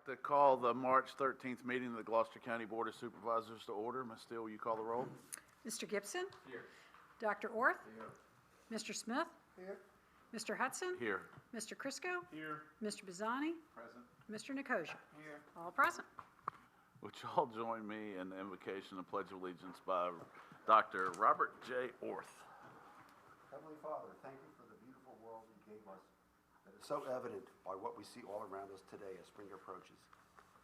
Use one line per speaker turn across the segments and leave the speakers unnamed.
like to call the March 13th meeting of the Gloucester County Board of Supervisors to order. Ms. Steele, will you call the roll?
Mr. Gibson?
Here.
Dr. Orth?
Here.
Mr. Smith?
Here.
Mr. Hutson?
Here.
Mr. Chriscoe?
Here.
Mr. Bazzani?
Present.
Mr. Nicosia?
Here.
All present.
Would you all join me in the invocation and pledge of allegiance by Dr. Robert J. Orth?
Heavenly Father, thank you for the beautiful world you gave us that is so evident by what we see all around us today as spring approaches.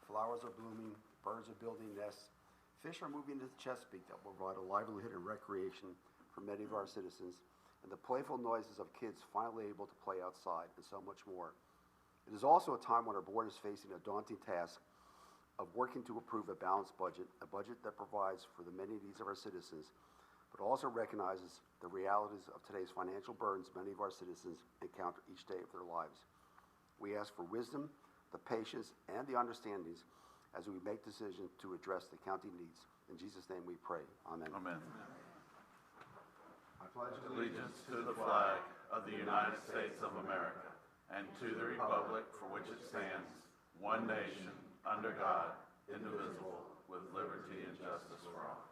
Flowers are blooming, birds are building nests, fish are moving into the Chesapeake that will provide a livelihood and recreation for many of our citizens, and the playful noises of kids finally able to play outside, and so much more. It is also a time when our board is facing a daunting task of working to approve a balanced budget, a budget that provides for the many needs of our citizens, but also recognizes the realities of today's financial burdens many of our citizens encounter each day of their lives. We ask for wisdom, the patience, and the understandings as we make decisions to address the county needs. In Jesus' name we pray. Amen.
Amen.
I pledge
Allegiance to the flag of the United States of America and to the republic for which it stands, one nation, under God, indivisible, with liberty and justice for all.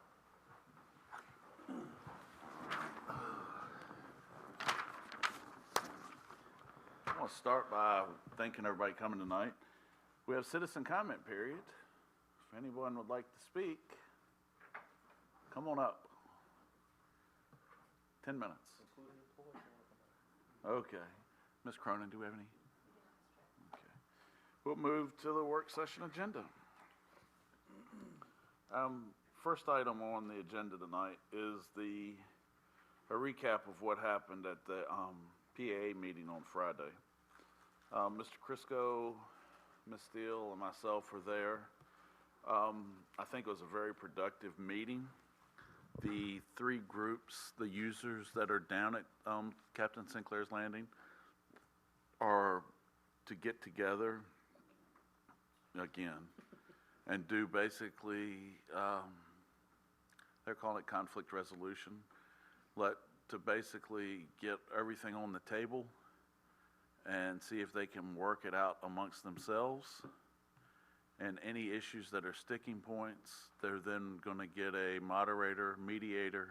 I want to start by thanking everybody coming tonight. We have citizen comment period. If anyone would like to speak, come on up. 10 minutes. Okay. Ms. Cronin, do we have any? Okay. We'll move to the work session agenda. First item on the agenda tonight is a recap of what happened at the PAA meeting on Friday. Mr. Chriscoe, Ms. Steele, and myself were there. I think it was a very productive meeting. The three groups, the users that are down at Captain Sinclair's Landing, are to get together again and do basically, they're calling it conflict resolution, to basically get everything on the table and see if they can work it out amongst themselves. And any issues that are sticking points, they're then going to get a moderator, mediator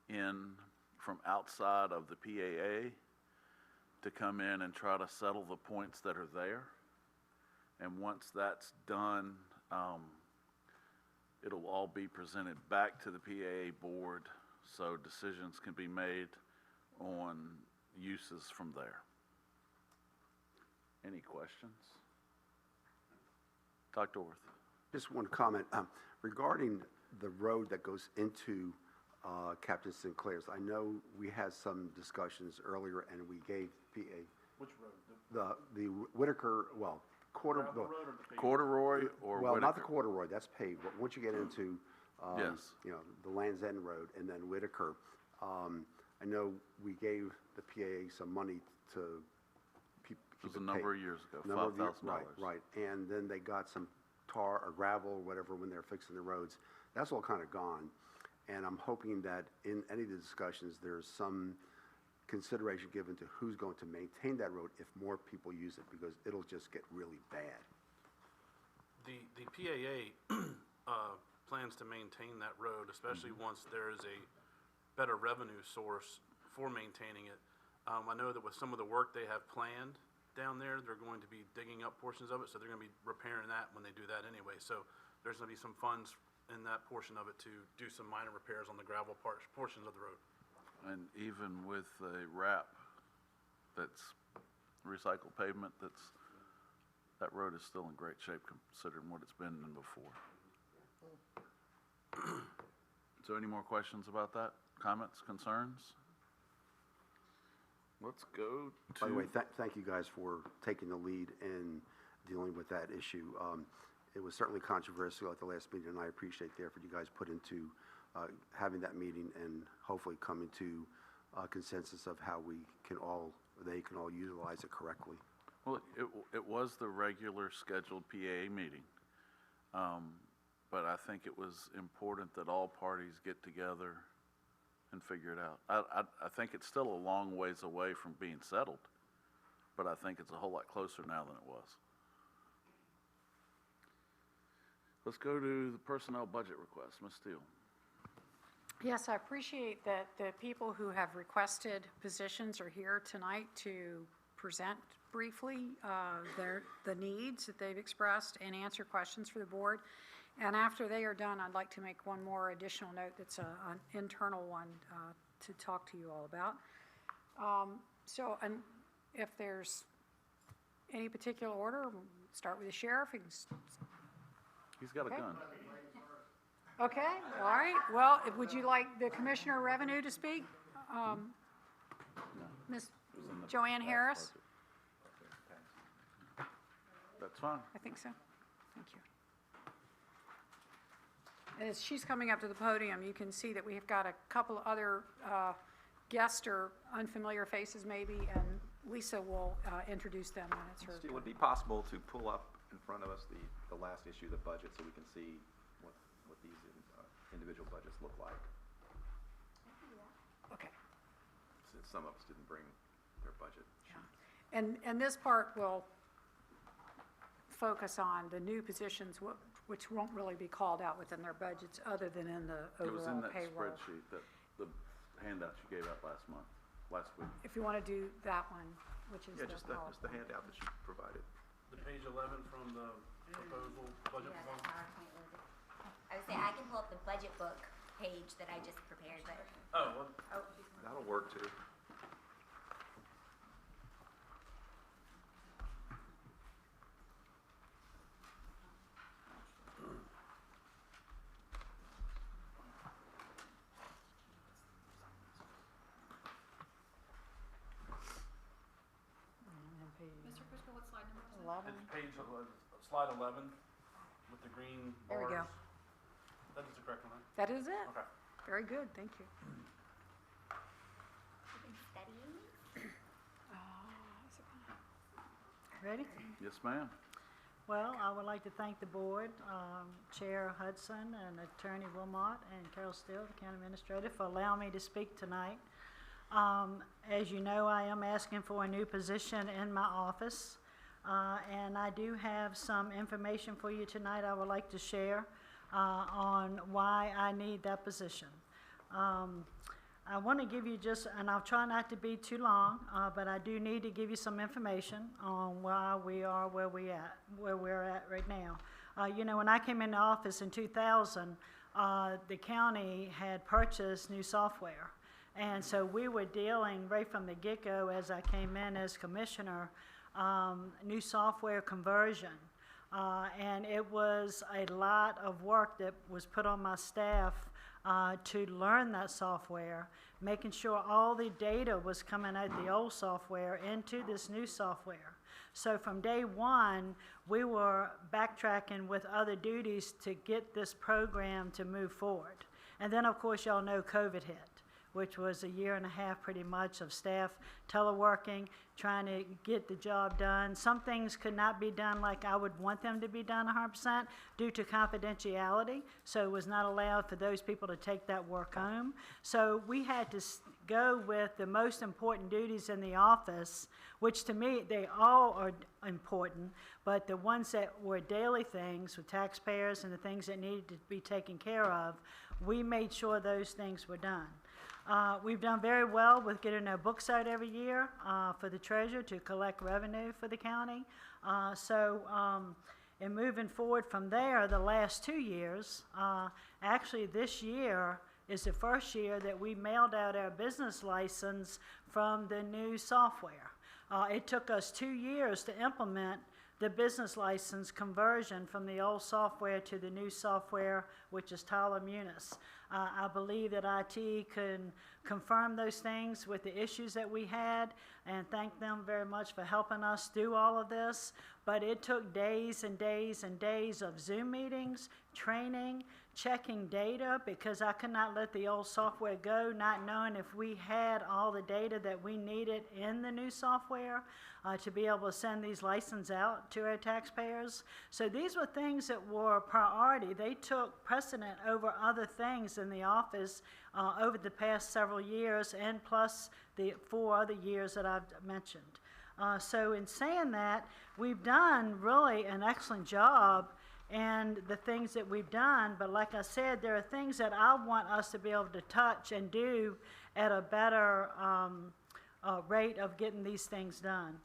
in from outside of the PAA to come in and try to settle the points that are there. And once that's done, it'll all be presented back to the PAA board so decisions can be made on uses from there. Any questions? Dr. Orth.
just one comment regarding the road that goes into Captain Sinclair's. I know we had some discussions earlier, and we gave PA.
Which road?
The Whitaker, well,
Corduroy or
well,
Whitaker?
not the Corduroy, that's paved, but once you get into,
Yes.
the Land's End Road and then Whitaker, I know we gave the PAA some money to keep
It was
it
a number
paved.
of years ago,
Number of years-
$5,000.
Right, and then they got some tar or gravel or whatever when they're fixing the roads. That's all kind of gone, and I'm hoping that in any of the discussions, there's some consideration given to who's going to maintain that road if more people use it, because it'll just get really bad.
The PAA plans to maintain that road, especially once there is a better revenue source for maintaining it. I know that with some of the work they have planned down there, they're going to be digging up portions of it, so they're going to be repairing that when they do that anyway. So there's going to be some funds in that portion of it to do some minor repairs on the gravel portions of the road.
And even with a wrap that's recycled pavement, that road is still in great shape considering what it's been in before. So any more questions about that? Comments, concerns? Let's go to...
By the way, thank you guys for taking the lead in dealing with that issue. It was certainly controversial at the last meeting, and I appreciate the effort you guys put into having that meeting and hopefully coming to a consensus of how they can all utilize it correctly.
Well, it was the regular scheduled PAA meeting, but I think it was important that all parties get together and figure it out. I think it's still a long ways away from being settled, but I think it's a whole lot closer now than it was. Let's go to the personnel budget request. Ms. Steele.
Yes, I appreciate that the people who have requested positions are here tonight to present briefly the needs that they've expressed and answer questions for the board. And after they are done, I'd like to make one more additional note that's an internal one to talk to you all about. And if there's any particular order, we'll start with the sheriff.
He's got a
Okay.
gun.
Okay, all right. Well, would you like the Commissioner of Revenue to speak? Ms. Joanne Harris?
That's fine.
I think so. Thank you. As she's coming up to the podium, you can see that we've got a couple other guests or unfamiliar faces maybe, and Lisa will introduce them when it's her
It
turn.
would be possible to pull up in front of us the last issue of the budget so we can see what these individual budgets look like.
Okay.
Since some of us didn't bring their budget.
Yeah. And this part will focus on the new positions, which won't really be called out within their budgets other than in the
It was in
overall
that
payroll.
spreadsheet, the handout you gave out last week.
If you want to do that one, which is
Yeah,
the
just the handout that you provided.
The page 11 from the proposal, budget
Yeah,
proposal.
that PowerPoint was it. I would say I can pull up the budget book page that I just prepared, but,
Oh, well,
That'll work too.
Mr. Chriscoe, what slide number is that?
11.
it's page, slide 11 with the green bars.
There we go.
That is the correct one, right?
That is it.
Okay.
Very good, thank you.
I've been studying.
Ready?
Yes, ma'am.
Well, I would like to thank the board, Chair Hutson and Attorney Wilmot and Carol Steele, the County Administrator, for allowing me to speak tonight. As you know, I am asking for a new position in my office, and I do have some information for you tonight I would like to share on why I need that position. I want to give you just, and I'll try not to be too long, but I do need to give you some information on why we are where we're at right now. You know, when I came into office in 2000, the county had purchased new software. And so we were dealing right from the get-go as I came in as commissioner, new software conversion. And it was a lot of work that was put on my staff to learn that software, making sure all the data was coming out the old software into this new software. So from day one, we were backtracking with other duties to get this program to move forward. And then, of course, y'all know COVID hit, which was a year and a half pretty much of staff teleworking, trying to get the job done. Some things could not be done like I would want them to be done 100% due to confidentiality, so it was not allowed for those people to take that work home. So we had to go with the most important duties in the office, which to me, they all are important, but the ones that were daily things with taxpayers and the things that needed to be taken care of, we made sure those things were done. We've done very well with getting our books out every year for the treasurer to collect revenue for the county. And moving forward from there, the last 2 years, actually this year is the first year that we mailed out our business license from the new software. It took us 2 years to implement the business license conversion from the old software to the new software, which is Tyler Munis. I believe that IT can confirm those things with the issues that we had, and thank them very much for helping us do all of this. But it took days and days and days of Zoom meetings, training, checking data, because I could not let the old software go, not knowing if we had all the data that we needed in the new software to be able to send these licenses out to our taxpayers. So these were things that were a priority. They took precedent over other things in the office over the past several years, and plus the 4 other years that I've mentioned. So in saying that, we've done really an excellent job and the things that we've done, but like I said, there are things that I want us to be able to touch and do at a better rate of getting these things done.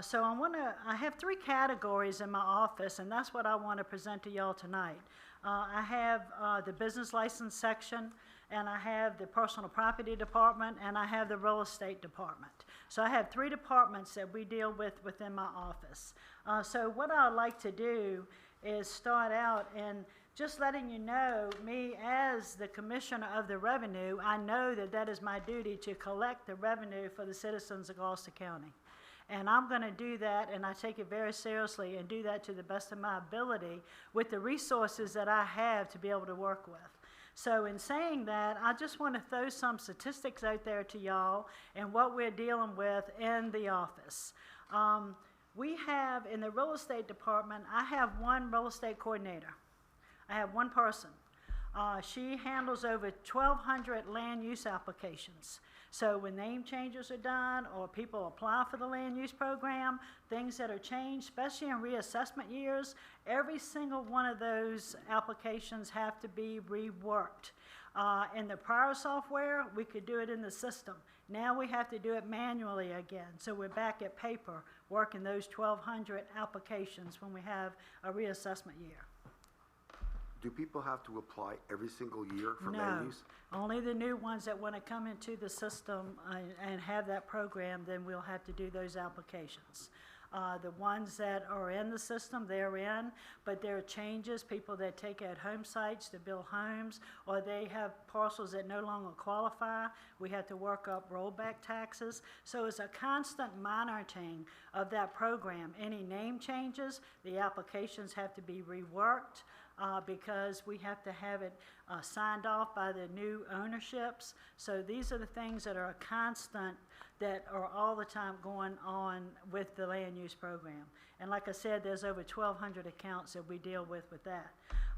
So I have 3 categories in my office, and that's what I want to present to y'all tonight. I have the business license section, and I have the personal property department, and I have the real estate department. So I have 3 departments that we deal with within my office. So what I'd like to do is start out and just letting you know, me as the Commissioner of the Revenue, I know that that is my duty to collect the revenue for the citizens of Gloucester County. And I'm going to do that, and I take it very seriously and do that to the best of my ability with the resources that I have to be able to work with. So in saying that, I just want to throw some statistics out there to y'all and what we're dealing with in the office. We have, in the real estate department, I have 1 real estate coordinator. I have 1 person. She handles over 1,200 land use applications. So when name changes are done or people apply for the land use program, things that are changed, especially in reassessment years, every single one of those applications have to be reworked. In the prior software, we could do it in the system. Now we have to do it manually again. So we're back at paper working those 1,200 applications when we have a reassessment year.
Do people have to apply every single year for land use?
No, only the new ones that want to come into the system and have that program, then we'll have to do those applications. The ones that are in the system, they're in, but there are changes, people that take out home sites to build homes, or they have parcels that no longer qualify. We have to work up rollback taxes. So it's a constant monitoring of that program. Any name changes, the applications have to be reworked. Because we have to have it signed off by the new ownerships. So these are the things that are a constant that are all the time going on with the land use program. And like I said, there's over 1,200 accounts that we deal with that.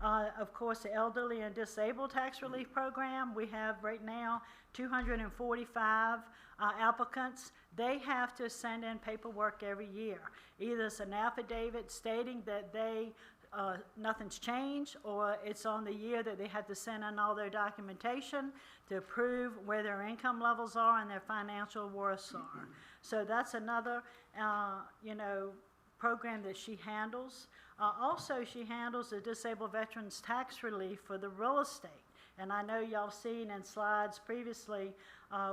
Of course, the elderly and disabled tax relief program, we have right now 245 applicants. They have to send in paperwork every year. Either it's an affidavit stating that nothing's changed, or it's on the year that they have to send in all their documentation to prove where their income levels are and their financial worths are. So that's another, program that she handles. Also, she handles the disabled veterans tax relief for the real estate. And I know y'all seen in slides previously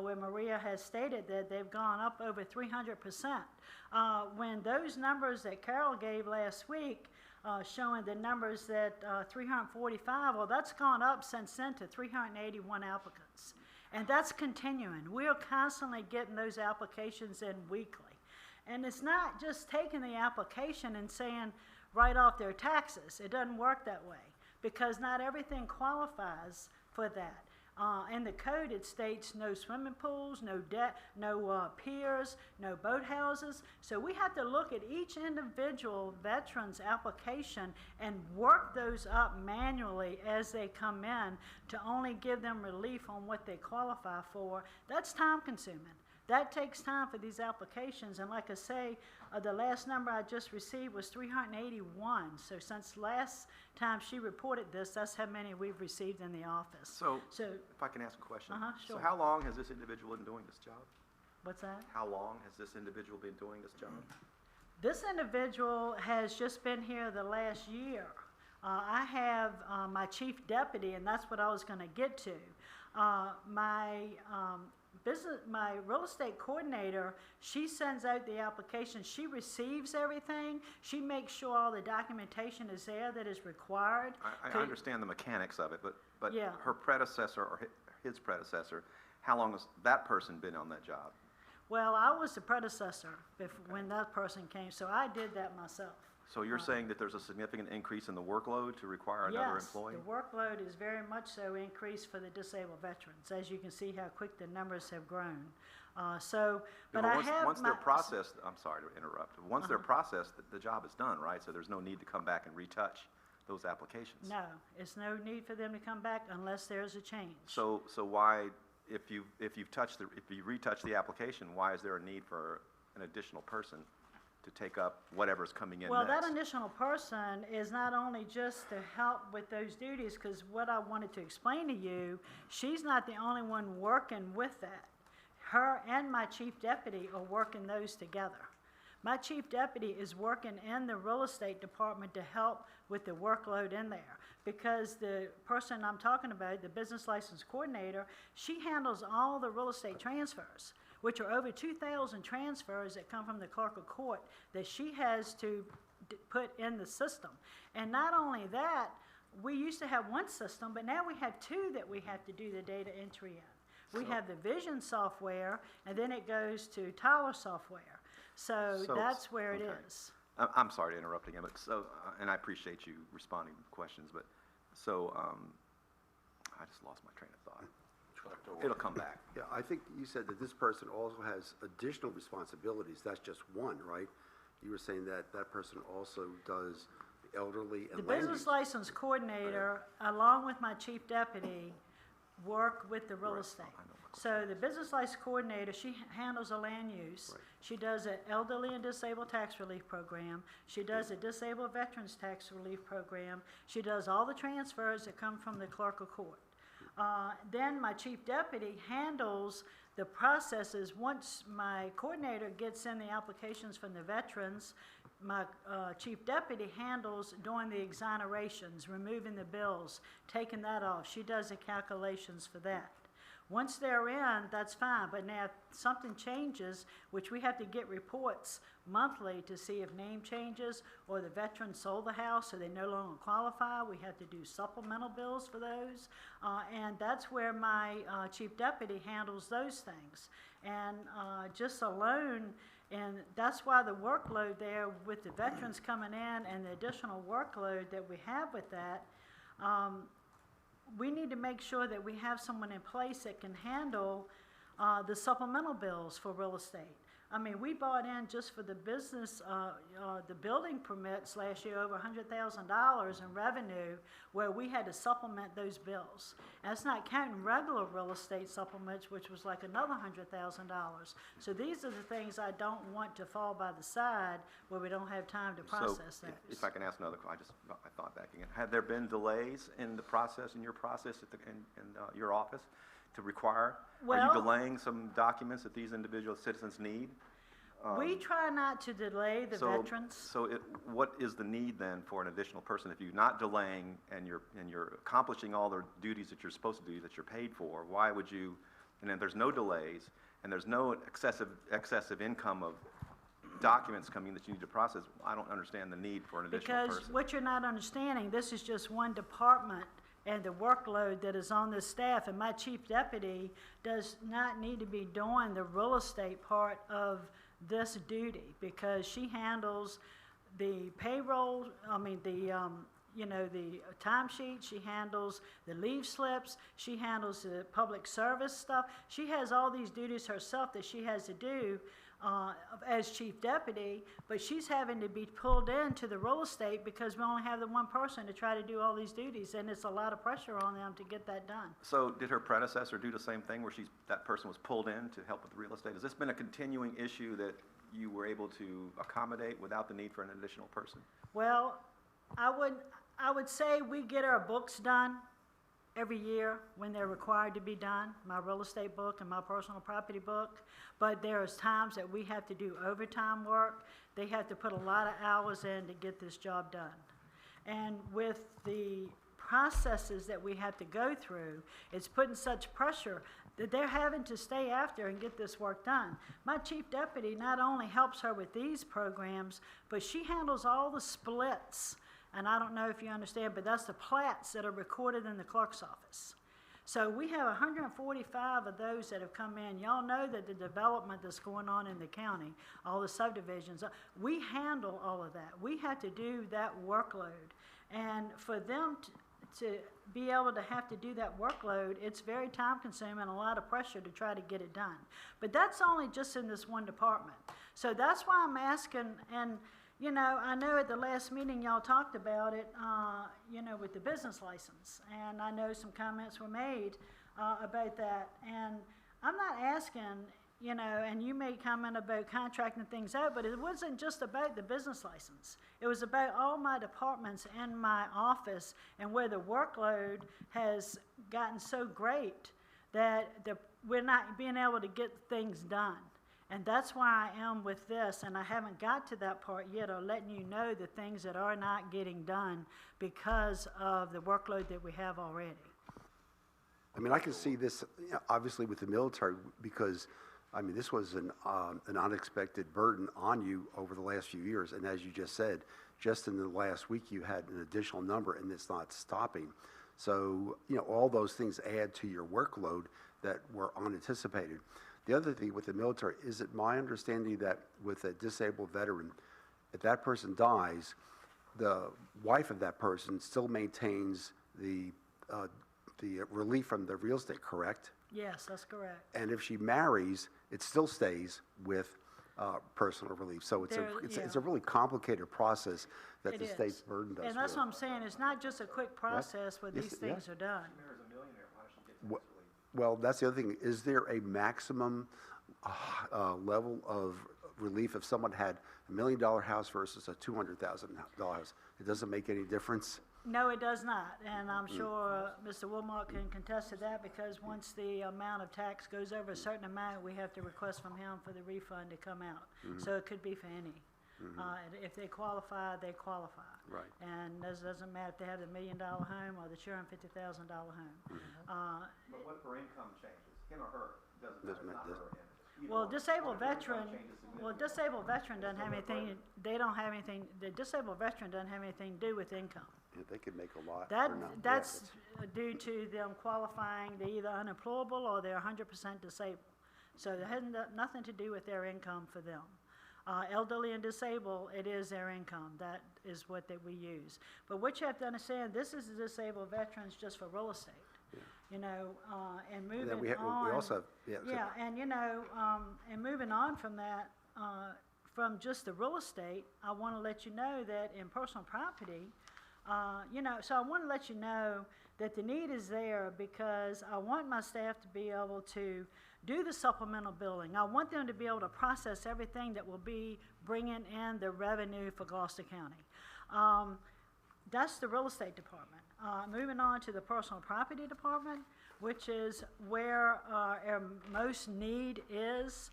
where Maria has stated that they've gone up over 300%. When those numbers that Carol gave last week, showing the numbers that 345, well, that's gone up since then to 381 applicants. And that's continuing. We're constantly getting those applications in weekly. And it's not just taking the application and saying, write off their taxes. It doesn't work that way because not everything qualifies for that. In the code, it states no swimming pools, no piers, no boathouses. So we have to look at each individual veteran's application and work those up manually as they come in to only give them relief on what they qualify for. That's time consuming. That takes time for these applications. And like I say, the last number I just received was 381. So since last time she reported this, that's how many we've received in the office.
So if I can ask a question.
Sure.
So how long has this individual been doing this job?
What's that?
How long has this individual been doing this job?
This individual has just been here the last year. I have my chief deputy, and that's what I was going to get to. My real estate coordinator, she sends out the application. She receives everything. She makes sure all the documentation is there that is required.
I understand the mechanics of it, but
Yeah.
her predecessor or his predecessor, how long has that person been on that job?
Well, I was the predecessor when that person came, so I did that myself.
So you're saying that there's a significant increase in the workload to require another employee?
Yes, the workload is very much so increased for the disabled veterans. As you can see how quick the numbers have grown.
Once they're processed, I'm sorry to interrupt. Once they're processed, the job is done, right? So there's no need to come back and retouch those applications.
No, it's no need for them to come back unless there's a change.
So why, if you retouch the application, why is there a need for an additional person to take up whatever's coming in
Well,
next?
that additional person is not only just to help with those duties, because what I wanted to explain to you, she's not the only one working with that. Her and my chief deputy are working those together. My chief deputy is working in the real estate department to help with the workload in there. Because the person I'm talking about, the business license coordinator, she handles all the real estate transfers, which are over 2,000 transfers that come from the clerk of court that she has to put in the system. And not only that, we used to have one system, but now we have two that we have to do the data entry in. We have the Vision software, and then it goes to Tyler software. So that's where it
okay.
is.
I'm sorry to interrupt again, but so, and I appreciate you responding to questions, but so, I just lost my train of thought. It'll come back.
Yeah, I think you said that this person also has additional responsibilities. That's just one, right? You were saying that that person also does the elderly and
The
land
business
use.
license coordinator, along with my chief deputy, work with the real estate. So the business license coordinator, she handles the land use.
Right.
She does an elderly and disabled tax relief program. She does a disabled veterans tax relief program. She does all the transfers that come from the clerk of court. Then my chief deputy handles the processes. Once my coordinator gets in the applications from the veterans, my chief deputy handles doing the exonerations, removing the bills, taking that off. She does the calculations for that. Once they're in, that's fine, but now if something changes, which we have to get reports monthly to see if name changes or the veteran sold the house so they no longer qualify, we have to do supplemental bills for those. And that's where my chief deputy handles those things. And just alone, and that's why the workload there with the veterans coming in and the additional workload that we have with that, we need to make sure that we have someone in place that can handle the supplemental bills for real estate. I mean, we bought in just for the business, the building permits last year over $100,000 in revenue where we had to supplement those bills. And that's not counting regular real estate supplements, which was like another $100,000. So these are the things I don't want to fall by the side where we don't have time to process
So
those.
if I can ask another, I thought back again. Have there been delays in the process, in your process in your office to require? Are
Well-
you delaying some documents that these individual citizens need?
We try not to delay the veterans.
So what is the need then for an additional person? If you're not delaying and you're accomplishing all the duties that you're supposed to do, that you're paid for, why would you, and then there's no delays, and there's no excessive income of documents coming that you need to process, I don't understand the need for an additional person.
Because what you're not understanding, this is just one department and the workload that is on this staff, and my chief deputy does not need to be doing the real estate part of this duty because she handles the payroll, the timesheet, she handles the leave slips, she handles the public service stuff. She has all these duties herself that she has to do as chief deputy, but she's having to be pulled into the real estate because we only have the one person to try to do all these duties, and it's a lot of pressure on them to get that done.
So did her predecessor do the same thing where that person was pulled in to help with real estate? Has this been a continuing issue that you were able to accommodate without the need for an additional person?
Well, I would say we get our books done every year when they're required to be done, my real estate book and my personal property book. But there's times that we have to do overtime work. They have to put a lot of hours in to get this job done. And with the processes that we have to go through, it's putting such pressure that they're having to stay after and get this work done. My chief deputy not only helps her with these programs, but she handles all the splits. And I don't know if you understand, but that's the plats that are recorded in the clerk's office. So we have 145 of those that have come in. Y'all know that the development that's going on in the county, all the subdivisions, we handle all of that. We have to do that workload. And for them to be able to have to do that workload, it's very time consuming and a lot of pressure to try to get it done. But that's only just in this one department. So that's why I'm asking, and you know, I know at the last meeting y'all talked about it, with the business license, and I know some comments were made about that. And I'm not asking you know, and you may comment about contracting things out, but it wasn't just about the business license. It was about all my departments in my office and where the workload has gotten so great that we're not being able to get things done. And that's why I am with this, and I haven't got to that part yet of letting you know the things that are not getting done because of the workload that we have already.
I mean, I can see this, obviously, with the military, because, I mean, this was an unexpected burden on you over the last few years. And as you just said, just in the last week, you had an additional number, and it's not stopping. So, you know, all those things add to your workload that were unanticipated. The other thing with the military, is it my understanding that with a disabled veteran, if that person dies, the wife of that person still maintains the relief from the real estate, correct?
Yes, that's correct.
And if she marries, it still stays with personal relief. So it's a really complicated process that the state's burdened us with.
And that's what I'm saying. It's not just a quick process where these things are done.
Well, that's the other thing. Is there a maximum level of relief if someone had $1 million house versus a $200,000 house? It doesn't make any difference?
No, it does not, and I'm sure Mr. Wilmot can contest to that, because once the amount of tax goes over a certain amount, we have to request from him for the refund to come out. So it could be for any. If they qualify, they qualify.
Right.
And it doesn't matter if they have the $1 million home or the $250,000 home.
But what if her income changes, him or her, doesn't matter, not her or him?
Well, disabled veteran doesn't have anything, they don't have anything, the disabled veteran doesn't have anything to do with income.
Yeah, they could make a lot.
That's due to them qualifying, they're either unemployable or they're 100% disabled. So it has nothing to do with their income for them. Elderly and disabled, it is their income. That is what we use. But what you have to understand, this is the disabled veterans just for real estate. Yeah. You know, and moving on.
We also have,
and you know, and moving on from that, from just the real estate, I want to let you know that in personal property, you know, so I want to let you know that the need is there, because I want my staff to be able to do the supplemental billing. I want them to be able to process everything that will be bringing in the revenue for Gloucester County. That's the real estate department. Moving on to the personal property department, which is where our most need is,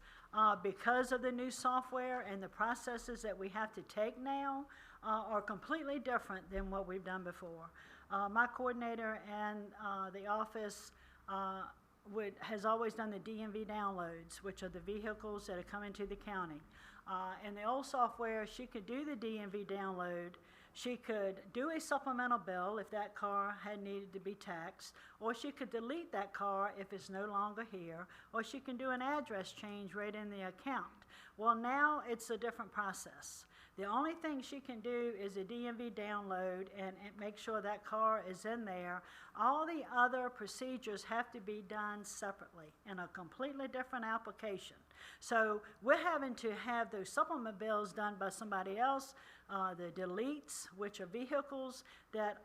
because of the new software and the processes that we have to take now are completely different than what we've done before. My coordinator and the office has always done the DMV downloads, which are the vehicles that are coming to the county. In the old software, she could do the DMV download. She could do a supplemental bill if that car had needed to be taxed, or she could delete that car if it's no longer here, or she can do an address change right in the account. Well, now it's a different process. The only thing she can do is a DMV download and make sure that car is in there. All the other procedures have to be done separately in a completely different application. So we're having to have those supplement bills done by somebody else. The deletes, which are vehicles that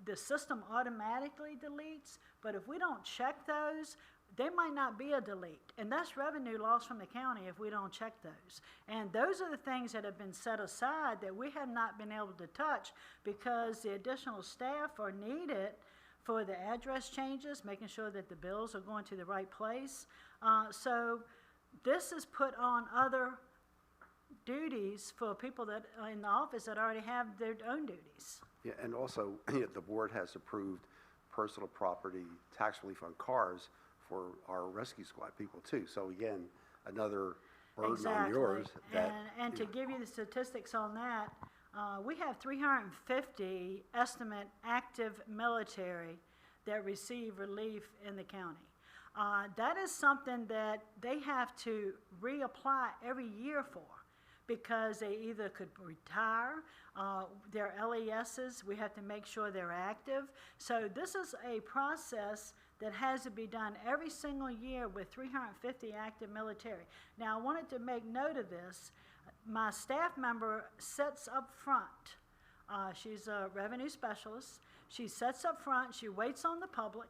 the system automatically deletes, but if we don't check those, they might not be a delete, and that's revenue lost from the county if we don't check those. And those are the things that have been set aside that we have not been able to touch, because the additional staff are needed for the address changes, making sure that the bills are going to the right place. So this is put on other duties for people that are in the office that already have their own duties.
Yeah, and also, the board has approved personal property tax relief on cars for our rescue squad people too. So again, another burden on yours.
And to give you the statistics on that, we have 350 estimate active military that receive relief in the county. That is something that they have to reapply every year for, because they either could retire, their LESs, we have to make sure they're active. So this is a process that has to be done every single year with 350 active military. Now, I wanted to make note of this. My staff member sits up front. She's a revenue specialist. She sits up front, she waits on the public.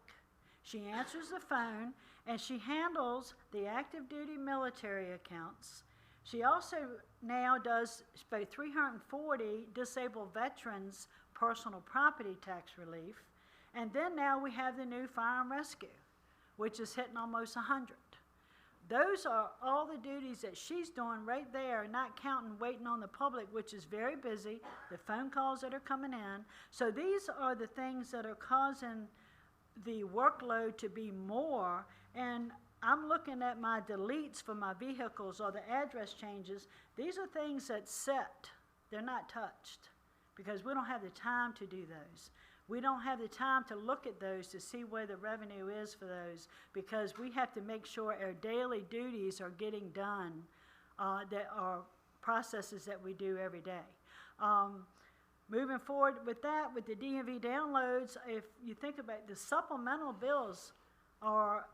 She answers the phone, and she handles the active duty military accounts. She also now does about 340 disabled veterans personal property tax relief. And then now we have the new fire and rescue, which is hitting almost 100. Those are all the duties that she's doing right there, not counting waiting on the public, which is very busy, the phone calls that are coming in. So these are the things that are causing the workload to be more. And I'm looking at my deletes for my vehicles or the address changes. These are things that set. They're not touched because we don't have the time to do those. We don't have the time to look at those to see where the revenue is for those because we have to make sure our daily duties are getting done, that are processes that we do every day. Moving forward with that, with the DMV downloads, if you think about the supplemental bills, our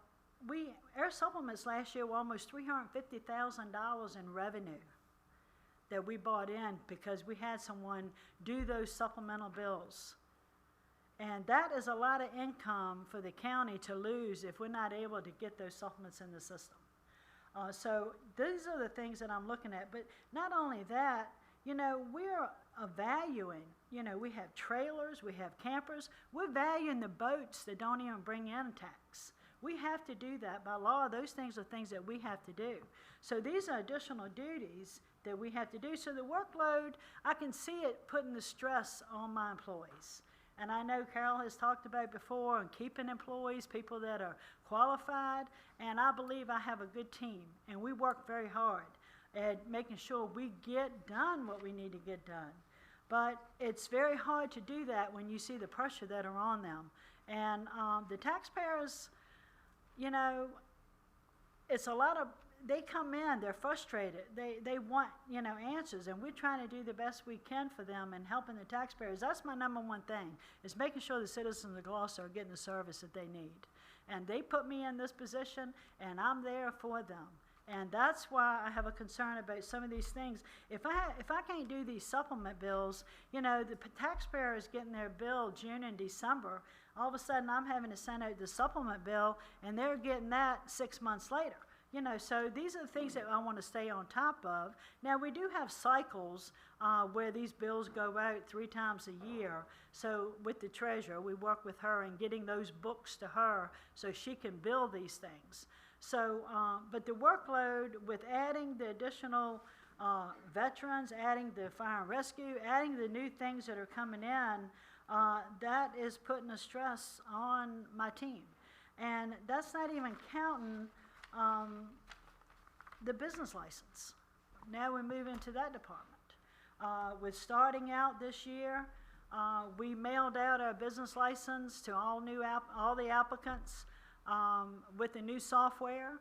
supplements last year were almost $350,000 in revenue that we bought in because we had someone do those supplemental bills. And that is a lot of income for the county to lose if we're not able to get those supplements in the system. So these are the things that I'm looking at. But not only that, you know, we're valuing, you know, we have trailers, we have campers. We're valuing the boats that don't even bring in tax. We have to do that by law. Those things are things that we have to do. So these are additional duties that we have to do. So the workload, I can see it putting the stress on my employees. And I know Carol has talked about before on keeping employees, people that are qualified, and I believe I have a good team, and we work very hard at making sure we get done what we need to get done. But it's very hard to do that when you see the pressure that are on them. And the taxpayers, you know, it's a lot of, they come in, they're frustrated, they want, you know, answers, and we're trying to do the best we can for them and helping the taxpayers. That's my number one thing, is making sure the citizens of Gloucester are getting the service that they need. And they put me in this position, and I'm there for them. And that's why I have a concern about some of these things. If I can't do these supplement bills, you know, the taxpayer is getting their bill June and December. All of a sudden, I'm having to send out the supplement bill, and they're getting that 6 months later. You know, so these are the things that I want to stay on top of. Now, we do have cycles where these bills go out 3 times a year. So with the treasurer, we work with her in getting those books to her so she can bill these things. So, but the workload with adding the additional veterans, adding the fire and rescue, adding the new things that are coming in, that is putting a stress on my team. And that's not even counting the business license. Now we move into that department. With starting out this year, we mailed out our business license to all the applicants with the new software.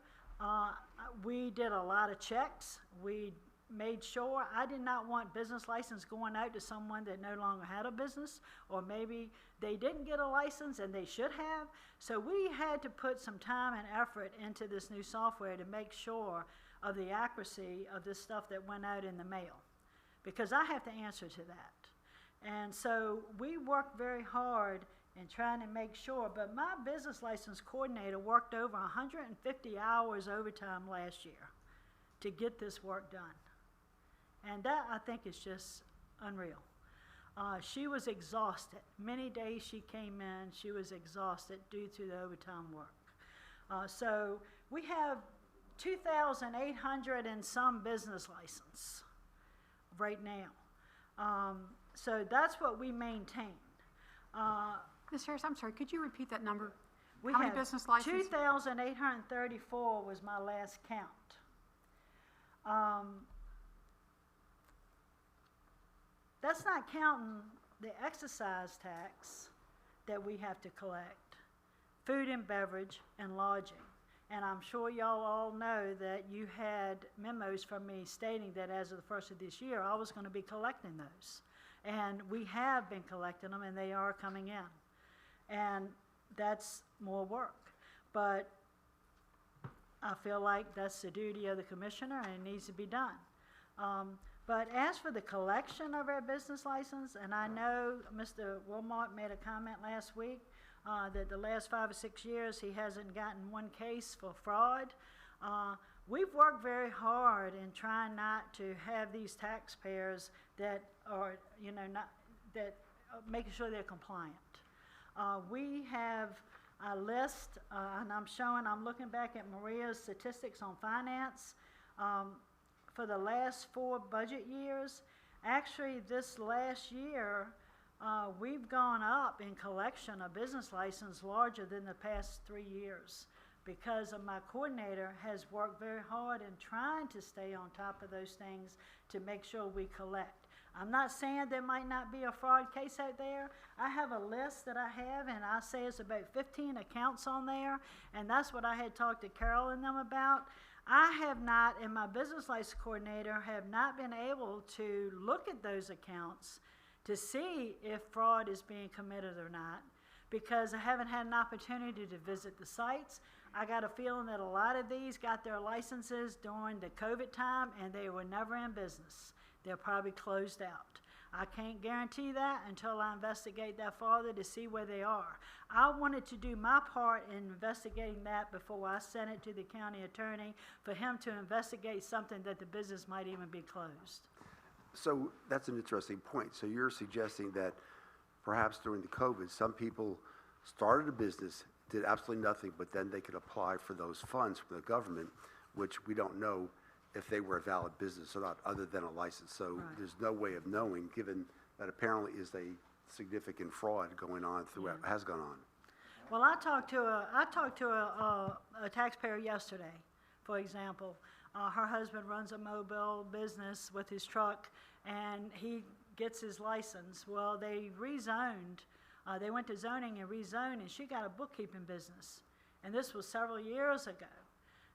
We did a lot of checks. We made sure. I did not want business license going out to someone that no longer had a business, or maybe they didn't get a license and they should have. So we had to put some time and effort into this new software to make sure of the accuracy of this stuff that went out in the mail, because I have to answer to that. And so we worked very hard in trying to make sure, but my business license coordinator worked over 150 hours overtime last year to get this work done. And that, I think, is just unreal. She was exhausted. Many days she came in, she was exhausted due to the overtime work. So we have 2,800 and some business license right now. So that's what we maintain.
Ms. Harris, I'm sorry, could you repeat that number?
We
How many
have
business licenses?
2,834 was my last count. That's not counting the exercise tax that we have to collect, food and beverage, and lodging. And I'm sure y'all all know that you had memos from me stating that as of the first of this year, I was going to be collecting those. And we have been collecting them, and they are coming in. And that's more work. But I feel like that's the duty of the commissioner, and it needs to be done. But as for the collection of our business license, and I know Mr. Wilmot made a comment last week, that the last 5 or 6 years, he hasn't gotten one case for fraud. We've worked very hard in trying not to have these taxpayers that are, making sure they're compliant. We have a list, and I'm looking back at Maria's statistics on finance. For the last 4 budget years, actually this last year, we've gone up in collection of business license larger than the past 3 years, because of my coordinator has worked very hard in trying to stay on top of those things to make sure we collect. I'm not saying there might not be a fraud case out there. I have a list that I have, and I say it's about 15 accounts on there, and that's what I had talked to Carol and them about. I have not, and my business license coordinator have not been able to look at those accounts to see if fraud is being committed or not, because I haven't had an opportunity to visit the sites. I got a feeling that a lot of these got their licenses during the COVID time and they were never in business. They're probably closed out. I can't guarantee that until I investigate that farther to see where they are. I wanted to do my part in investigating that before I sent it to the county attorney for him to investigate something that the business might even be closed.
So that's an interesting point. So you're suggesting that perhaps during the COVID, some people started a business, did absolutely nothing, but then they could apply for those funds from the government, which we don't know if they were a valid business or not, other than a license. So
Right.
there's no way of knowing, given that apparently is a significant fraud going on throughout, has gone on.
Well, I talked to a taxpayer yesterday, for example. Her husband runs a mobile business with his truck, and he gets his license. Well, they rezoned. They went to zoning and rezoned, and she got a bookkeeping business. And this was several years ago.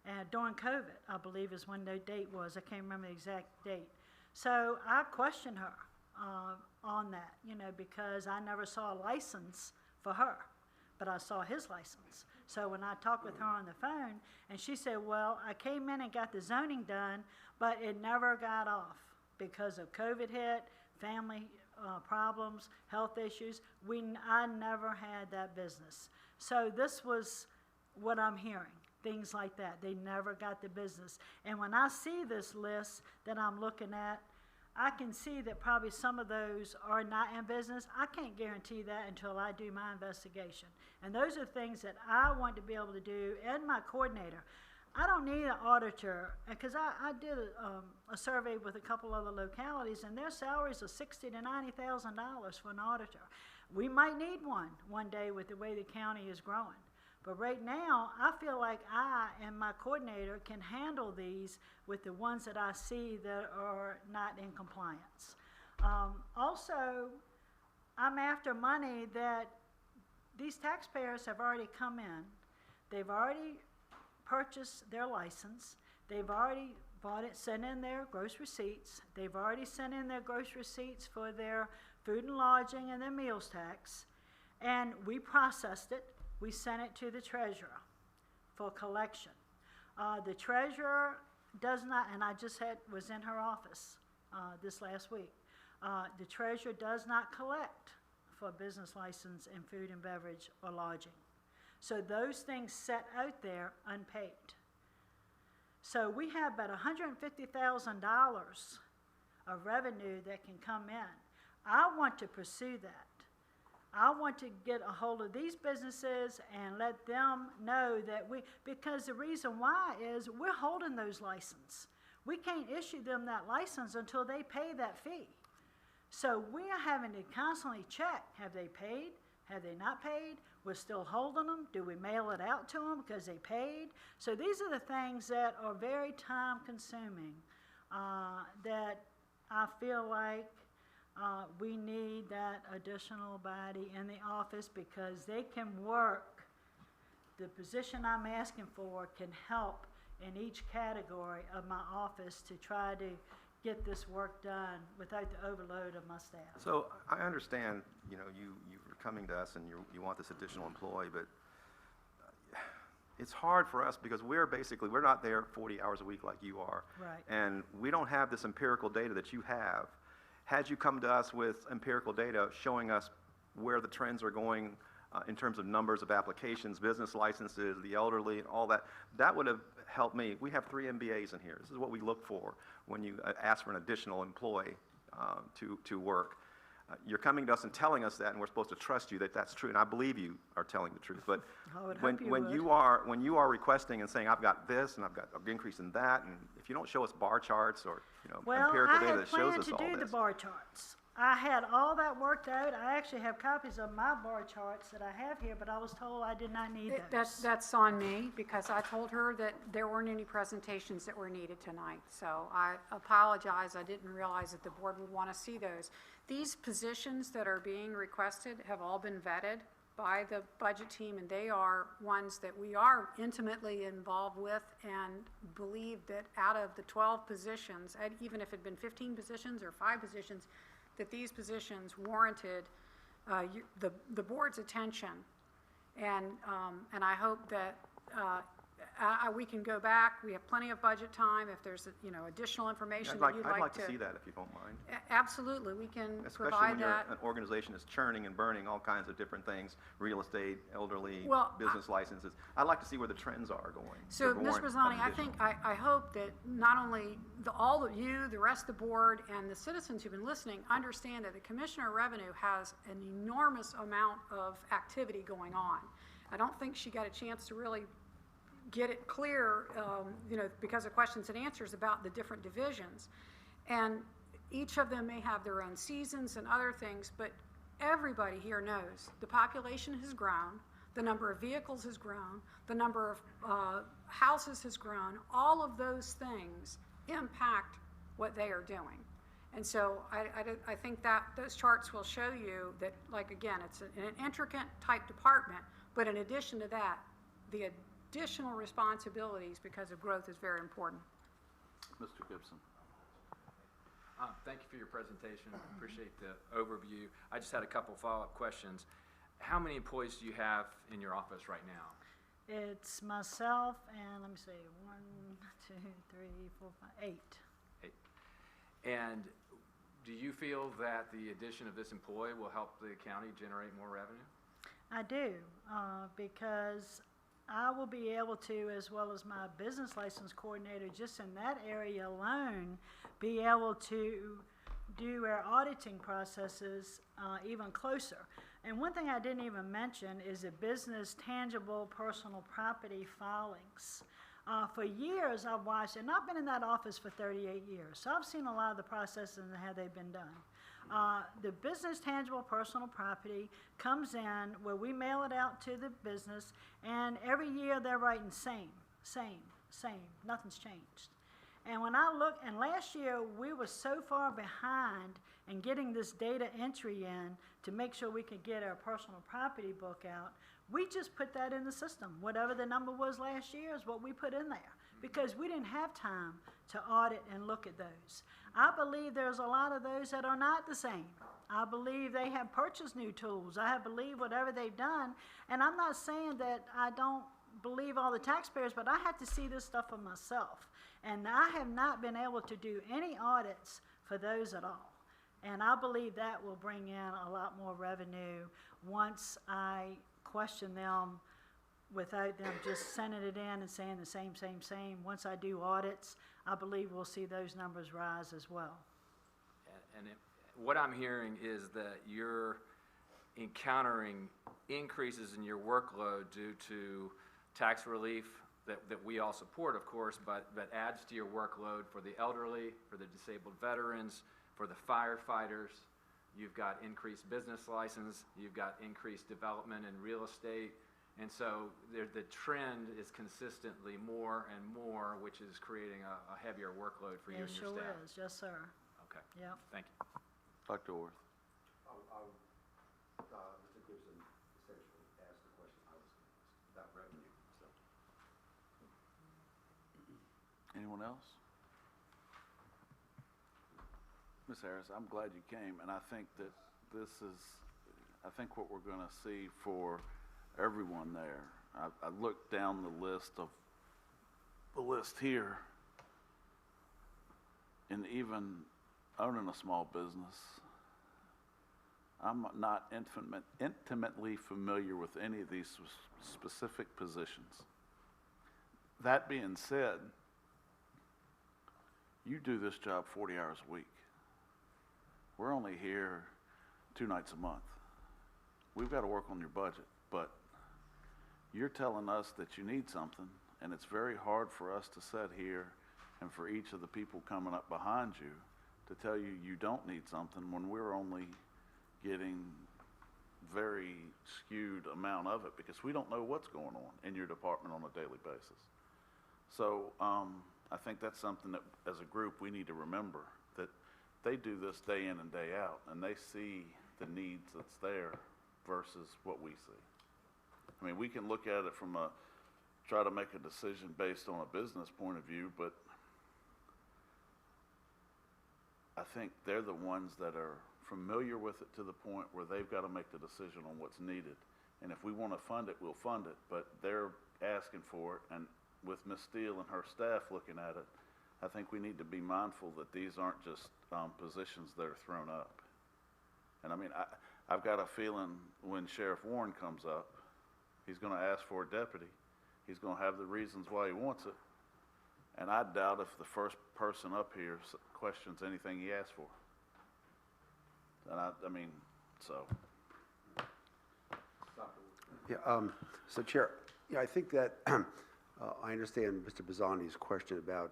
And during COVID, I believe is when the date was. I can't remember the exact date. So I questioned her on that, because I never saw a license for her, but I saw his license. So when I talked with her on the phone, and she said, well, I came in and got the zoning done, but it never got off because of COVID hit, family problems, health issues. I never had that business. So this was what I'm hearing. Things like that. They never got the business. And when I see this list that I'm looking at, I can see that probably some of those are not in business. I can't guarantee that until I do my investigation. And those are things that I want to be able to do, and my coordinator. I don't need an auditor, because I did a survey with a couple other localities, and their salaries are $60,000 to $90,000 for an auditor. We might need one day with the way the county is growing. But right now, I feel like I and my coordinator can handle these with the ones that I see that are not in compliance. Also, I'm after money that these taxpayers have already come in. They've already purchased their license. They've already bought it, sent in their gross receipts. They've already sent in their gross receipts for their food and lodging and their meals tax. And we processed it. We sent it to the treasurer for collection. The treasurer does not, and I just was in her office this last week. The treasurer does not collect for business license and food and beverage or lodging. So those things set out there unpaid. So we have about $150,000 of revenue that can come in. I want to pursue that. I want to get a hold of these businesses and let them know that because the reason why is we're holding those licenses. We can't issue them that license until they pay that fee. So we are having to constantly check, have they paid? Have they not paid? We're still holding them. Do we mail it out to them because they paid? So these are the things that are very time consuming that I feel like we need that additional body in the office, because they can work. The position I'm asking for can help in each category of my office to try to get this work done without the overload of my staff.
So I understand, you're coming to us and you want this additional employee, but it's hard for us because we're not there 40 hours a week like you are.
Right.
And we don't have this empirical data that you have. Had you come to us with empirical data showing us where the trends are going in terms of numbers of applications, business licenses, the elderly, and all that, that would have helped me. We have 3 MBAs in here. This is what we look for when you ask for an additional employee to work. You're coming to us and telling us that, and we're supposed to trust you that that's true, and I believe you are telling the truth. But
I would
when,
hope you
when
would.
you are requesting and saying, I've got this and I've got an increase in that, and if you don't show us bar charts or
Well,
empirical
I
data
had
that shows us
planned to
all
do the
this.
bar charts. I had all that worked out. I actually have copies of my bar charts that I have here, but I was told I did not need those.
That's on me, because I told her that there weren't any presentations that were needed tonight. So I apologize, I didn't realize that the board would want to see those. These positions that are being requested have all been vetted by the budget team, and they are ones that we are intimately involved with, and believe that out of the 12 positions, and even if it had been 15 positions or 5 positions, that these positions warranted the board's attention. And I hope that we can go back. We have plenty of budget time. If there's additional information that you'd
I'd like
to
to see that if you don't mind.
Absolutely, we can
Especially
provide
when you're,
that.
an organization is churning and burning all kinds of different things, real estate, elderly,
Well,
business licenses. I'd like to see where the trends are going.
So,
to
Ms.
warrant
Bazzani,
an
I
additional.
think, I hope that not only all of you, the rest of the board, and the citizens who've been listening understand that the Commissioner of Revenue has an enormous amount of activity going on. I don't think she got a chance to really get it clear, because of questions and answers about the different divisions. And each of them may have their own seasons and other things, but everybody here knows the population has grown, the number of vehicles has grown, the number of houses has grown. All of those things impact what they are doing. And so I think that those charts will show you that, like, again, it's an intricate type department, but in addition to that, the additional responsibilities because of growth is very important.
Mr. Gibson.
Thank you for your presentation. Appreciate the overview. I just had a couple follow-up questions. How many employees do you have in your office right now?
It's myself and, let me see, 1, 2, 3, 4, 5, 8.
8. And do you feel that the addition of this employee will help the county generate more revenue?
I do, because I will be able to, as well as my business license coordinator, just in that area alone, be able to do our auditing processes even closer. And one thing I didn't even mention is the business tangible personal property filings. For years I've watched, and I've been in that office for 38 years, so I've seen a lot of the processes and how they've been done. The business tangible personal property comes in where we mail it out to the business, and every year they're writing same, nothing's changed. And when I look, and last year we were so far behind in getting this data entry in to make sure we could get our personal property book out, we just put that in the system. Whatever the number was last year is what we put in there, because we didn't have time to audit and look at those. I believe there's a lot of those that are not the same. I believe they have purchased new tools. I believe whatever they've done, and I'm not saying that I don't believe all the taxpayers, but I have to see this stuff for myself. And I have not been able to do any audits for those at all. And I believe that will bring in a lot more revenue once I question them without them just sending it in and saying the same. Once I do audits, I believe we'll see those numbers rise as well.
And what I'm hearing is that you're encountering increases in your workload due to tax relief that we all support, of course, but adds to your workload for the elderly, for the disabled veterans, for the firefighters. You've got increased business license, you've got increased development in real estate, and so the trend is consistently more and more, which is creating a heavier workload for you and your staff.
It sure is, yes, sir.
Okay.
Yep.
Thank you.
Dr. Orth.
Mr. Gibson essentially asked the question I was going to ask about revenue. So.
Anyone else? Ms. Harris, I'm glad you came, and I think that I think what we're going to see for everyone there. I looked down the list here, and even owning a small business, I'm not intimately familiar with any of these specific positions. That being said, you do this job 40 hours a week. We're only here 2 nights a month. We've got to work on your budget, but you're telling us that you need something, and it's very hard for us to sit here and for each of the people coming up behind you to tell you you don't need something when we're only getting very skewed amount of it because we don't know what's going on in your department on a daily basis. So I think that's something that as a group we need to remember, that they do this day in and day out and they see the needs that's there versus what we see. I mean, we can look at it from try to make a decision based on a business point of view, but I think they're the ones that are familiar with it to the point where they've got to make the decision on what's needed. And if we want to fund it, we'll fund it, but they're asking for it. And with Ms. Steele and her staff looking at it, I think we need to be mindful that these aren't just positions that are thrown up. And I mean, I've got a feeling when Sheriff Warren comes up, he's going to ask for a deputy. He's going to have the reasons why he wants it. And I doubt if the first person up here questions anything he asks for. And I mean, so.
Yeah, so Chair, yeah, I think that I understand Mr. Bazzani's question about,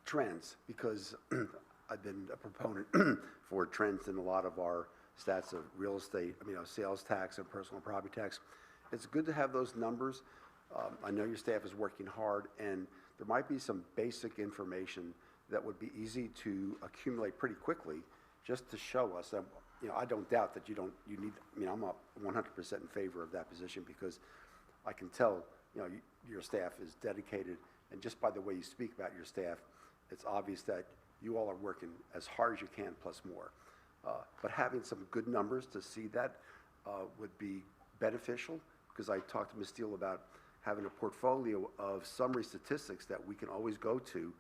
trends, because I've been a proponent for trends in a lot of our stats of real estate, sales tax and personal property tax. It's good to have those numbers. I know your staff is working hard, and there might be some basic information that would be easy to accumulate pretty quickly just to show us that, I don't doubt that you need, I'm 100% in favor of that position because I can tell, your staff is dedicated, and just by the way you speak about your staff, it's obvious that you all are working as hard as you can plus more. But having some good numbers to see that would be beneficial, because I talked to Ms. Steele about having a portfolio of summary statistics that we can always go to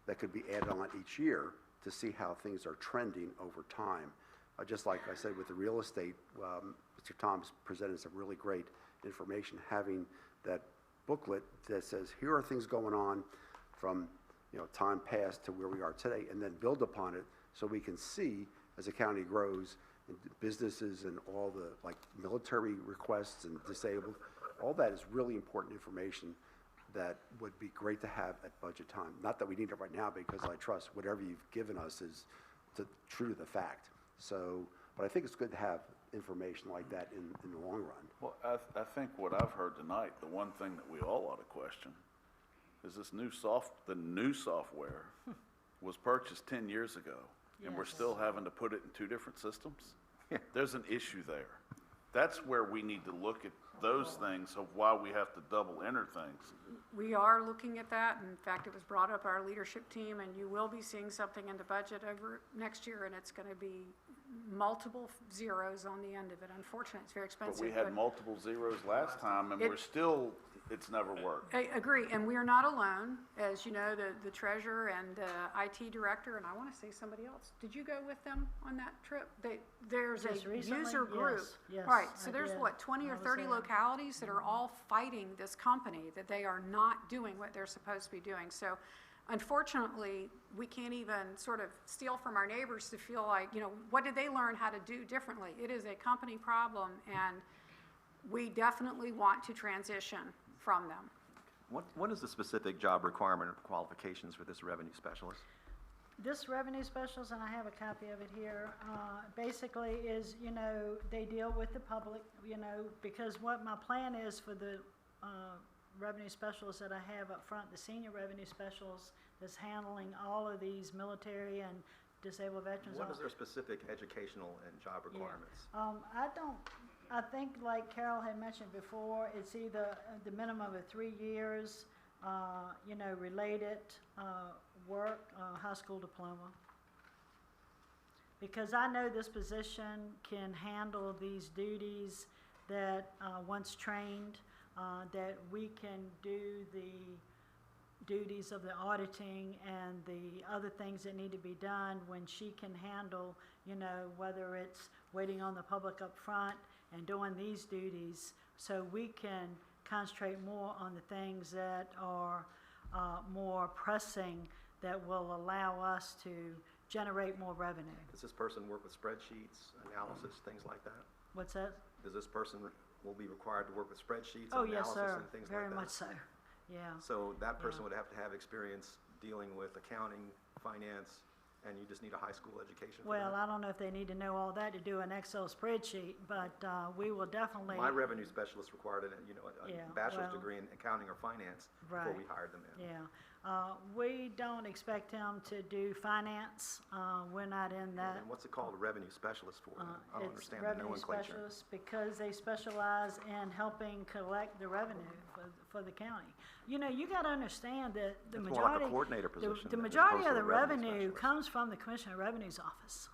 that could be added on each year to see how things are trending over time. Just like I said with the real estate, Mr. Tom's presented some really great information, having that booklet that says, here are things going on from time past to where we are today, and then build upon it so we can see as the county grows and businesses and all the military requests and disabled, all that is really important information that would be great to have at budget time. Not that we need it right now, because I trust whatever you've given us is true to the fact. So, but I think it's good to have information like that in the long run.
Well, I think what I've heard tonight, the one thing that we all ought to question is this the new software was purchased 10 years ago, and we're
Yes.
still having to put it in 2 different systems. There's an issue there. That's where we need to look at those things of why we have to double enter things.
We are looking at that. In fact, it was brought up our leadership team, and you will be seeing something in the budget over next year, and it's going to be multiple zeros on the end of it. Unfortunately, it's very expensive.
But we had multiple zeros last time, and it's never worked.
I agree, and we are not alone. As you know, the treasurer and IT director, and I want to say somebody else. Did you go with them on that trip? There's
Just
a
recently?
user group.
Yes,
Right, so
I
there's
did.
20
I
or
was
30
there.
localities that are all fighting this company, that they are not doing what they're supposed to be doing. So unfortunately, we can't even sort of steal from our neighbors to feel like, what did they learn how to do differently? It is a company problem, and we definitely want to transition from them.
What is the specific job requirement or qualifications for this revenue specialist?
This revenue specialist, and I have a copy of it here, basically is, they deal with the public, because what my plan is for the revenue specialist that I have up front, the senior revenue specialist that's handling all of these military and disabled veterans.
What is their specific educational and job requirements?
I think like Carol had mentioned before, it's either the minimum of 3 years, related work, high school diploma. Because I know this position can handle these duties that once trained, that we can do the duties of the auditing and the other things that need to be done when she can handle, you know, whether it's waiting on the public up front and doing these duties, so we can concentrate more on the things that are more pressing that will allow us to generate more revenue.
Does this person work with spreadsheets, analysis, things like that?
What's that?
Does this person will be required to work with spreadsheets,
Oh,
and
yes,
analysis,
sir.
and things like
Very
that?
much so, yeah.
So that person
Yeah.
would have to have experience dealing with accounting, finance, and you just need a high school education for
Well,
that?
I don't know if they need to know all that to do an Excel spreadsheet, but we will definitely.
My revenue specialist required a
Yeah,
bachelor's
well,
degree in accounting or finance before
right.
we hired them in.
Yeah, we don't expect him to do finance, we're not in that.
And what's it called, a revenue specialist for then? I don't understand the
It's revenue
nomenclature.
specialists because they specialize in helping collect the revenue for the county. You know, you gotta understand that the
It's more like a
majority.
coordinator
the-
position
The
as
majority
opposed
of
to
the
a revenue
revenue
specialist.
comes from the Commissioner of Revenue's office.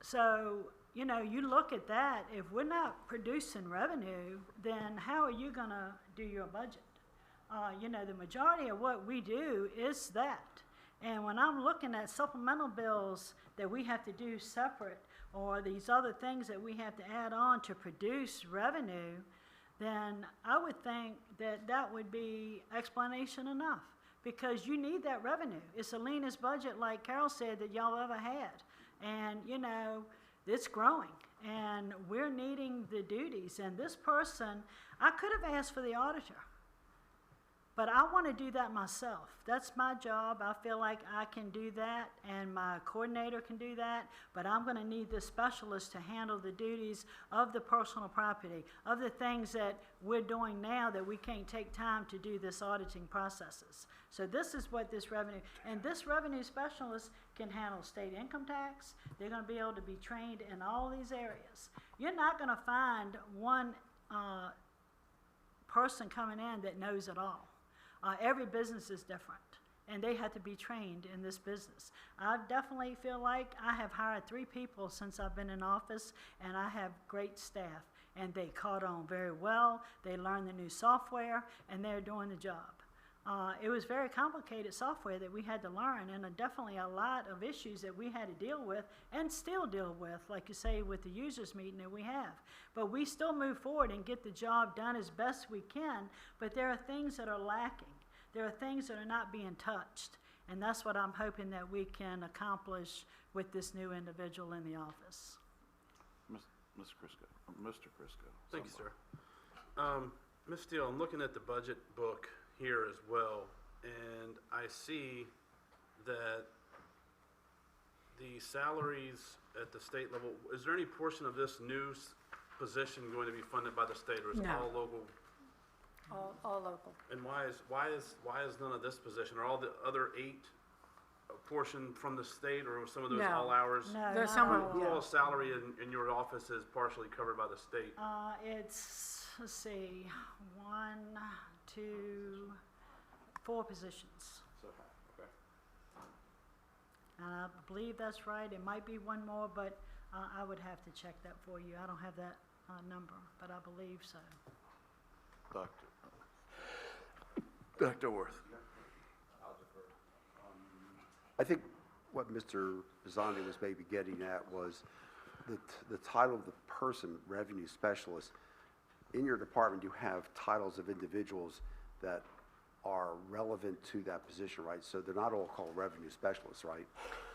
So, you know, you look at that, if we're not producing revenue, then how are you gonna do your budget? You know, the majority of what we do is that. And when I'm looking at supplemental bills that we have to do separate, or these other things that we have to add on to produce revenue, then I would think that that would be explanation enough. Because you need that revenue. It's the leanest budget, like Carol said, that y'all ever had. And, you know, it's growing. And we're needing the duties. And this person, I could have asked for the auditor. But I want to do that myself. That's my job. I feel like I can do that, and my coordinator can do that, but I'm going to need the specialist to handle the duties of the personal property, of the things that we're doing now that we can't take time to do this auditing processes. So this is what this revenue, and this revenue specialist can handle state income tax. They're going to be able to be trained in all these areas. You're not going to find one person coming in that knows it all. Every business is different, and they have to be trained in this business. I definitely feel like I have hired 3 people since I've been in office, and I have great staff, and they caught on very well. They learned the new software, and they're doing the job. It was very complicated software that we had to learn, and definitely a lot of issues that we had to deal with and still deal with, like you say, with the users meeting that we have. But we still move forward and get the job done as best we can, but there are things that are lacking. There are things that are not being touched, and that's what I'm hoping that we can accomplish with this new individual in the office.
Mr. Chriscoe.
Thank you, sir. Ms. Steele, I'm looking at the budget book here as well, and I see that the salaries at the state level, is there any portion of this new position going to be funded by the state, or is it
No.
all local?
All local.
And why is none of this position? Are all the other 8 a portion from the state, or are some of those
No.
all hours?
No,
There's
not
someone-
all.
Who all's salary in your office is partially covered by the state?
It's, let's see, 1, 2, 4 positions.
Okay.
And I believe that's right. It might be one more, but I would have to check that for you. I don't have that number, but I believe so.
Dr. Orth.
I think what Mr. Bazzani was maybe getting at was the title of the person, revenue specialist. In your department, you have titles of individuals that are relevant to that position, right? So they're not all called revenue specialists, right?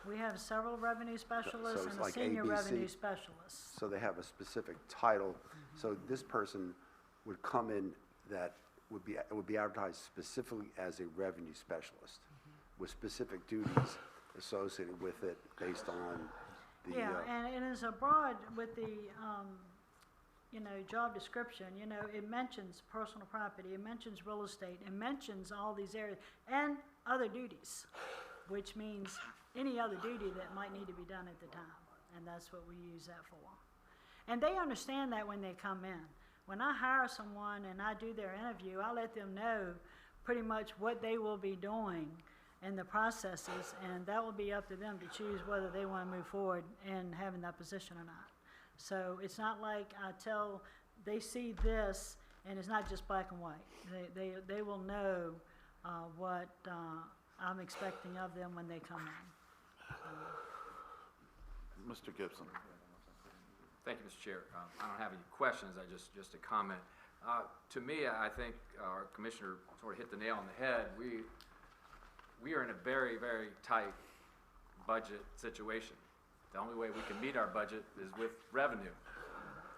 We have several revenue specialists
it's
and a
like
senior
ABC.
revenue specialist.
So they have a specific title. So this person would come in that would be advertised specifically as a revenue specialist with specific duties associated with it based on the.
Yeah, and it is a broad with the, job description, it mentions personal property, it mentions real estate, it mentions all these areas, and other duties, which means any other duty that might need to be done at the time, and that's what we use that for. And they understand that when they come in. When I hire someone and I do their interview, I let them know pretty much what they will be doing in the processes, and that will be up to them to choose whether they want to move forward in having that position or not. So it's not like they see this, and it's not just black and white. They will know what I'm expecting of them when they come in.
Mr. Gibson.
Thank you, Mr. Chair. I don't have any questions, just a comment. To me, I think our commissioner sort of hit the nail on the head. We are in a very, very tight budget situation. The only way we can meet our budget is with revenue.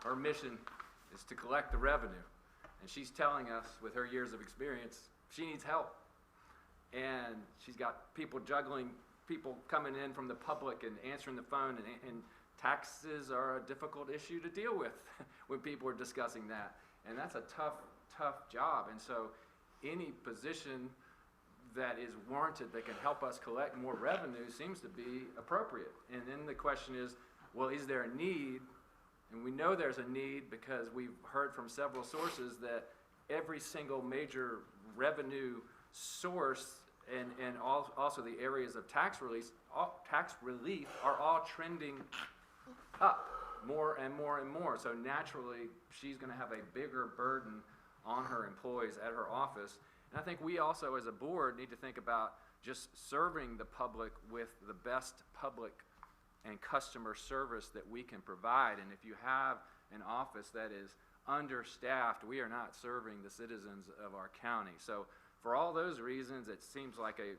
Her mission is to collect the revenue. And she's telling us, with her years of experience, she needs help. And she's got people juggling, people coming in from the public and answering the phone, and taxes are a difficult issue to deal with when people are discussing that. And that's a tough job. And so any position that is warranted that can help us collect more revenue seems to be appropriate. And then the question is, well, is there a need? And we know there's a need because we've heard from several sources that every single major revenue source and also the areas of tax relief are all trending up more and more and more. So naturally, she's going to have a bigger burden on her employees at her office. And I think we also, as a board, need to think about just serving the public with the best public and customer service that we can provide. And if you have an office that is understaffed, we are not serving the citizens of our county. So for all those reasons, it seems like a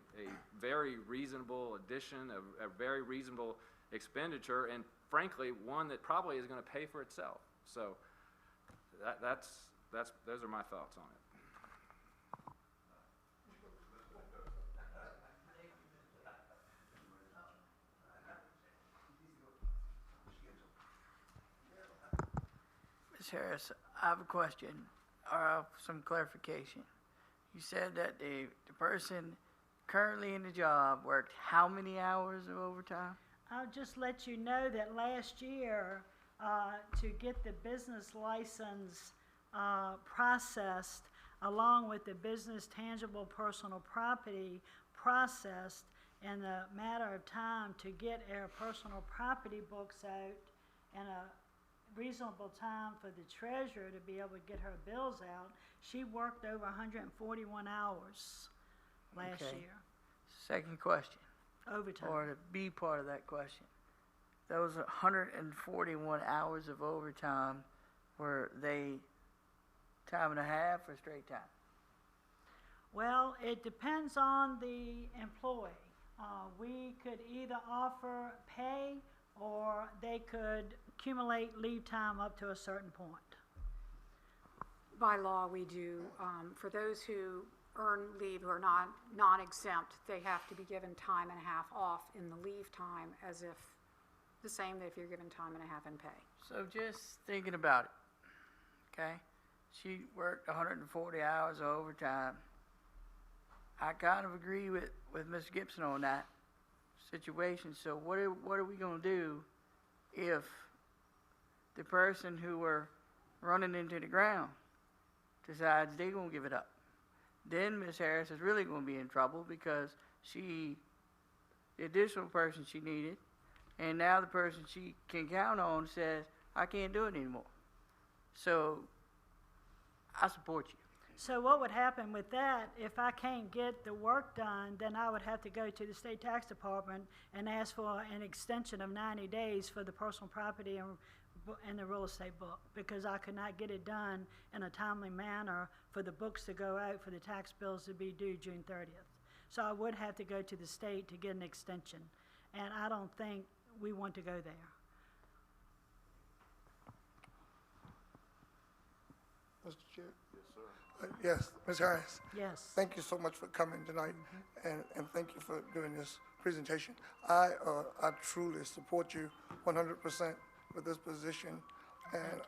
very reasonable addition, a very reasonable expenditure, and frankly, one that probably is going to pay for itself. So those are my thoughts on it.
Ms. Harris, I have a question or some clarification. You said that the person currently in the job worked how many hours of overtime?
I'll just let you know that last year, to get the business license processed, along with the business tangible personal property processed, in a matter of time to get our personal property books out in a reasonable time for the treasurer to be able to get her bills out, she worked over 141 hours last
Okay.
year,
Second question,
overtime.
or the B part of that question. Those 141 hours of overtime, were they time and a half or straight time?
Well, it depends on the employee. We could either offer pay or they could accumulate leave time up to a certain point.
By law, we do, for those who earn leave who are not non-exempt, they have to be given time and a half off in the leave time, as if the same if you're given time and a half in pay.
So just thinking about it, okay? She worked 140 hours of overtime. I kind of agree with Mr. Gibson on that situation. So what are we gonna do if the person who we're running into the ground decides they're gonna give it up? Then Ms. Harris is really gonna be in trouble because the additional person she needed, and now the person she can count on says, I can't do it anymore. So I support you.
So what would happen with that, if I can't get the work done, then I would have to go to the state tax department and ask for an extension of 90 days for the personal property and the real estate book, because I could not get it done in a timely manner for the books to go out for the tax bills to be due June 30th. So I would have to go to the state to get an extension, and I don't think we want to go there.
Mr. Chair?
Yes, sir.
Yes, Ms. Harris.
Yes.
Thank you so much for coming tonight, and thank you for doing this presentation. I truly support you 100% with this position, and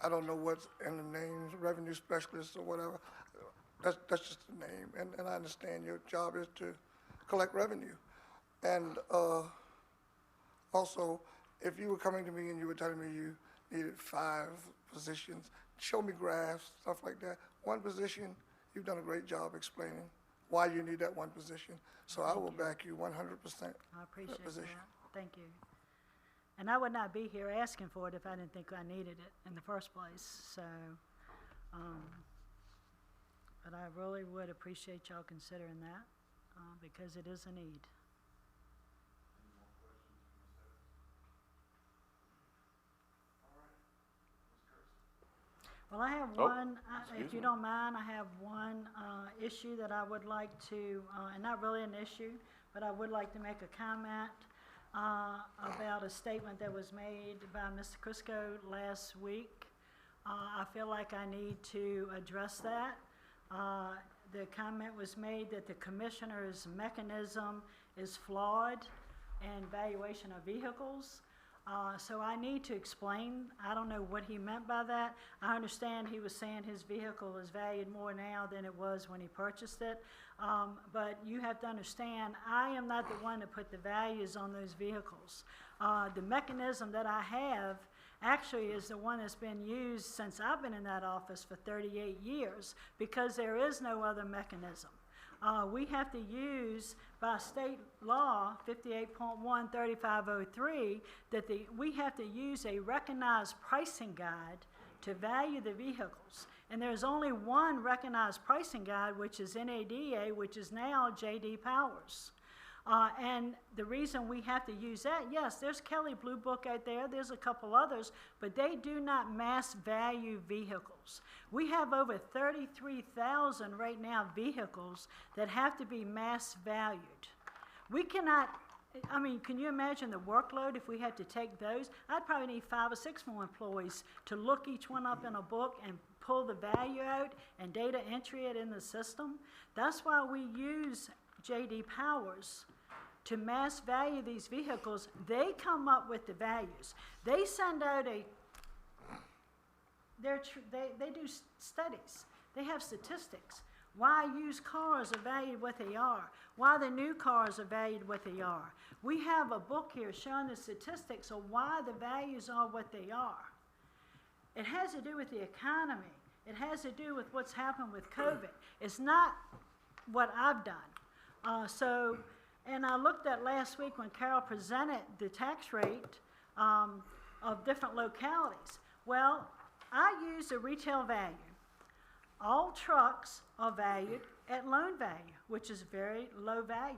I don't know what's in the names, revenue specialist or whatever. That's just the name, and I understand your job is to collect revenue. And also, if you were coming to me and you were telling me you needed 5 positions, show me graphs, stuff like that. One position, you've done a great job explaining why you need that one position. So I will back you 100%.
I appreciate that.
position.
Thank you. And I would not be here asking for it if I didn't think I needed it in the first place. So But I really would appreciate y'all considering that, because it is a need. Well, I have
Oh,
one, if
excuse
you
me.
don't mind, I have one issue that I would like to, and not really an issue, but I would like to make a comment about a statement that was made by Mr. Chriscoe last week. I feel like I need to address that. The comment was made that the commissioner's mechanism is flawed in valuation of vehicles. So I need to explain. I don't know what he meant by that. I understand he was saying his vehicle is valued more now than it was when he purchased it. But you have to understand, I am not the one that put the values on those vehicles. The mechanism that I have actually is the one that's been used since I've been in that office for 38 years, because there is no other mechanism. We have to use, by state law, 58.13503, that we have to use a recognized pricing guide to value the vehicles. And there's only one recognized pricing guide, which is NADA, which is now J.D. Powers. And the reason we have to use that, yes, there's Kelley Blue Book out there, there's a couple others, but they do not mass value vehicles. We have over 33,000 right now vehicles that have to be mass valued. We cannot, I mean, can you imagine the workload if we had to take those? I'd probably need 5 or 6 more employees to look each one up in a book and pull the value out and data entry it in the system. That's why we use J.D. Powers to mass value these vehicles. They come up with the values. They send out they do studies. They have statistics. Why used cars are valued what they are. Why the new cars are valued what they are. We have a book here showing the statistics of why the values are what they are. It has to do with the economy. It has to do with what's happened with COVID. It's not what I've done. And I looked at last week when Carol presented the tax rate of different localities. Well, I used a retail value. All trucks are valued at loan value, which is very low value.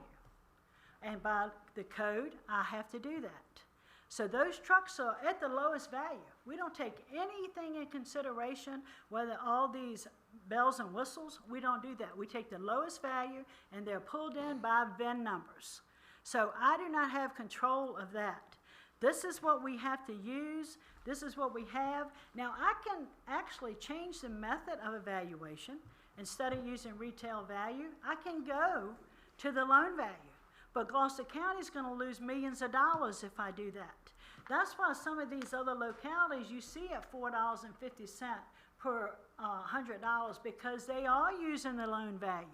And by the code, I have to do that. So those trucks are at the lowest value. We don't take anything in consideration, whether all these bells and whistles, we don't do that. We take the lowest value, and they're pulled in by VIN numbers. So I do not have control of that. This is what we have to use. This is what we have. Now, I can actually change the method of evaluation. Instead of using retail value, I can go to the loan value. But Gloucester County is going to lose millions of dollars if I do that. That's why some of these other localities you see at $4.50 per $100, because they are using the loan value.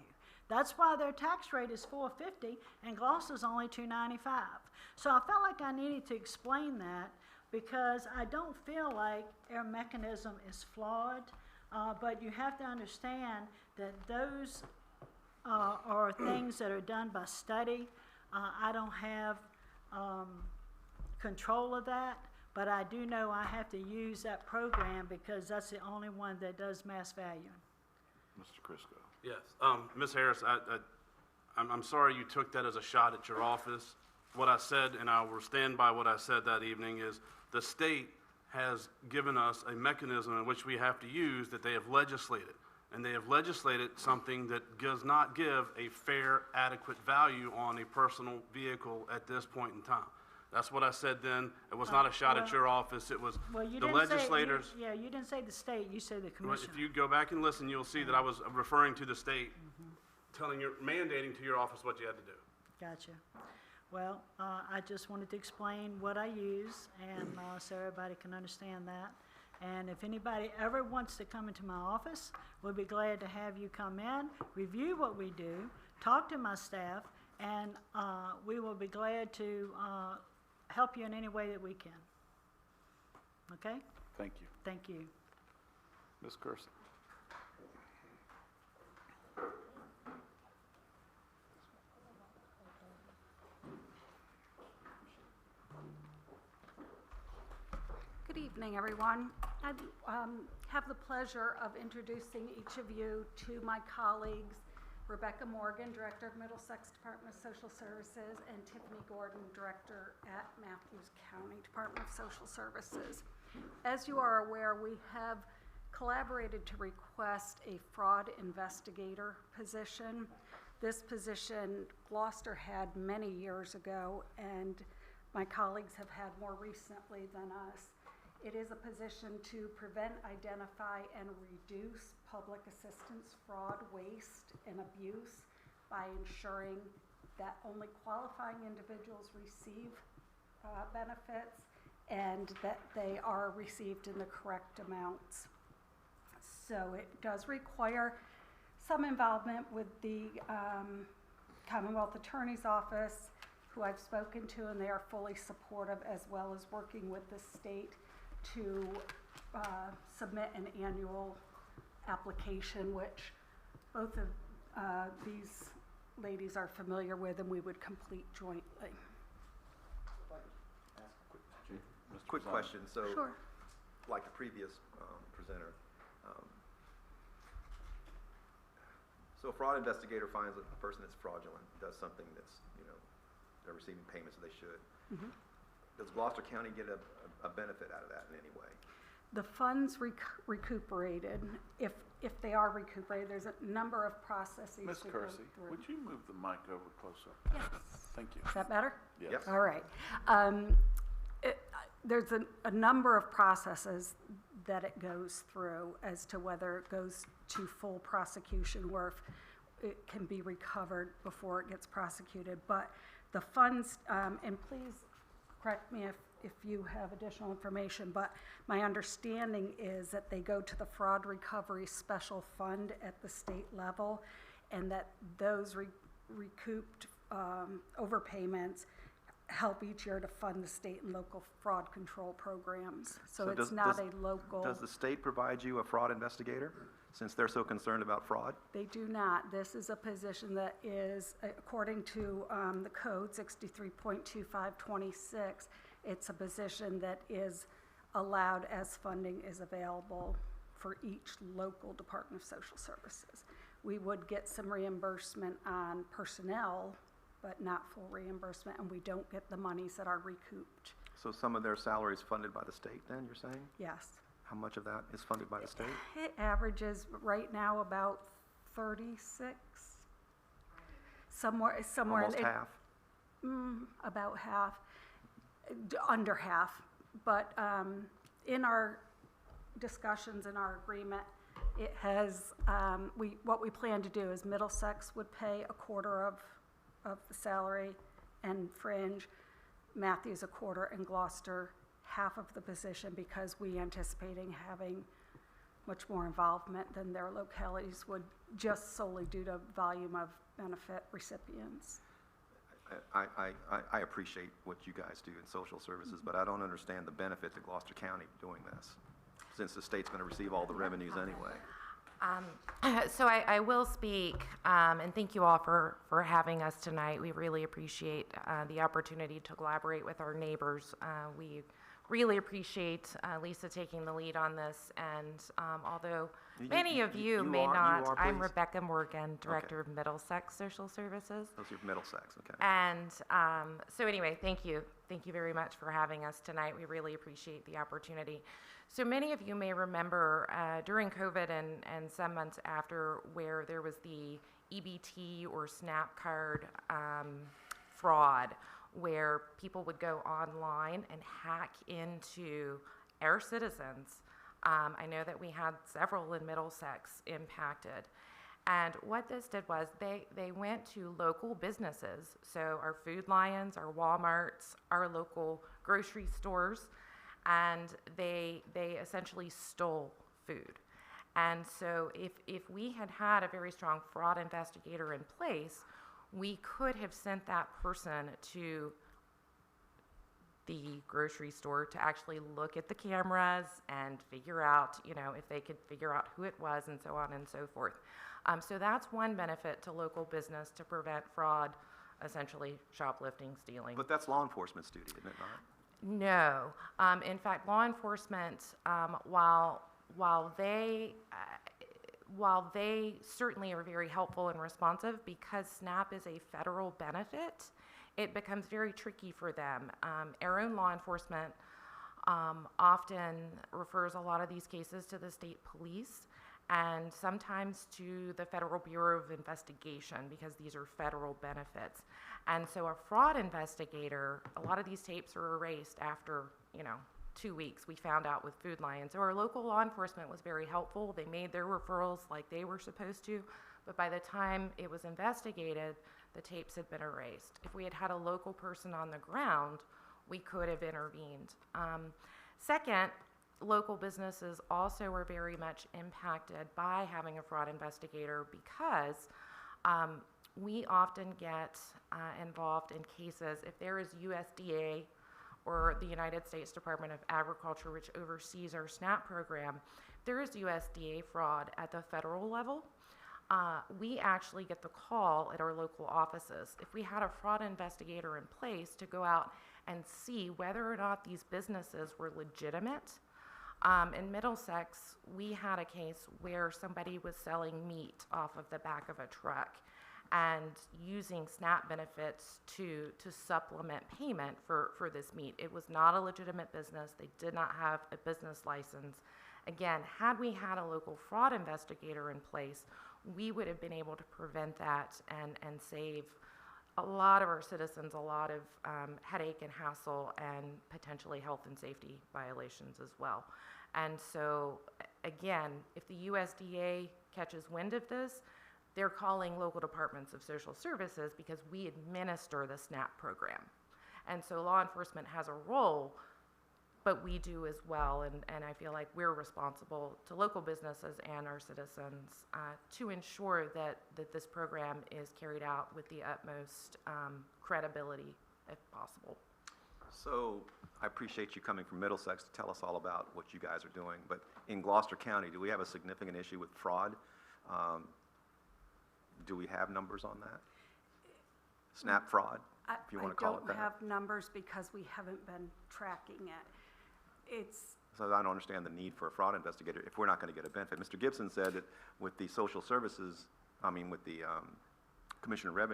That's why their tax rate is $4.50 and Gloucester's only $2.95. So I felt like I needed to explain that, because I don't feel like our mechanism is flawed, but you have to understand that those are things that are done by study. I don't have control of that, but I do know I have to use that program because that's the only one that does mass value.
Mr. Chriscoe.
Yes, Ms. Harris, I'm sorry you took that as a shot at your office. What I said, and I will stand by what I said that evening, is the state has given us a mechanism in which we have to use that they have legislated. And they have legislated something that does not give a fair, adequate value on a personal vehicle at this point in time. That's what I said then. It was not a shot at your office. It was the legislators.
You didn't say the state, you said the commissioner.
If you go back and listen, you'll see that I was referring to the state, mandating to your office what you had to do.
Gotcha. Well, I just wanted to explain what I use, and so everybody can understand that. And if anybody ever wants to come into my office, we'll be glad to have you come in, review what we do, talk to my staff, and we will be glad to help you in any way that we can. Okay?
Thank you.
Thank you.
Ms. Kerson.
Good evening, everyone.
I have the pleasure of introducing each of you to my colleagues, Rebecca Morgan, Director of Middlesex Department of Social Services, and Tiffany Gordon, Director at Matthews County Department of Social Services. As you are aware, we have collaborated to request a fraud investigator position. This position Gloucester had many years ago, and my colleagues have had more recently than us. It is a position to prevent, identify, and reduce public assistance, fraud, waste, and abuse by ensuring that only qualifying individuals receive benefits and that they are received in the correct amounts. So it does require some involvement with the Commonwealth Attorney's Office, who I've spoken to, and they are fully supportive, as well as working with the state to submit an annual application, which both of these ladies are familiar with, and we would complete jointly.
Quick question. So,
Sure.
like the previous presenter, so a fraud investigator finds a person that's fraudulent, does something that's, they're receiving payments that they should.
Mm-hmm.
Does Gloucester County get a benefit out of that in any way?
The funds recuperated, if they are recuperated, there's a number of processes
Ms.
to go
Kersey,
through.
would you move the mic over closer?
Yes.
Thank you.
Is that better?
Yes.
Yep.
All right. There's a number of processes that it goes through as to whether it goes to full prosecution or if it can be recovered before it gets prosecuted. But the funds, and please correct me if you have additional information, but my understanding is that they go to the Fraud Recovery Special Fund at the state level, and that those recouped overpayments help each year to fund the state and local fraud control programs. So it's not a local.
Does the state provide you a fraud investigator, since they're so concerned about fraud?
They do not. This is a position that is, according to the code 63.2526, it's a position that is allowed as funding is available for each local Department of Social Services. We would get some reimbursement on personnel, but not full reimbursement, and we don't get the monies that are recouped.
So some of their salary is funded by the state then, you're saying?
Yes.
How much of that is funded by the state?
It averages right now about 36, somewhere.
Almost half?
About half, under half. But in our discussions, in our agreement, it has, what we plan to do is Middlesex would pay a quarter of the salary and fringe, Matthews a quarter, and Gloucester half of the position, because we anticipating having much more involvement than their localities would, just solely due to volume of benefit recipients.
I appreciate what you guys do in social services, but I don't understand the benefit to Gloucester County doing this, since the state's going to receive all the revenues anyway.
So I will speak, and thank you all for having us tonight. We really appreciate the opportunity to collaborate with our neighbors. We really appreciate Lisa taking the lead on this, and although many of you may not, I'm Rebecca Morgan, Director of Middlesex Social Services.
Those are Middlesex, okay.
And so anyway, thank you. Thank you very much for having us tonight. We really appreciate the opportunity. So many of you may remember during COVID and some months after, where there was the EBT or SNAP card fraud, where people would go online and hack into our citizens. I know that we had several in Middlesex impacted. And what this did was they went to local businesses, so our Food Lions, our Walmarts, our local grocery stores, and they essentially stole food. And so if we had had a very strong fraud investigator in place, we could have sent that person to the grocery store to actually look at the cameras and figure out, if they could figure out who it was, and so on and so forth. So that's one benefit to local business, to prevent fraud, essentially shoplifting, stealing.
But that's law enforcement's duty, isn't it not?
No. In fact, law enforcement, while they certainly are very helpful and responsive, because SNAP is a federal benefit, it becomes very tricky for them. Our own law enforcement often refers a lot of these cases to the state police and sometimes to the Federal Bureau of Investigation, because these are federal benefits. And so a fraud investigator, a lot of these tapes are erased after, 2 weeks. We found out with Food Lion. So our local law enforcement was very helpful. They made their referrals like they were supposed to, but by the time it was investigated, the tapes had been erased. If we had had a local person on the ground, we could have intervened. Second, local businesses also were very much impacted by having a fraud investigator, because we often get involved in cases if there is USDA or the United States Department of Agriculture, which oversees our SNAP program. There is USDA fraud at the federal level. We actually get the call at our local offices. If we had a fraud investigator in place to go out and see whether or not these businesses were legitimate. In Middlesex, we had a case where somebody was selling meat off of the back of a truck and using SNAP benefits to supplement payment for this meat. It was not a legitimate business. They did not have a business license. Again, had we had a local fraud investigator in place, we would have been able to prevent that and save a lot of our citizens a lot of headache and hassle and potentially health and safety violations as well. And so, again, if the USDA catches wind of this, they're calling local departments of social services, because we administer the SNAP program. And so law enforcement has a role, but we do as well, and I feel like we're responsible to local businesses and our citizens to ensure that this program is carried out with the utmost credibility, if possible.
So I appreciate you coming from Middlesex to tell us all about what you guys are doing, but in Gloucester County, do we have a significant issue with fraud? Do we have numbers on that? SNAP fraud, if you want to call it that.
I don't have numbers because we haven't been tracking it.
So I don't understand the need for a fraud investigator if we're not going to get a benefit. Mr. Gibson said that with the social services, with the Commissioner of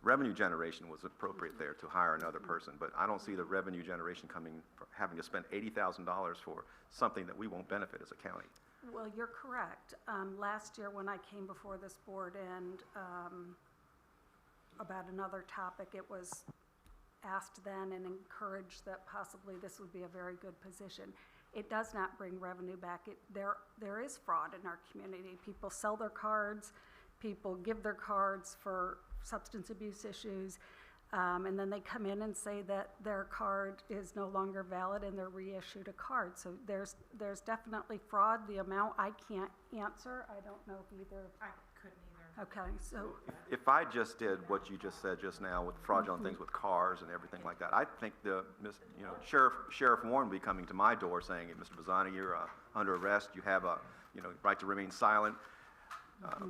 revenue generation was appropriate there to hire another person, but I don't see the revenue generation having to spend $80,000 for something that we won't benefit as a county.
Well, you're correct. Last year when I came before this board and about another topic, it was asked then and encouraged that possibly this would be a very good position. It does not bring revenue back. There is fraud in our community. People sell their cards, people give their cards for substance abuse issues, and then they come in and say that their card is no longer valid and they're reissued a card. So there's definitely fraud. The amount I can't answer. I don't know if either.
I couldn't either.
Okay, so.
If I just did what you just said just now with fraudulent things with cars and everything like that, I think Sheriff Warren will be coming to my door saying, Mr. Bazzani, you're under arrest. You have a right to remain silent.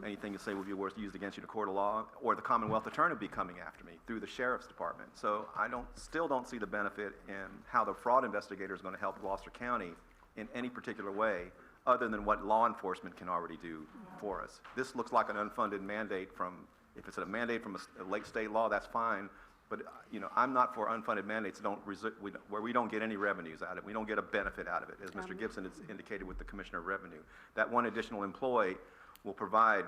Anything you say will be used against you in a court of law, or the Commonwealth Attorney will be coming after me through the Sheriff's Department. So I still don't see the benefit in how the fraud investigator is going to help Gloucester County in any particular way, other than what law enforcement can already do for us. This looks like an unfunded mandate if it's a mandate from a late state law, that's fine, but I'm not for unfunded mandates where we don't get any revenues out of it. We don't get a benefit out of it, as Mr. Gibson has indicated with the Commissioner of Revenue. That one additional employee will provide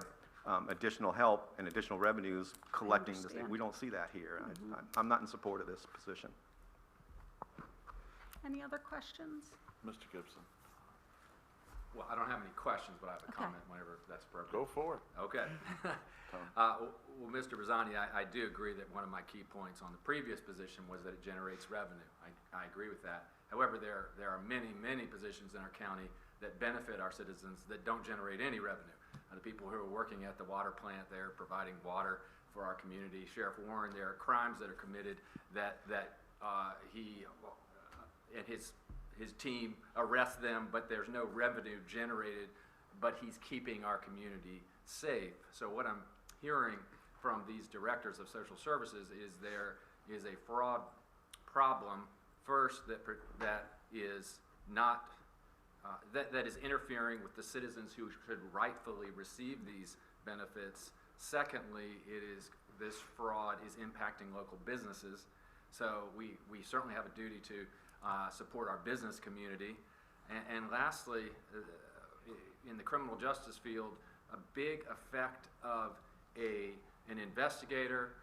additional help and additional revenues collecting this thing. We don't see that here. I'm not in support of this position.
Any other questions?
Mr. Gibson.
Well, I don't have any questions, but I have a comment whenever that's appropriate.
Go for it.
Okay. Well, Mr. Bazzani, I do agree that one of my key points on the previous position was that it generates revenue. I agree with that. However, there are many, many positions in our county that benefit our citizens that don't generate any revenue. The people who are working at the water plant, they're providing water for our community. Sheriff Warren, there are crimes that are committed that he and his team arrest them, but there's no revenue generated, but he's keeping our community safe. So what I'm hearing from these directors of social services is there is a fraud problem First, that is not, that is interfering with the citizens who should rightfully receive these benefits. Secondly, this fraud is impacting local businesses. So we certainly have a duty to support our business community. And lastly, in the criminal justice field, a big effect of an investigator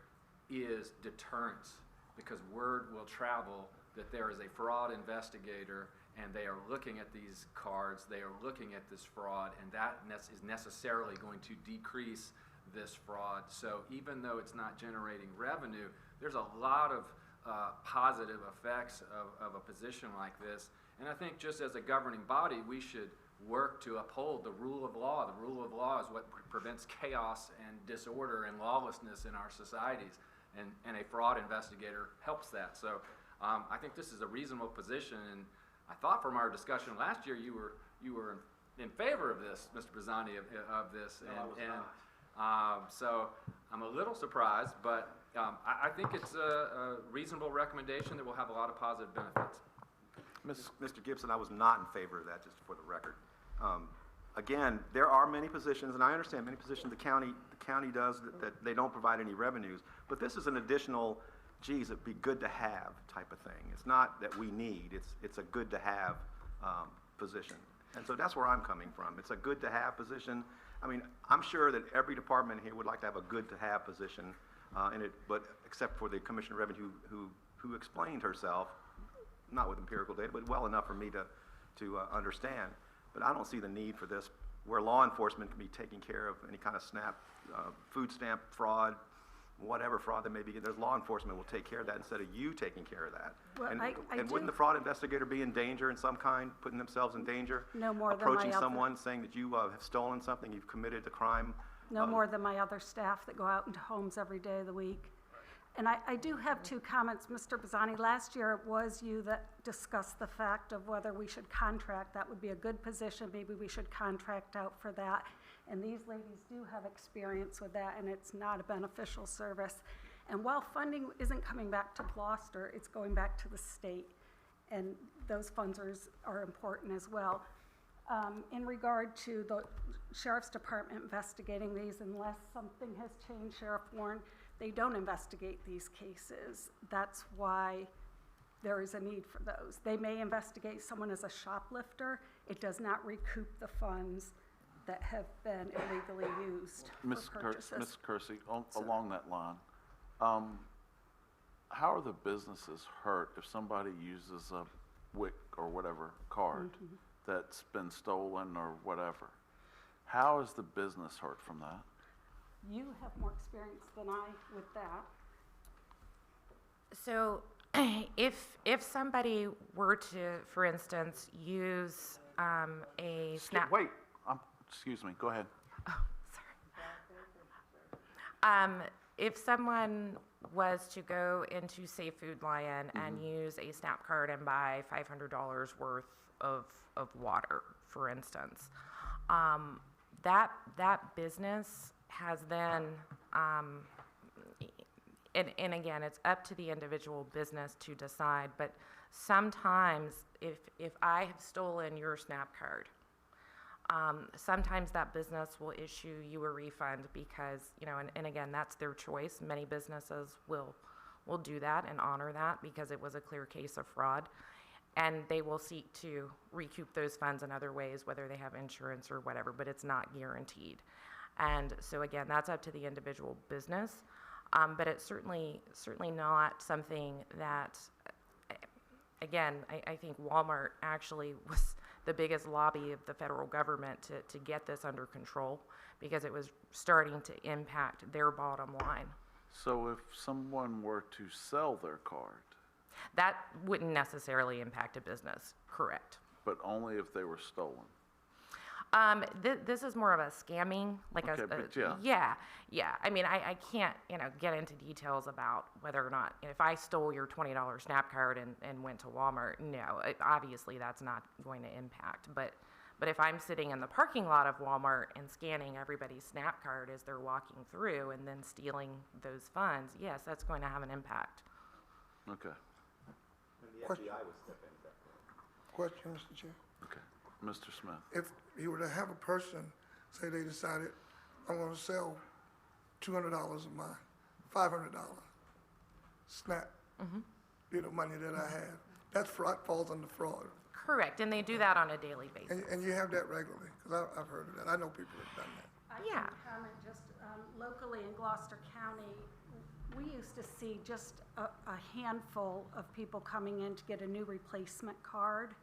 is deterrence, because word will travel that there is a fraud investigator and they are looking at these cards, they are looking at this fraud, and that is necessarily going to decrease this fraud. So even though it's not generating revenue, there's a lot of positive effects of a position like this. And I think just as a governing body, we should work to uphold the rule of law. The rule of law is what prevents chaos and disorder and lawlessness in our societies, and a fraud investigator helps that. So I think this is a reasonable position, and I thought from our discussion last year you were in favor of this, Mr. Bazzani, of this, so I'm a little surprised, but I think it's a reasonable recommendation that will have a lot of positive benefits.
Mr. Gibson, I was not in favor of that, just for the record. Again, there are many positions, and I understand many positions the county does that they don't provide any revenues, but this is an additional, geez, it'd be good to have type of thing. It's not that we need, it's a good to have position. And so that's where I'm coming from. It's a good to have position. I mean, I'm sure that every department here would like to have a good to have position, but except for the Commissioner of Revenue who explained herself, not with empirical data, but well enough for me to understand. But I don't see the need for this, where law enforcement can be taking care of any kind of food stamp fraud, whatever fraud there may be. There's law enforcement will take care of that instead of you taking care of that.
Well,
and wouldn't the fraud investigator be in danger in some kind, putting themselves in danger?
No more than
approaching someone saying that you have stolen something, you've committed a crime?
No more than my other staff that go out into homes every day of the week. And I do have two comments, Mr. Bazzani. Last year, it was you that discussed the fact of whether we should contract. That would be a good position. Maybe we should contract out for that. And these ladies do have experience with that, and it's not a beneficial service. And while funding isn't coming back to Gloucester, it's going back to the state. And those funds are important as well. In regard to the Sheriff's Department investigating these, unless something has changed, Sheriff Warren, they don't investigate these cases. That's why there is a need for those. They may investigate someone as a shoplifter. It does not recoup the funds that have been illegally used for purchases.
Ms. Kersey, along that line, how are the businesses hurt if somebody uses a WIC or whatever card that's been stolen or whatever? How is the business hurt from that?
You have more experience than I with that.
So if somebody were to, for instance, use a snap...
Wait, excuse me, go ahead.
Oh, sorry. If someone was to go into, say, Food Lion and use a SNAP card and buy $500 worth of water, for instance, that business has then, and again, it's up to the individual business to decide, but sometimes if I have stolen your SNAP card, sometimes that business will issue you a refund because, and again, that's their choice. Many businesses will do that and honor that because it was a clear case of fraud. And they will seek to recoup those funds in other ways, whether they have insurance or whatever, but it's not guaranteed. And so again, that's up to the individual business. But it's certainly not something that, again, I think Walmart actually was the biggest lobby of the federal government to get this under control because it was starting to impact their bottom line.
So if someone were to sell their card?
That wouldn't necessarily impact a business, correct.
But only if they were stolen?
This is more of a scamming, like yeah. I mean, I can't, get into details about whether or not, if I stole your $20 SNAP card and went to Walmart, no, obviously that's not going to impact. But if I'm sitting in the parking lot of Walmart and scanning everybody's SNAP card as they're walking through and then stealing those funds, yes, that's going to have an impact.
Okay.
And the
Question.
FBI would step in at that point.
Question, Mr. Chair.
Okay. Mr. Smith?
If you were to have a person, say they decided, I'm gonna sell $200 of mine, $500, snap, money that I have, that's fraud, falls under fraud.
Correct, and they do that on a daily basis.
And you have that regularly, because I've heard of that. I know people have done that.
I
Yeah.
can comment just locally in Gloucester County, we used to see just a handful of people coming in to get a new replacement card.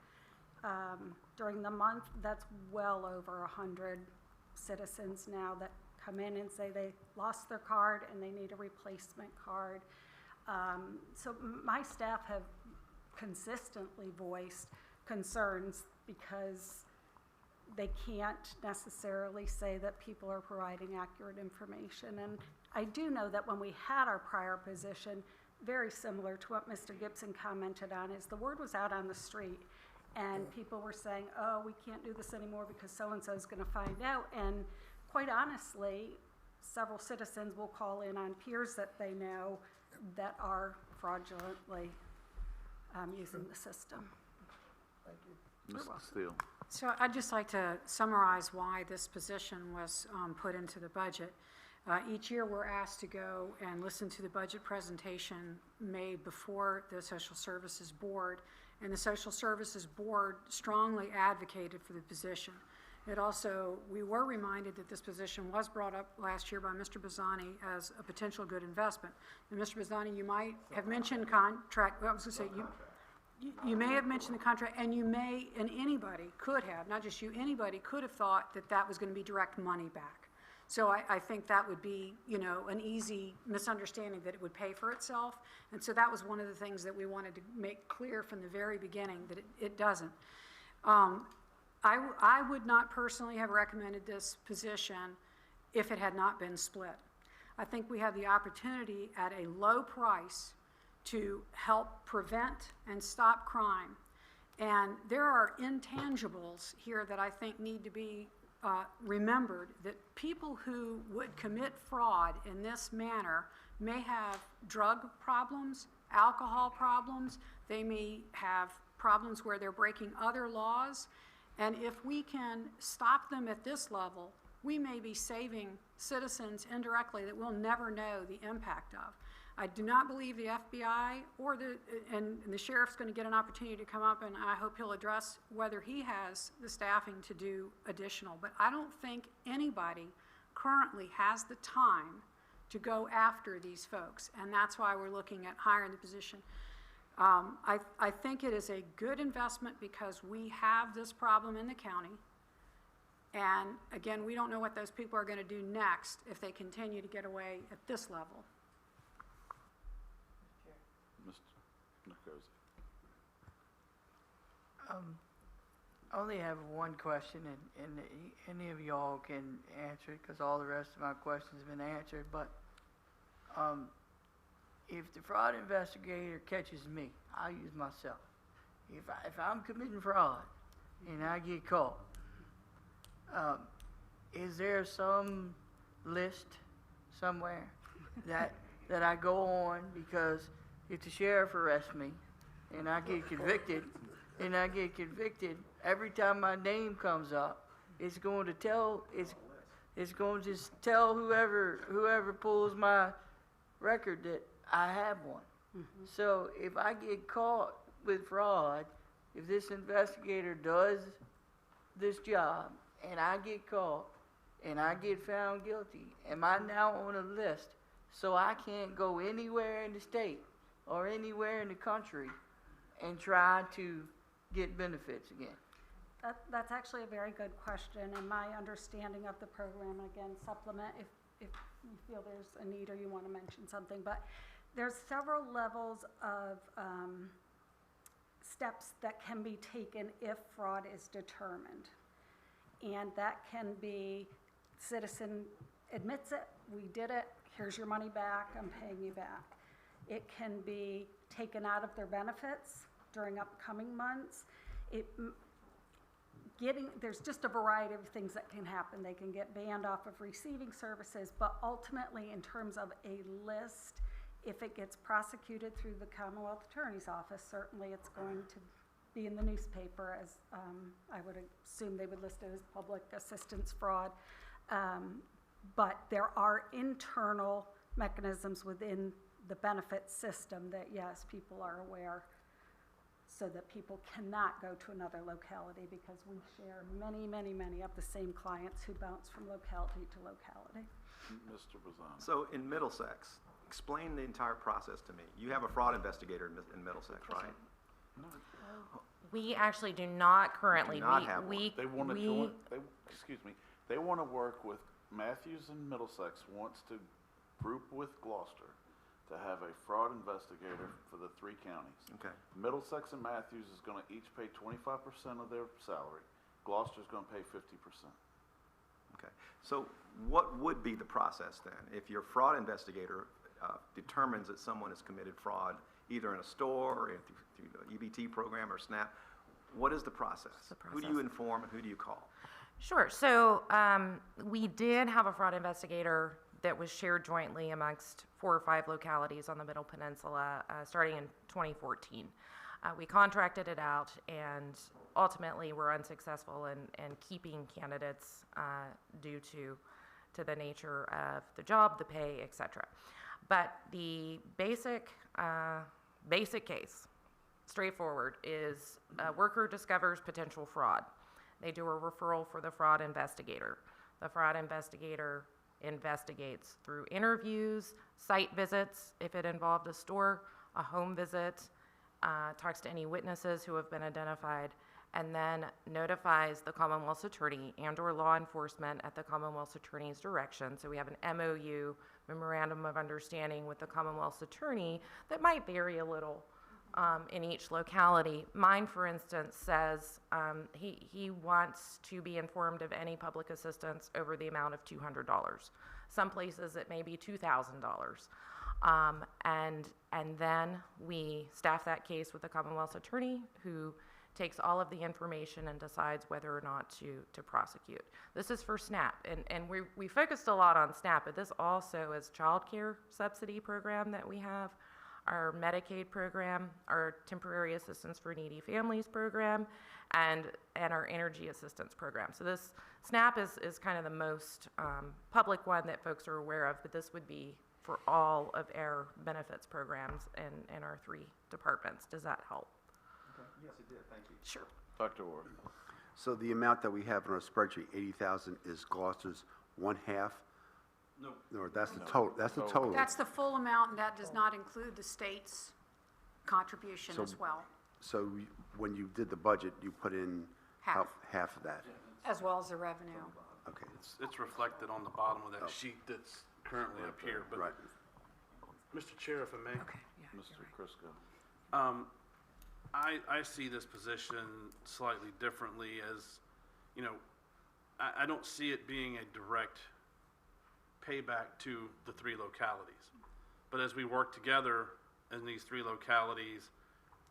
During the month, that's well over 100 citizens now that come in and say they lost their card and they need a replacement card. So my staff have consistently voiced concerns because they can't necessarily say that people are providing accurate information. And I do know that when we had our prior position, very similar to what Mr. Gibson commented on, is the word was out on the street and people were saying, oh, we can't do this anymore because so-and-so is going to find out. And quite honestly, several citizens will call in on peers that they know that are fraudulently using the system.
Thank you.
Mr. Steele?
So I'd just like to summarize why this position was put into the budget. Each year, we're asked to go and listen to the budget presentation made before the Social Services Board, and the Social Services Board strongly advocated for the position. It also, we were reminded that this position was brought up last year by Mr. Bazzani as a potential good investment. And Mr. Bazzani, you might have mentioned contract, well, I was going to say, you may have mentioned the contract, and you may, and anybody could have, not just you, anybody could have thought that that was going to be direct money back. So I think that would be, an easy misunderstanding that it would pay for itself. And so that was one of the things that we wanted to make clear from the very beginning, that it doesn't. I would not personally have recommended this position if it had not been split. I think we have the opportunity at a low price to help prevent and stop crime. And there are intangibles here that I think need to be remembered, that people who would commit fraud in this manner may have drug problems, alcohol problems, they may have problems where they're breaking other laws, and if we can stop them at this level, we may be saving citizens indirectly that we'll never know the impact of. I do not believe the FBI or and the sheriff's going to get an opportunity to come up, and I hope he'll address whether he has the staffing to do additional. But I don't think anybody currently has the time to go after these folks, and that's why we're looking at hiring the position. I think it is a good investment because we have this problem in the county. And again, we don't know what those people are going to do next if they continue to get away at this level.
Mr. Nicosia?
I only have one question, and any of y'all can answer it because all the rest of my questions have been answered. But if the fraud investigator catches me, I'll use myself. If I'm committing fraud and I get caught, is there some list somewhere that I go on? Because if the sheriff arrests me and I get convicted, every time my name comes up, it's going to tell just tell whoever pulls my record that I have one. Mm-hmm. So if I get caught with fraud, if this investigator does this job and I get caught and I get found guilty, am I now on a list so I can't go anywhere in the state or anywhere in the country and try to get benefits again?
That's actually a very good question, and my understanding of the program, again, supplement if you feel there's a need or you want to mention something, but there's several levels of steps that can be taken if fraud is determined. And that can be citizen admits it, we did it, here's your money back, I'm paying you back. It can be taken out of their benefits during upcoming months. There's just a variety of things that can happen. They can get banned off of receiving services, but ultimately in terms of a list, If it gets prosecuted through the Commonwealth Attorney's Office, certainly it's going to be in the newspaper as, I would assume they would list it as public assistance fraud. But there are internal mechanisms within the benefit system that, yes, people are aware, so that people cannot go to another locality, because we share many of the same clients who bounce from locality to locality.
Mr. Bazzani.
So in Middlesex, explain the entire process to me. You have a fraud investigator in Middlesex, right?
We actually do not currently.
Do not have one.
They want to join, excuse me, they want to work with Matthews and Middlesex wants to group with Gloucester to have a fraud investigator for the 3 counties.
Okay.
Middlesex and Matthews is going to each pay 25% of their salary. Gloucester's going to pay 50%.
Okay. So what would be the process then? If your fraud investigator determines that someone has committed fraud, either in a store or through the EBT program or SNAP, what is the process? Who do you inform and who do you call?
Sure. So we did have a fraud investigator that was shared jointly amongst 4 or 5 localities on the Middle Peninsula starting in 2014. We contracted it out and ultimately were unsuccessful in keeping candidates due to the nature of the job, the pay, etc. But the basic case, straightforward, is a worker discovers potential fraud. They do a referral for the fraud investigator. The fraud investigator investigates through interviews, site visits, if it involved a store, a home visit, talks to any witnesses who have been identified, and then notifies the Commonwealth's attorney and/or law enforcement at the Commonwealth's attorney's direction. So we have an MOU, Memorandum of Understanding, with the Commonwealth's attorney that might vary a little in each locality. Mine, for instance, says he wants to be informed of any public assistance over the amount of $200. Some places it may be $2,000. And then we staff that case with the Commonwealth's attorney, who takes all of the information and decides whether or not to prosecute. This is for SNAP, and we focused a lot on SNAP, but this also is child care subsidy program that we have, our Medicaid program, our Temporary Assistance for Needy Families program, and our Energy Assistance program. So this SNAP is kind of the most public one that folks are aware of, but this would be for all of our benefits programs in our 3 departments. Does that help?
Okay. Yes, it did. Thank you.
Sure.
Dr. Orth.
So the amount that we have in our spreadsheet, 80,000, is Gloucester's 1/2?
No.
No, that's the total, that's the total.
That's the full amount, and that does not include the state's contribution
So-
as well,
So when you did the budget, you put in
Half.
half of that?
as well as the revenue.
Okay.
It's reflected on the bottom of that sheet that's currently up here, but.
Right.
Mr. Chair, if I may.
Okay. Yeah.
Mr. Chriscoe.
I see this position slightly differently as, you know, I don't see it being a direct payback to the 3 localities. But as we work together in these 3 localities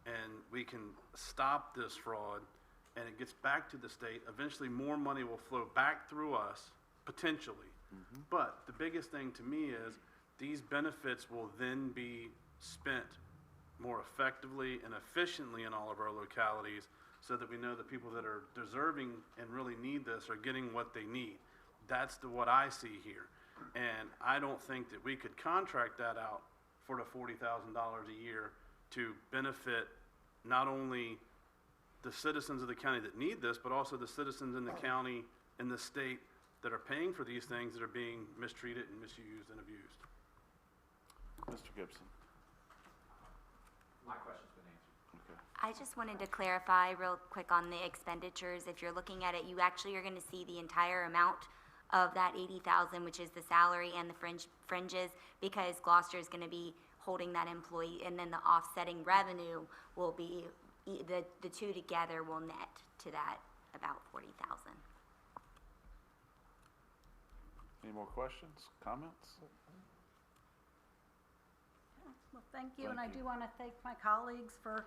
and we can stop this fraud and it gets back to the state, eventually more money will flow back through us, potentially. But the biggest thing to me is these benefits will then be spent more effectively and efficiently in all of our localities, so that we know the people that are deserving and really need this are getting what they need. That's what I see here. And I don't think that we could contract that out for the $40,000 a year to benefit not only the citizens of the county that need this, but also the citizens in the county and the state that are paying for these things that are being mistreated and misused and abused.
Mr. Gibson.
My question's been answered.
Okay.
I just wanted to clarify real quick on the expenditures. If you're looking at it, you actually are going to see the entire amount of that 80,000, which is the salary and the fringes, because Gloucester is going to be holding that employee, and then the offsetting revenue will be, the 2 together will net to that about 40,000.
Any more questions, comments?
Well, thank you, and I do want to thank my colleagues for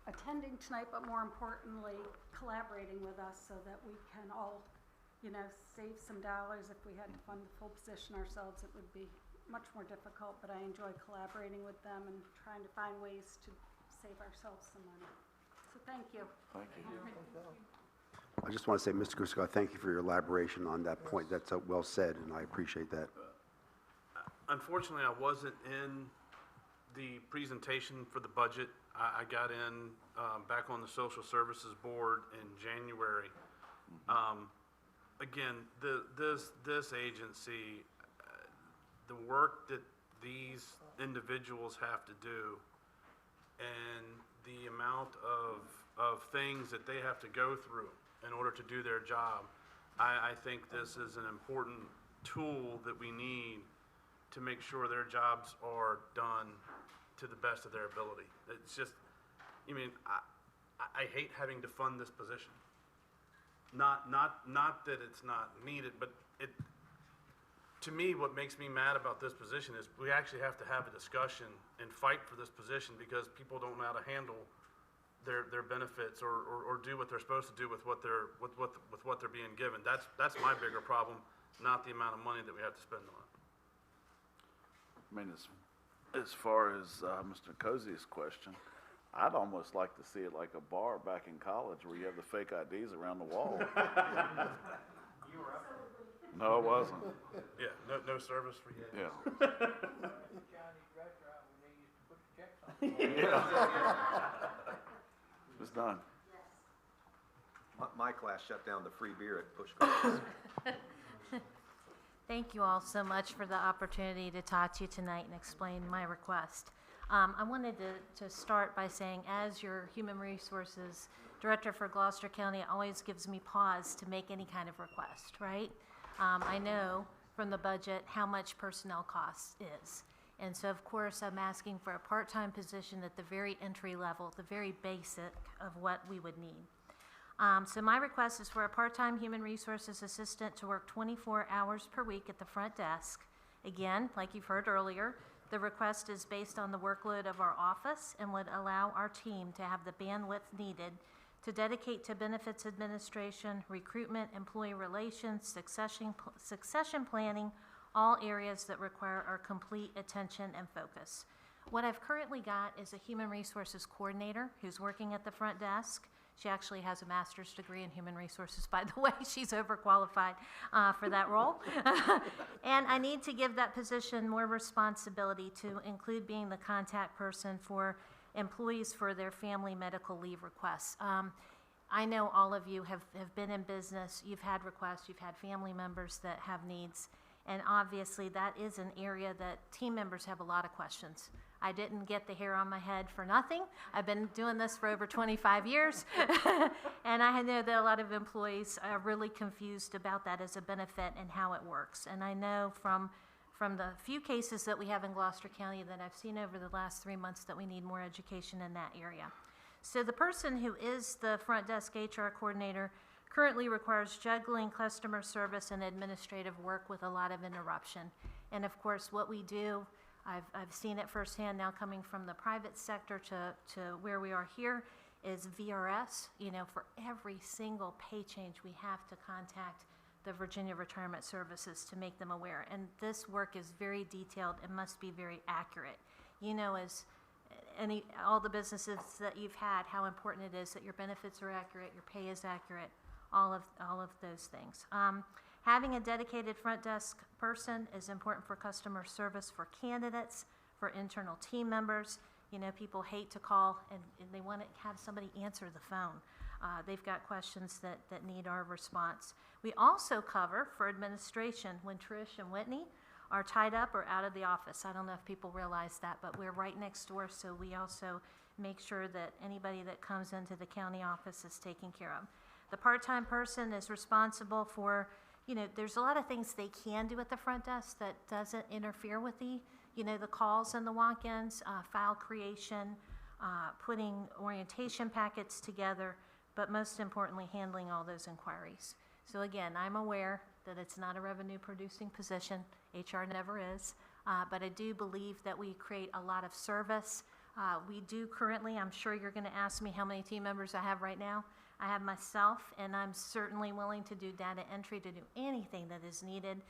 attending tonight, but more importantly, collaborating with us so that we can all, save some dollars. If we had to fund the full position ourselves, it would be much more difficult, but I enjoy collaborating with them and trying to find ways to save ourselves some money. So thank you.
Thank you.
I just want to say, Mr. Chriscoe, thank you for your elaboration on that point. That's well said, and I appreciate that.
Unfortunately, I wasn't in the presentation for the budget. I got in back on the Social Services Board in January. Again, this agency, the work that these individuals have to do and the amount of things that they have to go through in order to do their job, I think this is an important tool that we need to make sure their jobs are done to the best of their ability. It's just, I mean, I hate having to fund this position. Not that it's not needed, but to me, what makes me mad about this position is we actually have to have a discussion and fight for this position because people don't know how to handle their benefits or do what they're supposed to do with what they're being given. That's my bigger problem, not the amount of money that we have to spend on it.
I mean, as far as Mr. Nicosia's question, I'd almost like to see it like a bar back in college where you have the fake IDs around the wall.
You were up.
No, it wasn't.
Yeah, no service for you.
Yeah.
Chinese restaurant when they used to put the checks on.
Yeah. It's done.
My class shut down the free beer at Push Carts.
Thank you all so much for the opportunity to talk to you tonight and explain my request. I wanted to start by saying, as your Human Resources Director for Gloucester County, it always gives me pause to make any kind of request, right? I know from the budget how much personnel cost is. And so, of course, I'm asking for a part-time position at the very entry level, the very basic of what we would need. So my request is for a part-time human resources assistant to work 24 hours per week at the front desk. Again, like you've heard earlier, the request is based on the workload of our office and would allow our team to have the bandwidth needed to dedicate to benefits administration, recruitment, employee relations, succession planning, all areas that require our complete attention and focus. What I've currently got is a human resources coordinator who's working at the front desk. She actually has a master's degree in human resources, by the way. She's overqualified for that role. And I need to give that position more responsibility to include being the contact person for employees for their family medical leave requests. I know all of you have been in business. You've had requests. You've had family members that have needs. And obviously, that is an area that team members have a lot of questions. I didn't get the hair on my head for nothing. I've been doing this for over 25 years. And I know that a lot of employees are really confused about that as a benefit and how it works. And I know from the few cases that we have in Gloucester County that I've seen over the last 3 months that we need more education in that area. So the person who is the front desk HR coordinator currently requires juggling customer service and administrative work with a lot of interruption. And of course, what we do, I've seen it firsthand now coming from the private sector to where we are here, is VRS. You know, for every single pay change, we have to contact the Virginia Retirement Services to make them aware. And this work is very detailed and must be very accurate. You know, as all the businesses that you've had, how important it is that your benefits are accurate, your pay is accurate, all of those things. Having a dedicated front desk person is important for customer service for candidates, for internal team members. You know, people hate to call and they want to have somebody answer the phone. They've got questions that need our response. We also cover for administration when Trish and Whitney are tied up or out of the office. I don't know if people realize that, but we're right next door, so we also make sure that anybody that comes into the county office is taken care of. The part-time person is responsible for, you know, there's a lot of things they can do at the front desk that doesn't interfere with the calls and the walk-ins, file creation, putting orientation packets together, but most importantly, handling all those inquiries. So again, I'm aware that it's not a revenue-producing position. HR never is. But I do believe that we create a lot of service. We do currently, I'm sure you're going to ask me how many team members I have right now. I have myself, and I'm certainly willing to do data entry, to do anything that is needed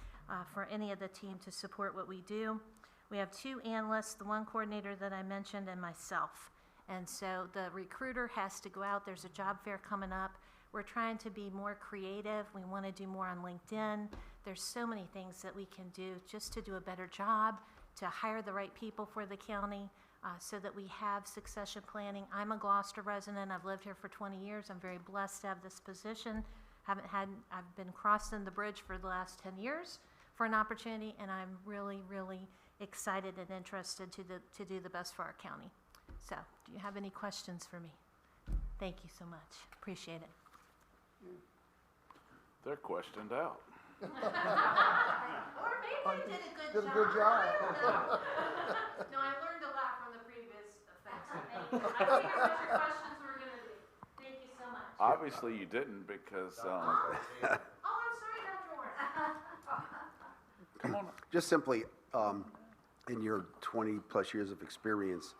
for any of the team to support what we do. We have 2 analysts, the one coordinator that I mentioned, and myself. And so the recruiter has to go out. There's a job fair coming up. We're trying to be more creative. We want to do more on LinkedIn. There's so many things that we can do just to do a better job, to hire the right people for the county, so that we have succession planning. I'm a Gloucester resident. I've lived here for 20 years. I'm very blessed to have this position. I've been crossing the bridge for the last 10 years for an opportunity, and I'm really, really excited and interested to do the best for our county. So, do you have any questions for me? Thank you so much. Appreciate it.
They're questioned out.
Or maybe I did a good job.
Did a good job.
I don't know. No, I learned a lot from the previous offense. Thank you. I figured what your questions were going to be. Thank you so much.
Obviously, you didn't because,
Oh, I'm sorry, Dr. Warren.
come on.
Just simply, in your 20-plus years of experience,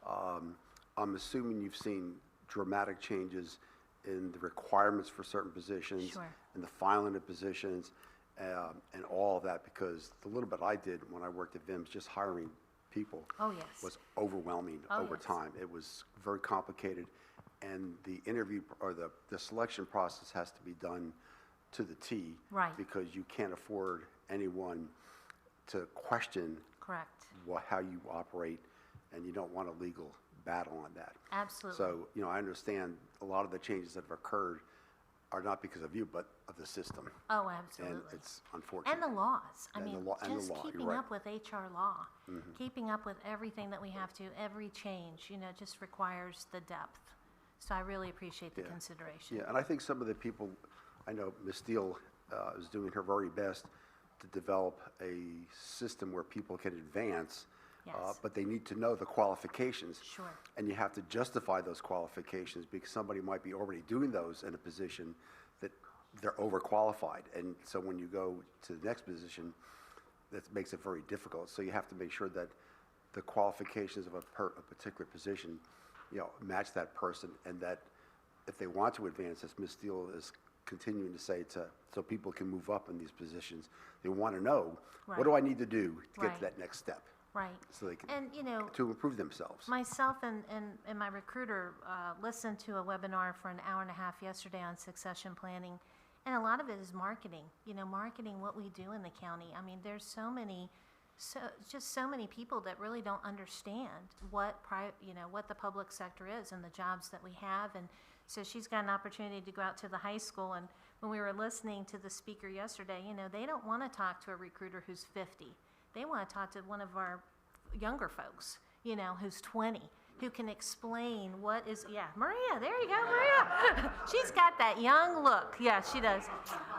I'm assuming you've seen dramatic changes in the requirements for certain positions,
Sure.
and the filing of positions, and all of that, because the little bit I did when I worked at VIMS, just hiring people
Oh, yes.
was overwhelming
Oh,
over
yes.
time. It was very complicated, and the interview or the selection process has to be done to the T.
Right.
Because you can't afford anyone to question
Correct.
how you operate, and you don't want a legal battle on that.
Absolutely.
So, I understand a lot of the changes that have occurred are not because of you, but of the system.
Oh, absolutely.
And it's unfortunate.
And the laws. I
And the
mean,
law- and the
just
law, you're
keeping
right.
up with HR law, keeping up with everything that we have to, every change, just requires the depth. So I really appreciate the
Yeah.
consideration.
Yeah, and I think some of the people, I know Ms. Steele is doing her very best to develop a system where people can advance,
Yes.
but they need to know the qualifications.
Sure.
And you have to justify those qualifications, because somebody might be already doing those in a position that they're overqualified. And so when you go to the next position, that makes it very difficult. So you have to make sure that the qualifications of a particular position, match that person, and that if they want to advance, as Ms. Steele is continuing to say, so people can move up in these positions, they want to know, what do I need to do to get to that next step?
Right.
So they can,
And,
to improve themselves.
myself and my recruiter listened to a webinar for an hour and a half yesterday on succession planning, and a lot of it is marketing. Marketing what we do in the county. I mean, there's so many people that really don't understand what the public sector is and the jobs that we have. And so she's got an opportunity to go out to the high school. And when we were listening to the speaker yesterday, they don't want to talk to a recruiter who's 50. They want to talk to one of our younger folks, who's 20, who can explain Maria, there you go, Maria. She's got that young look. Yeah, she does.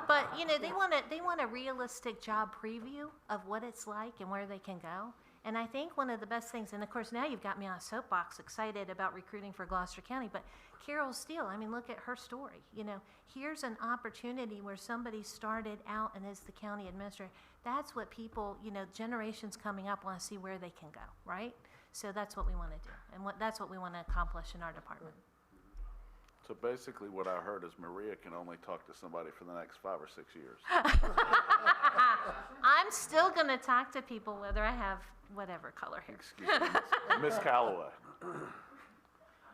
But, they want a realistic job preview of what it's like and where they can go. And I think one of the best things, and of course now you've got me on a soapbox excited about recruiting for Gloucester County, but Carol Steele, look at her story. Here's an opportunity where somebody started out and is the county administrator. That's what people, generations coming up want to see where they can go, right? So that's what we want to do, and that's what we want to accomplish in our department.
So basically what I heard is Maria can only talk to somebody for the next 5 or 6 years.
I'm still going to talk to people whether I have whatever color hair.
Excuse me, Miss Calloway.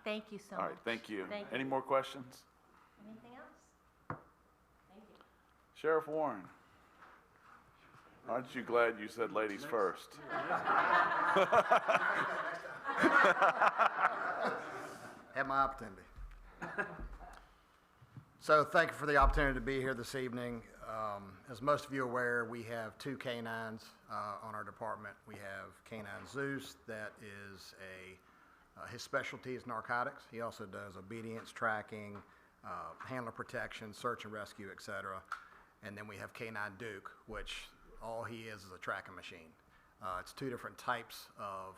Thank you so much.
All right, thank you.
Thank
Any more questions?
Anything else? Thank you.
Sheriff Warren, aren't you glad you said ladies first?
Had my opportunity. So thank you for the opportunity to be here this evening. As most of you are aware, we have 2 canines on our department. We have Canine Zeus, that is his specialty is narcotics. He also does obedience tracking, handler protection, search and rescue, etc. And then we have Canine Duke, which all he is a tracking machine. It's 2 different types of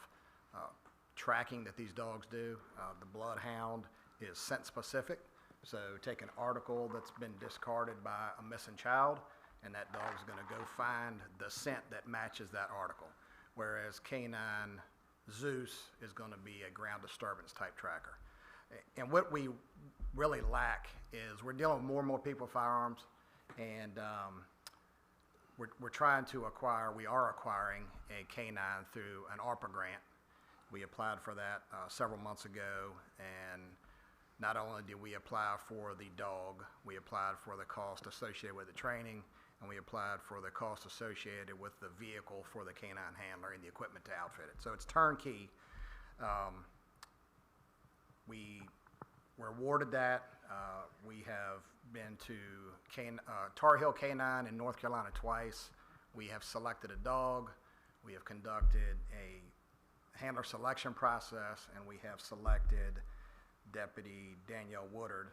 tracking that these dogs do. The Bloodhound is scent specific. So take an article that's been discarded by a missing child, and that dog's going to go find the scent that matches that article. Whereas Canine Zeus is going to be a ground disturbance type tracker. And what we really lack is we're dealing with more and more people with firearms, and we're trying to acquire, we are acquiring a canine through an ARPA grant. We applied for that several months ago, and not only did we apply for the dog, we applied for the cost associated with the training, and we applied for the cost associated with the vehicle for the canine handler and the equipment to outfit it. So it's turnkey. We were awarded that. We have been to Tar Heel Canine in North Carolina twice. We have selected a dog. We have conducted a handler selection process, and we have selected Deputy Danielle Woodard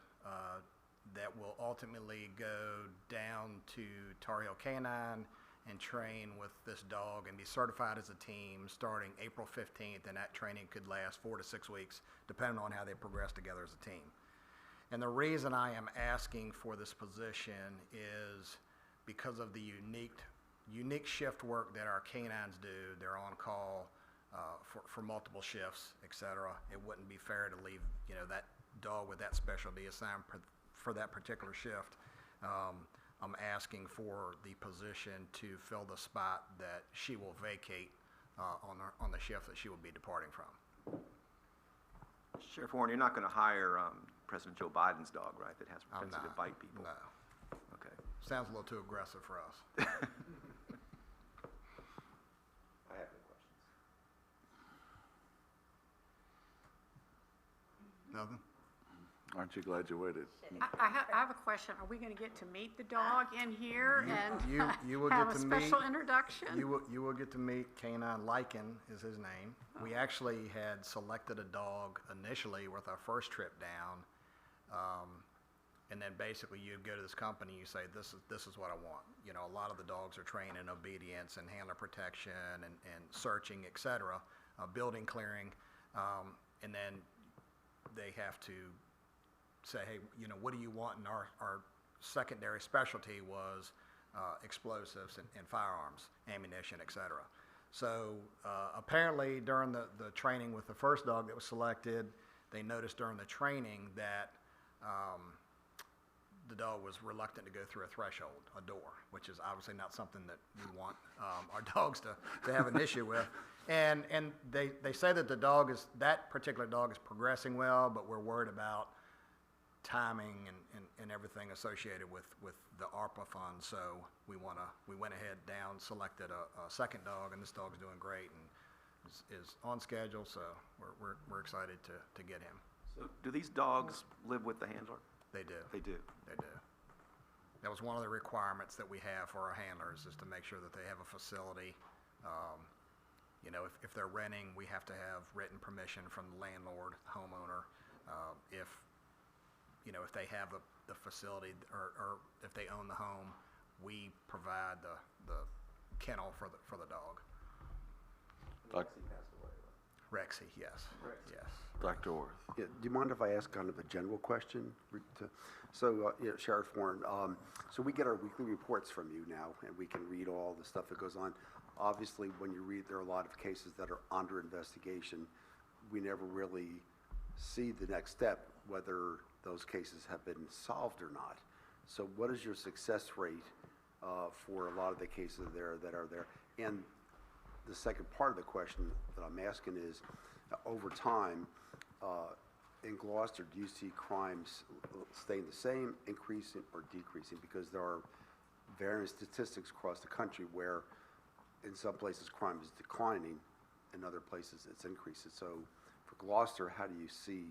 that will ultimately go down to Tar Heel Canine and train with this dog and be certified as a team starting April 15th, and that training could last 4 to 6 weeks, depending on how they progress together as a team. And the reason I am asking for this position is because of the unique shift work that our canines do. They're on call for multiple shifts, et cetera. It wouldn't be fair to leave, that dog with that specialty assigned for that particular shift. I'm asking for the position to fill the spot that she will vacate on the shift that she will be departing from.
Sheriff Warren, you're not going to hire President Joe Biden's dog, right, that has a propensity to bite people?
No.
Okay.
Sounds a little too aggressive for us.
I have no questions.
Nothing?
Aren't you glad you waited?
I have a question. Are we going to get to meet the dog in here and
You will
have
get
a
to
special
meet,
introduction?
You will get to meet Canine Lycan is his name. We actually had selected a dog initially with our first trip down, and then basically you go to this company, you say, this is what I want. A lot of the dogs are trained in obedience and handler protection and searching, et cetera, building clearing, and then they have to say, hey, what do you want? And our secondary specialty was explosives and firearms, ammunition, et cetera. So apparently during the training with the first dog that was selected, they noticed during the training that the dog was reluctant to go through a threshold, a door, which is obviously not something that we want our dogs to have an issue with. And they say that that particular dog is progressing well, but we're worried about timing and everything associated with the ARPA funds. So we went ahead down, selected a second dog, and this dog's doing great and is on schedule. So we're excited to get him.
So do these dogs live with the handler?
They do.
They do.
They do. That was one of the requirements that we have for our handlers, is to make sure that they have a facility. If they're renting, we have to have written permission from the landlord, homeowner. If they have the facility or if they own the home, we provide the kennel for the dog.
Rexy passed away, right?
Rexy, yes.
Rexy.
Yes.
Dr. Orth.
Yeah, do you mind if I ask kind of a general question? Sheriff Warren, so we get our weekly reports from you now, and we can read all the stuff that goes on. Obviously, when you read, there are a lot of cases that are under investigation. We never really see the next step, whether those cases have been solved or not. So what is your success rate for a lot of the cases that are there? And the second part of the question that I'm asking is, over time, in Gloucester, do you see crimes staying the same, increasing, or decreasing? Because there are varying statistics across the country where in some places crime is declining, in other places it's increasing. So for Gloucester, how do you see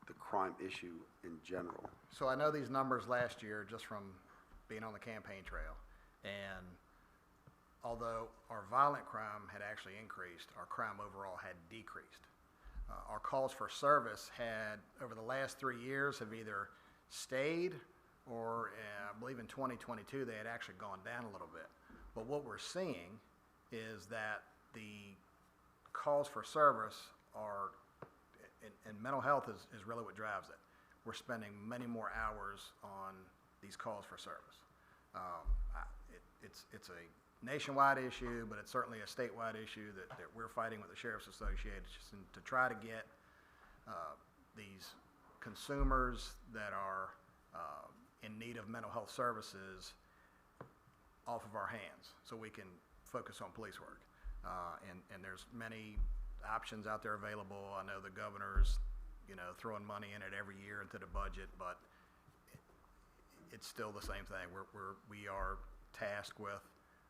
the crime issue in general?
So I know these numbers last year just from being on the campaign trail. And although our violent crime had actually increased, our crime overall had decreased. Our calls for service had, over the last 3 years, have either stayed or I believe in 2022 they had actually gone down a little bit. But what we're seeing is that the calls for service are, and mental health is really what drives it. We're spending many more hours on these calls for service. It's a nationwide issue, but it's certainly a statewide issue that we're fighting with the Sheriff's Association to try to get these consumers that are in need of mental health services off of our hands, so we can focus on police work. And there's many options out there available. I know the governor's, throwing money in it every year into the budget, but it's still the same thing. We are tasked with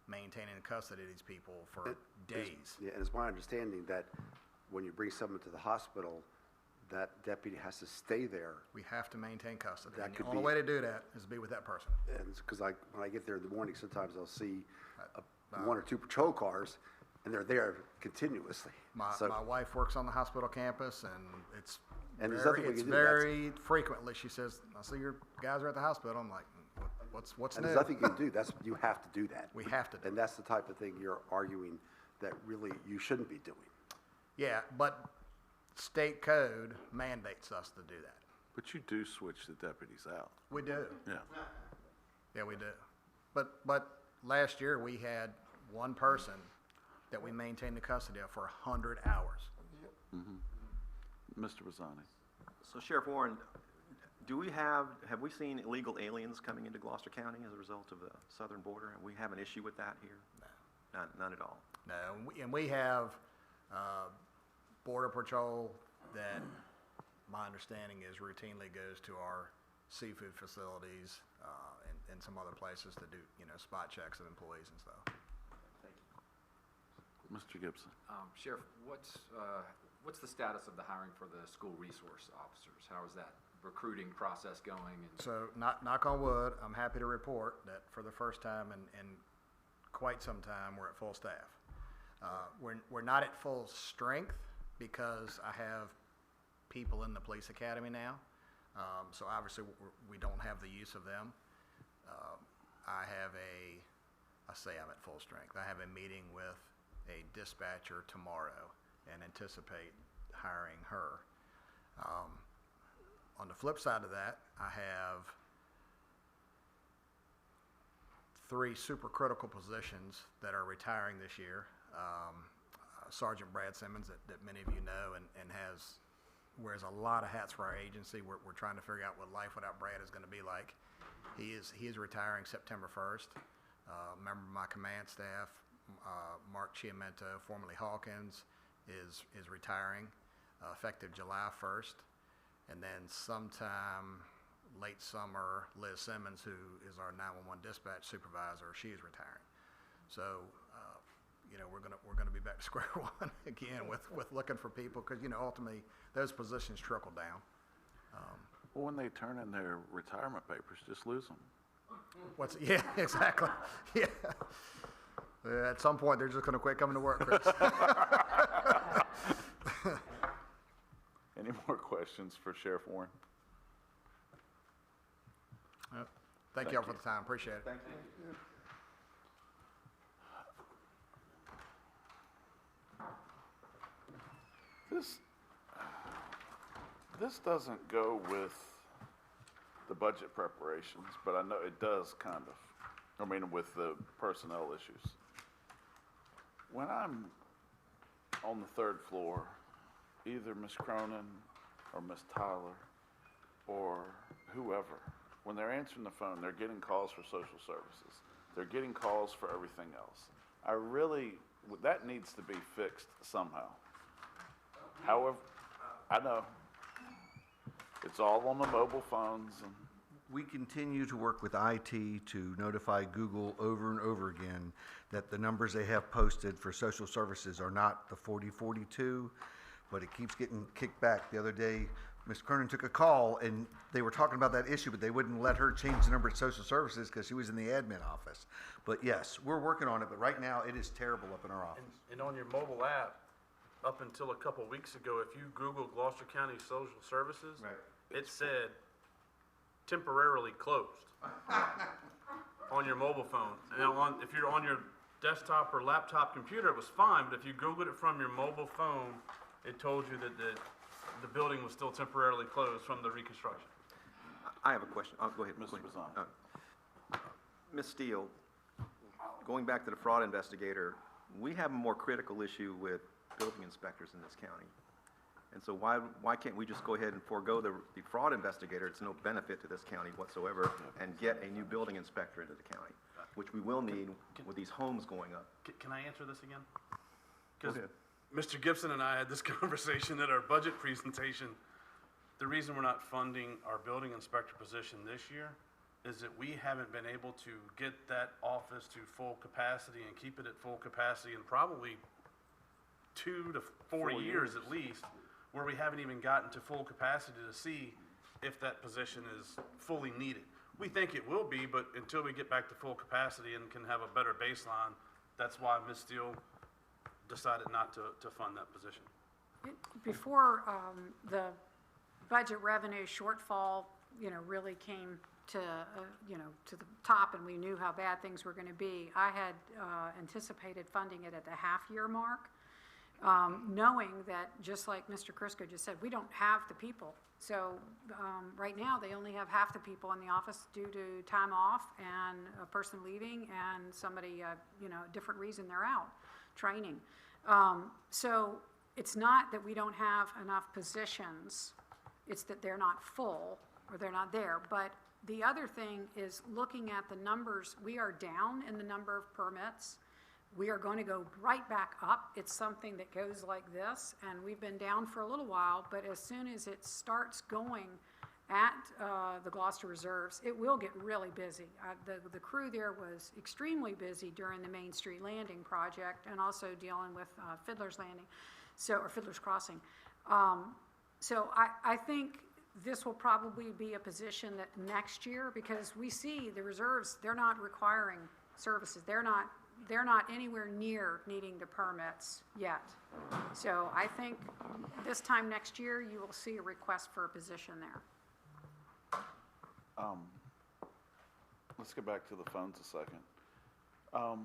maintaining custody of these people for days.
Yeah, and it's my understanding that when you bring someone to the hospital, that deputy has to stay there.
We have to maintain custody.
That
And
could
the only
be-
way to do that is to be with that person.
And because when I get there in the morning, sometimes I'll see one or two patrol cars, and they're there continuously.
My
So-
wife works on the hospital campus, and it's
And there's nothing we
it's
can do. That's-
very frequently, she says, I see your guys are at the hospital. I'm like, what's
And
new?
there's nothing you can do. You have to do that.
We have to do
And that's the type of thing you're arguing that really you shouldn't be doing.
Yeah, but state code mandates us to do that.
But you do switch the deputies out.
We do.
Yeah.
Yeah, we do. But last year, we had one person that we maintained the custody of for 100 hours.
Mr. Bazzani.
So Sheriff Warren, have we seen illegal aliens coming into Gloucester County as a result of the southern border? And we have an issue with that here? No. None at all?
No, and we have Border Patrol that, my understanding is, routinely goes to our seafood facilities and some other places to do, spot checks of employees and stuff.
Mr. Gibson.
Sheriff, what's the status of the hiring for the school resource officers? How is that recruiting process going?
So, knock on wood, I'm happy to report that for the first time in quite some time, we're at full staff. We're not at full strength because I have people in the police academy now. So obviously we don't have the use of them. I say I'm at full strength. I have a meeting with a dispatcher tomorrow and anticipate hiring her. On the flip side of that, I have 3 super critical positions that are retiring this year. Sergeant Brad Simmons, that many of you know, and wears a lot of hats for our agency. We're trying to figure out what life without Brad is going to be like. He is retiring September 1st. Member of my command staff, Mark Chiamento, formerly Hawkins, is retiring effective July 1st. And then sometime late summer, Liz Simmons, who is our 911 dispatch supervisor, she is retiring. So, we're gonna be back to square one again with looking for people, because ultimately those positions trickle down.
Well, when they turn in their retirement papers, just lose them.
Yeah, exactly. Yeah. At some point, they're just gonna quit coming to work, Chris.
Any more questions for Sheriff Warren?
Thank y'all for the time. Appreciate it.
Thank you.
This doesn't go with the budget preparations, but I know it does kind of. I mean, with the personnel issues. When I'm on the 3rd floor, either Ms. Cronin or Ms. Tyler or whoever, when they're answering the phone, they're getting calls for social services. They're getting calls for everything else. That needs to be fixed somehow. However, I know, it's all on the mobile phones and.
We continue to work with IT to notify Google over and over again that the numbers they have posted for social services are not the 4042, but it keeps getting kicked back. The other day, Ms. Kernan took a call and they were talking about that issue, but they wouldn't let her change the number of social services because she was in the admin office. But yes, we're working on it, but right now it is terrible up in our office.
And on your mobile app, up until a couple weeks ago, if you Google Gloucester County Social Services, it said temporarily closed on your mobile phone. And if you're on your desktop or laptop computer, it was fine, but if you Googled it from your mobile phone, it told you that the building was still temporarily closed from the reconstruction.
I have a question. Go ahead.
Mr. Bazzani.
Ms. Steele, going back to the fraud investigator, we have a more critical issue with building inspectors in this county. And so why can't we just go ahead and forego the fraud investigator? It's no benefit to this county whatsoever, and get a new building inspector into the county, which we will need with these homes going up.
Can I answer this again?
Go
Because
ahead.
Mr. Gibson and I had this conversation at our budget presentation. The reason we're not funding our building inspector position this year is that we haven't been able to get that office to full capacity and keep it at full capacity in probably 2 to 4 years at least, where we haven't even gotten to full capacity to see if that position is fully needed. We think it will be, but until we get back to full capacity and can have a better baseline, that's why Ms. Steele decided not to fund that position.
Before the budget revenue shortfall, really came to, to the top, and we knew how bad things were going to be, I had anticipated funding it at the half-year mark, knowing that, just like Mr. Chriscoe just said, we don't have the people. So right now, they only have half the people in the office due to time off and a person leaving and somebody, a different reason they're out, training. So it's not that we don't have enough positions, it's that they're not full or they're not there. But the other thing is looking at the numbers, we are down in the number of permits. We are going to go right back up. It's something that goes like this, and we've been down for a little while, but as soon as it starts going at the Gloucester Reserves, it will get really busy. The crew there was extremely busy during the Main Street Landing project and also dealing with Fiddler's Landing, or Fiddler's Crossing. So I think this will probably be a position that next year, because we see the reserves, they're not requiring services. They're not anywhere near needing the permits yet. So I think this time next year, you will see a request for a position there.
Let's get back to the phones a second. Are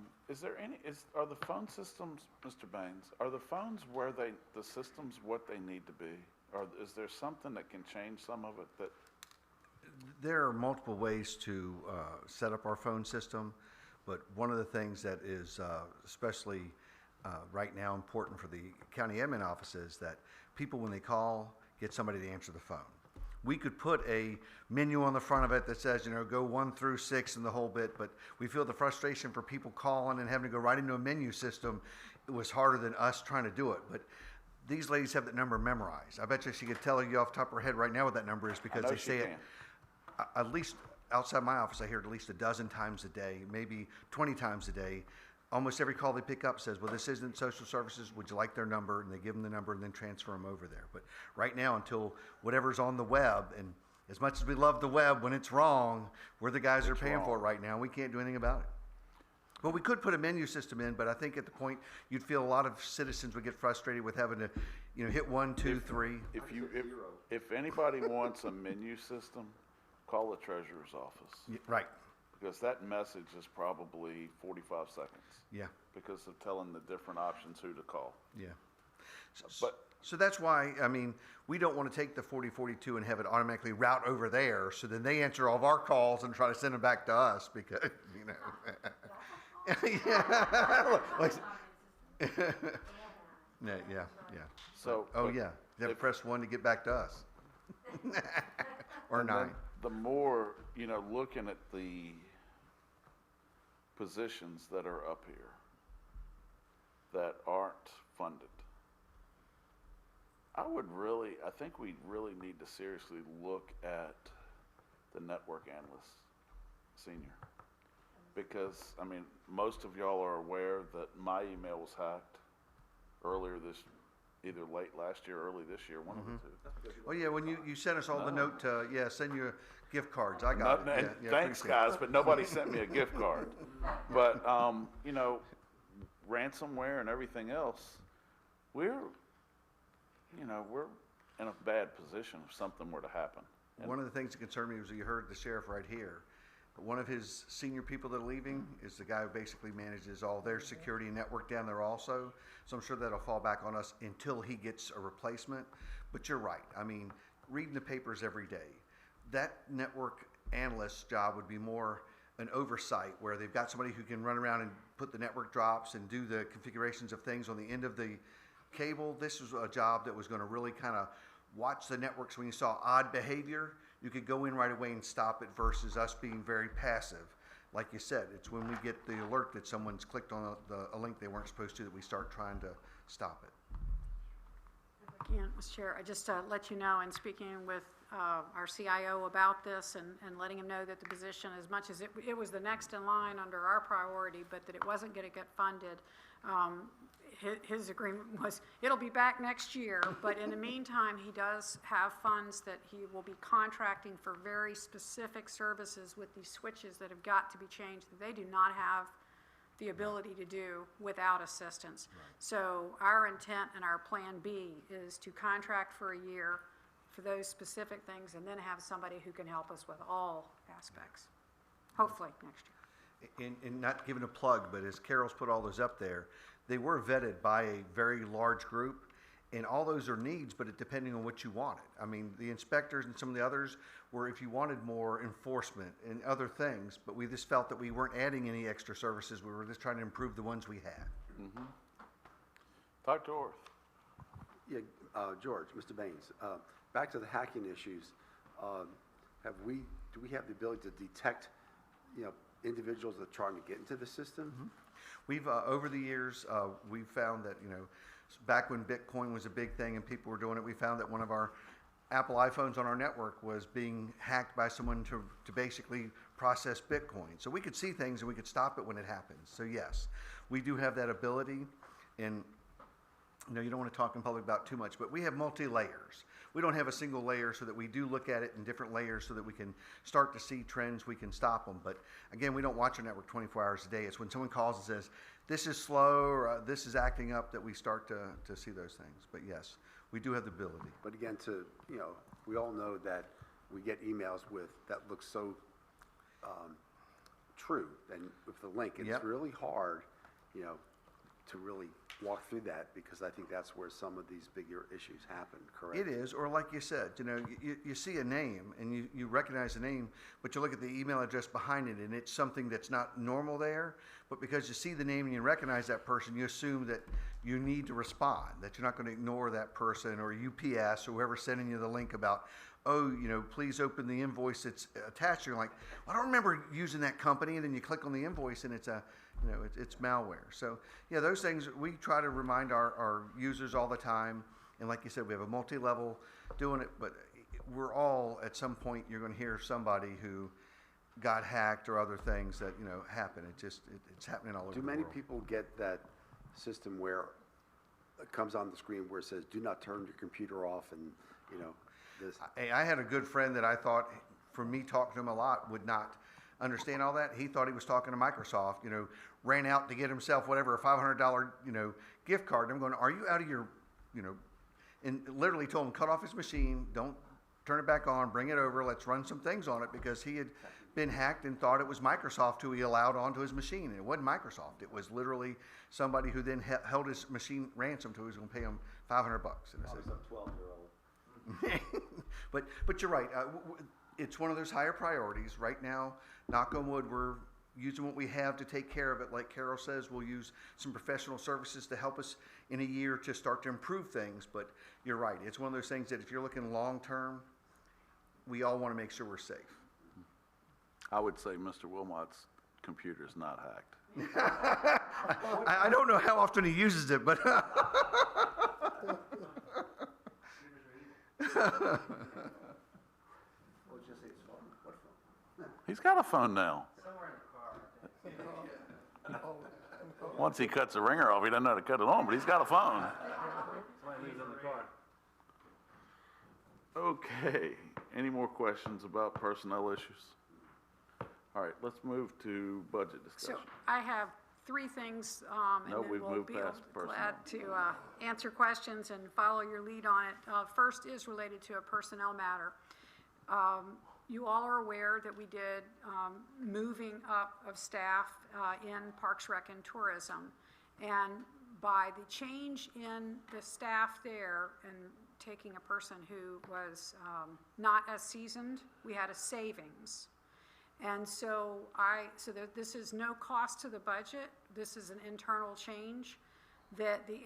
the phone systems, Mr. Baines, are the phones the systems what they need to be? Or is there something that can change some of it that?
There are multiple ways to set up our phone system, but one of the things that is especially right now important for the county admin office is that people, when they call, get somebody to answer the phone. We could put a menu on the front of it that says, go 1 through 6 and the whole bit, but we feel the frustration for people calling and having to go right into a menu system. It was harder than us trying to do it, but these ladies have that number memorized. I bet you she could tell you off the top of her head right now what that number is, because they say it at least outside my office. I hear it at least a dozen times a day, maybe 20 times a day. Almost every call they pick up says, well, this isn't social services, would you like their number? And they give them the number and then transfer them over there. But right now, until whatever's on the web, and as much as we love the web, when it's wrong, we're the guys that are paying for it right now. We can't do anything about it. Well, we could put a menu system in, but I think at the point, you'd feel a lot of citizens would get frustrated with having to, hit 1, 2, 3.
If anybody wants a menu system, call the treasurer's office.
Yeah, right.
Because that message is probably 45 seconds.
Yeah.
Because of telling the different options who to call.
Yeah.
But
so that's why, we don't want to take the 4042 and have it automatically route over there, so then they answer all of our calls and try to send them back to us, because, yeah. Yeah.
So.
You have to press 1 to get back to us. Or 9.
The more, looking at the positions that are up here that aren't funded, I think we really need to seriously look at the network analyst senior. Because, most of y'all are aware that my email was hacked either late last year or early this year, one of the two.
Oh, yeah, when you sent us all the note to, send you gift cards. I got it. Yeah,
thanks, guys, but nobody sent me a gift card. But, ransomware and everything else, we're in a bad position if something were to happen.
One of the things that concerned me was you heard the sheriff right here. One of his senior people that are leaving is the guy who basically manages all their security network down there also. So I'm sure that'll fall back on us until he gets a replacement. But you're right. Reading the papers every day, that network analyst's job would be more an oversight, where they've got somebody who can run around and put the network drops and do the configurations of things on the end of the cable, this was a job that was gonna really kind of watch the networks. When you saw odd behavior, you could go in right away and stop it versus us being very passive. Like you said, it's when we get the alert that someone's clicked on a link they weren't supposed to that we start trying to stop it.
Again, Mr. Chair, I just let you know, in speaking with our CIO about this and letting him know that the position, as much as it was the next in line under our priority, but that it wasn't going to get funded, his agreement was, it'll be back next year, but in the meantime, he does have funds that he will be contracting for very specific services with these switches that have got to be changed, that they do not have the ability to do without assistance. Right. So our intent and our plan B is to contract for a year for those specific things and then have somebody who can help us with all aspects, hopefully next year.
And not giving a plug, but as Carol's put all those up there, they were vetted by a very large group, and all those are needs, but it depending on what you wanted. I mean, the inspectors and some of the others were if you wanted more enforcement and other things, but we just felt that we weren't adding any extra services. We were just trying to improve the ones we had.
Mm-hmm. Dr. Orth.
Yeah, George, Mr. Baines, back to the hacking issues. Do we have the ability to detect, individuals that are trying to get into the system?
Mm-hmm. We've, over the years, we've found that, back when Bitcoin was a big thing and people were doing it, we found that one of our Apple iPhones on our network was being hacked by someone to basically process Bitcoin. So we could see things and we could stop it when it happens. So yes, we do have that ability. And you don't want to talk in public about too much, but we have multi-layers. We don't have a single layer, so that we do look at it in different layers so that we can start to see trends, we can stop them. But again, we don't watch our network 24 hours a day. It's when someone calls and says, this is slow, or this is acting up, that we start to see those things. But yes, we do have the ability.
But again, we all know that we get emails that look so true, and with the link, it's really hard, to really walk through that, because I think that's where some of these bigger issues happen, correct?
It is, or like you said, you see a name and you recognize the name, but you look at the email address behind it and it's something that's not normal there, but because you see the name and you recognize that person, you assume that you need to respond, that you're not going to ignore that person, or UPS or whoever's sending you the link about, please open the invoice that's attached. You're like, I don't remember using that company, and then you click on the invoice and it's it's malware. So yeah, those things we try to remind our users all the time. And like you said, we have a multi-level doing it, but we're all, at some point, you're going to hear somebody who got hacked or other things that, happen. It's happening all over the world.
Do many people get that system where it comes on the screen where it says, do not turn your computer off, and, this?
I had a good friend that I thought, from me talking to him a lot, would not understand all that. He thought he was talking to Microsoft, ran out to get himself whatever, a $500, gift card. And I'm going, are you out of your, and literally told him, cut off his machine, don't turn it back on, bring it over, let's run some things on it, because he had been hacked and thought it was Microsoft who he allowed onto his machine. And it wasn't Microsoft. It was literally somebody who then held his machine ransom to who was going to pay him $500. And
probably some 12-year-old.
But you're right. It's one of those higher priorities. Right now, knock on wood, we're using what we have to take care of it. Like Carol says, we'll use some professional services to help us in a year to start to improve things. But you're right. It's one of those things that if you're looking long term, we all want to make sure we're safe.
I would say Mr. Wilmot's computer is not hacked.
I don't know how often he uses it, but
he's got a phone now. Once he cuts the ringer off, he doesn't know how to cut it on, but he's got a phone. Okay, any more questions about personnel issues? All right, let's move to budget discussion.
So I have three things, and
No,
then
we've
we'll
moved
be
past
glad to answer questions and follow your lead on it. First is related to a personnel matter. You all are aware that we did moving up of staff in Parks, Rec, and Tourism. And by the change in the staff there and taking a person who was not as seasoned, we had a savings. And so this is no cost to the budget. This is an internal change that the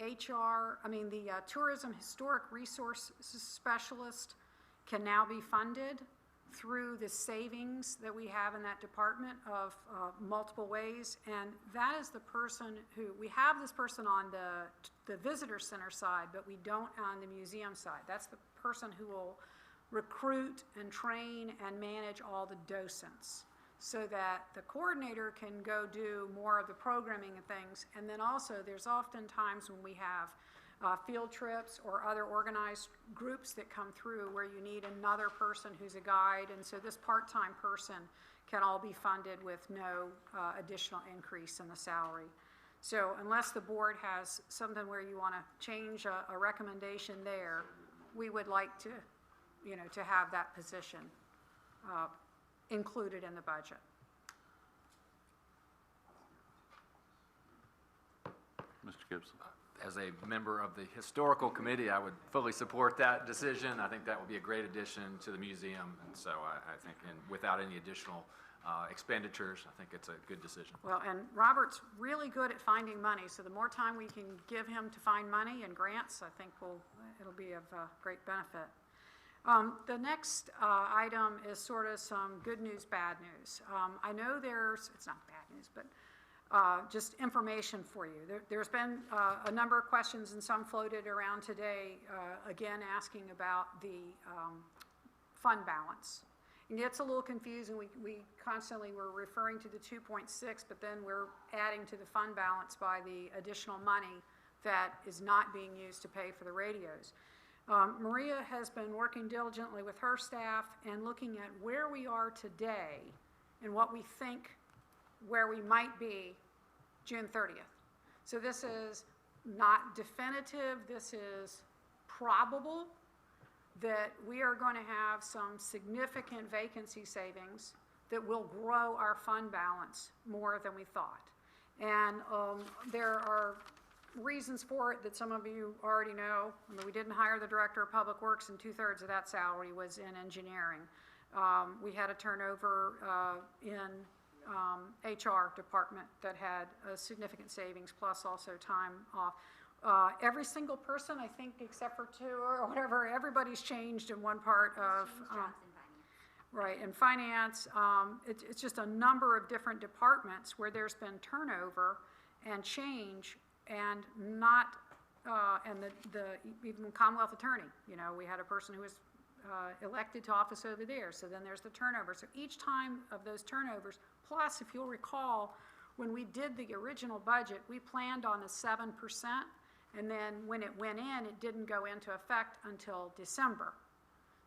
Tourism Historic Resource Specialist can now be funded through the savings that we have in that department of multiple ways. And that is the person who, we have this person on the visitor center side, but we don't on the museum side. That's the person who will recruit and train and manage all the docents, so that the coordinator can go do more of the programming and things. And then also, there's often times when we have field trips or other organized groups that come through where you need another person who's a guide, and so this part-time person can all be funded with no additional increase in the salary. So unless the board has something where you want to change a recommendation there, we would like to, to have that position included in the budget.
Mr. Gibson.
As a member of the Historical Committee, I would fully support that decision. I think that would be a great addition to the museum, and so I think, and without any additional expenditures, I think it's a good decision.
Well, and Robert's really good at finding money, so the more time we can give him to find money and grants, I think it'll be of great benefit. The next item is sort of some good news, bad news. I know it's not bad news, but just information for you. There's been a number of questions, and some floated around today, again asking about the fund balance. It gets a little confusing. We constantly were referring to the 2.6, but then we're adding to the fund balance by the additional money that is not being used to pay for the radios. Maria has been working diligently with her staff and looking at where we are today and what we think where we might be June 30th. So this is not definitive, this is probable that we are going to have some significant vacancy savings that will grow our fund balance more than we thought. And there are reasons for it that some of you already know. I mean, we didn't hire the Director of Public Works, and 2/3 of that salary was in engineering. We had a turnover in HR department that had a significant savings, plus also time off. Every single person, I think, except for 2 or whatever, everybody's changed in one part of, right, in finance. It's just a number of different departments where there's been turnover and change, and not, and even Commonwealth Attorney, we had a person who was elected to office over there, so then there's the turnover. So each time of those turnovers, plus, if you'll recall, when we did the original budget, we planned on a 7%, and then when it went in, it didn't go into effect until December.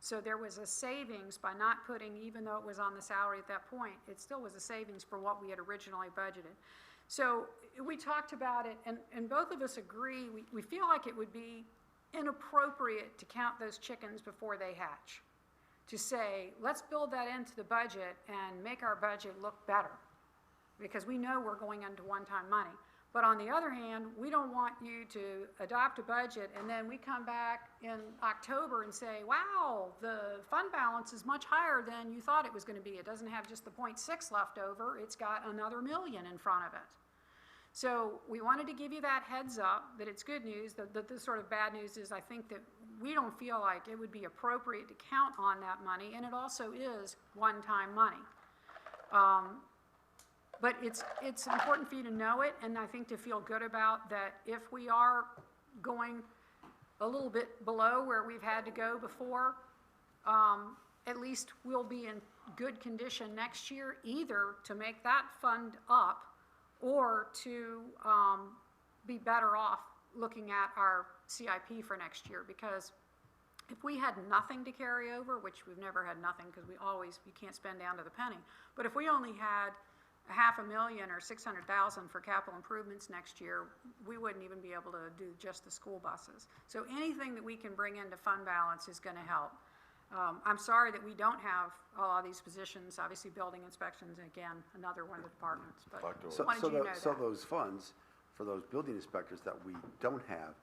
So there was a savings by not putting, even though it was on the salary at that point, it still was a savings for what we had originally budgeted. So we talked about it, and both of us agree, we feel like it would be inappropriate to count those chickens before they hatch. To say, let's build that into the budget and make our budget look better, because we know we're going into one-time money. But on the other hand, we don't want you to adopt a budget and then we come back in October and say, wow, the fund balance is much higher than you thought it was going to be. It doesn't have just the 0.6 left over, it's got another $1 million in front of it. So we wanted to give you that heads up that it's good news. The sort of bad news is I think that we don't feel like it would be appropriate to count on that money, and it also is one-time money. But it's important for you to know it, and I think to feel good about that if we are going a little bit below where we've had to go before, at least we'll be in good condition next year, either to make that fund up or to be better off looking at our CIP for next year. Because if we had nothing to carry over, which we've never had nothing because you can't spend down to the penny, but if we only had $500,000 or $600,000 for capital improvements next year, we wouldn't even be able to do just the school buses. So anything that we can bring into fund balance is going to help. I'm sorry that we don't have a lot of these positions, obviously building inspections, and again, another one of the departments, but wanted you to know that.
So those funds for those building inspectors that we don't have,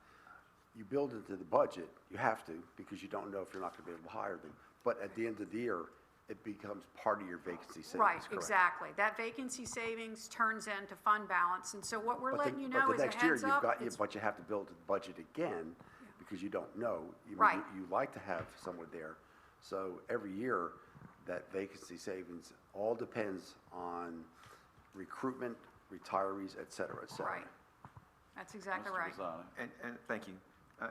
you build into the budget, you have to, because you don't know if you're not going to be able to hire them. But at the end of the year, it becomes part of your vacancy savings,
Right,
correct?
exactly. That vacancy savings turns into fund balance, and so what we're
But
letting
the-
you
but
know
the
is a
next year
heads up. it's-
But you have to build the budget again, because you don't know.
Right.
You like to have someone there. So every year, that vacancy savings all depends on recruitment, retirees, et cetera, et cetera.
Right. That's exactly
Mr.
right.
Bazzani.
And thank you.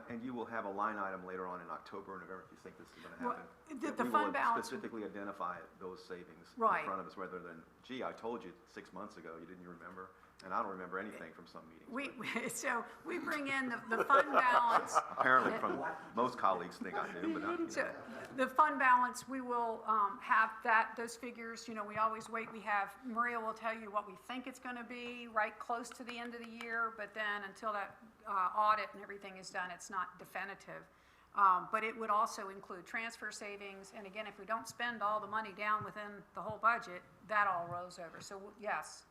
And you will have a line item later on in October or November if you think this is going to
Well,
happen.
the
that we
fund
will
balance-
specifically identify those savings
Right.
in front of us, rather than, gee, I told you 6 months ago, you didn't remember? And I don't remember anything from some meetings.
So we bring in the fund balance.
Apparently from most colleagues think I do, but I, you
So
know.
the fund balance, we will have those figures, we always wait, Maria will tell you what we think it's gonna be right close to the end of the year, but then until that audit and everything is done, it's not definitive. But it would also include transfer savings, and again, if we don't spend all the money down within the whole budget, that all rolls over, so yes.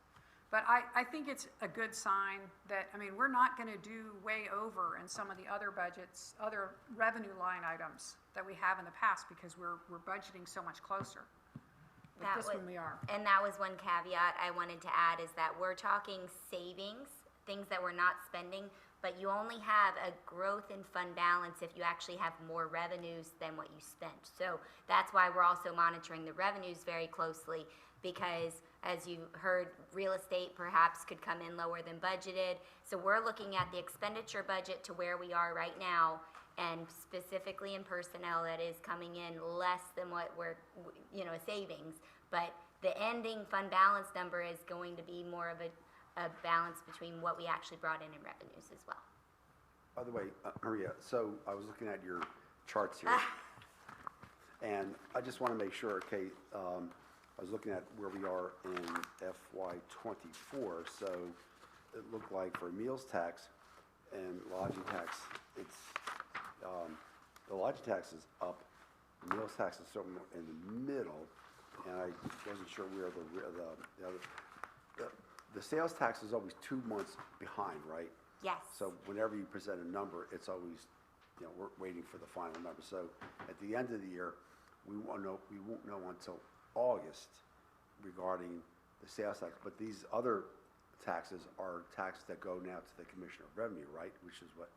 But I think it's a good sign that, we're not gonna do way over in some of the other budgets, other revenue line items that we have in the past, because we're budgeting so much closer. But this one we are.
And that was one caveat I wanted to add, is that we're talking savings, things that we're not spending, but you only have a growth in fund balance if you actually have more revenues than what you spent. So that's why we're also monitoring the revenues very closely, because as you heard, real estate perhaps could come in lower than budgeted. So we're looking at the expenditure budget to where we are right now, and specifically in personnel, that is coming in less than what we're, a savings. But the ending fund balance number is going to be more of a balance between what we actually brought in revenues as well.
By the way, Maria, so I was looking at your charts here, and I just want to make sure, okay, I was looking at where we are in FY '24, so it looked like for meals tax and lodging tax, it's, the lodging tax is up, the meals tax is somewhere in the middle, and I wasn't sure where the sales tax is always 2 months behind, right?
Yes.
So whenever you present a number, it's always, we're waiting for the final number. So at the end of the year, we won't know until August regarding the sales tax. But these other taxes are taxes that go now to the Commissioner of Revenue, right? Which is what?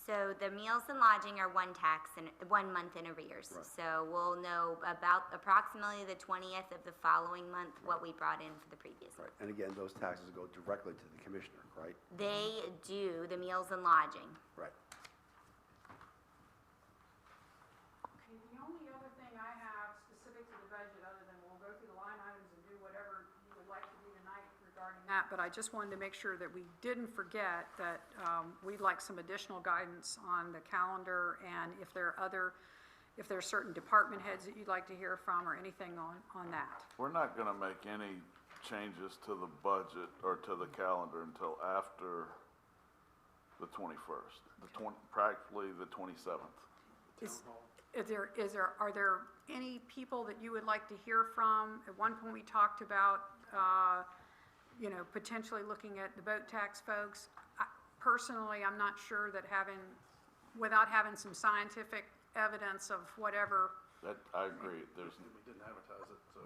So the meals and lodging are one tax and 1 month in arrears.
Right.
So we'll know about approximately the 20th of the following month what we brought in for the previous month.
Right. And again, those taxes go directly to the Commissioner, right?
They do, the meals and lodging.
Right.
Okay, the only other thing I have specific to the budget, other than we'll go through the line items and do whatever you would like to do tonight regarding that, but I just wanted to make sure that we didn't forget that we'd like some additional guidance on the calendar, and if there are certain department heads that you'd like to hear from, or anything on that.
We're not gonna make any changes to the budget or to the calendar until after the 21st, practically the 27th.
Are there any people that you would like to hear from? At one point, we talked about, potentially looking at the boat tax folks. Personally, I'm not sure that without having some scientific evidence of whatever.
That, I agree,
We didn't advertise it, so.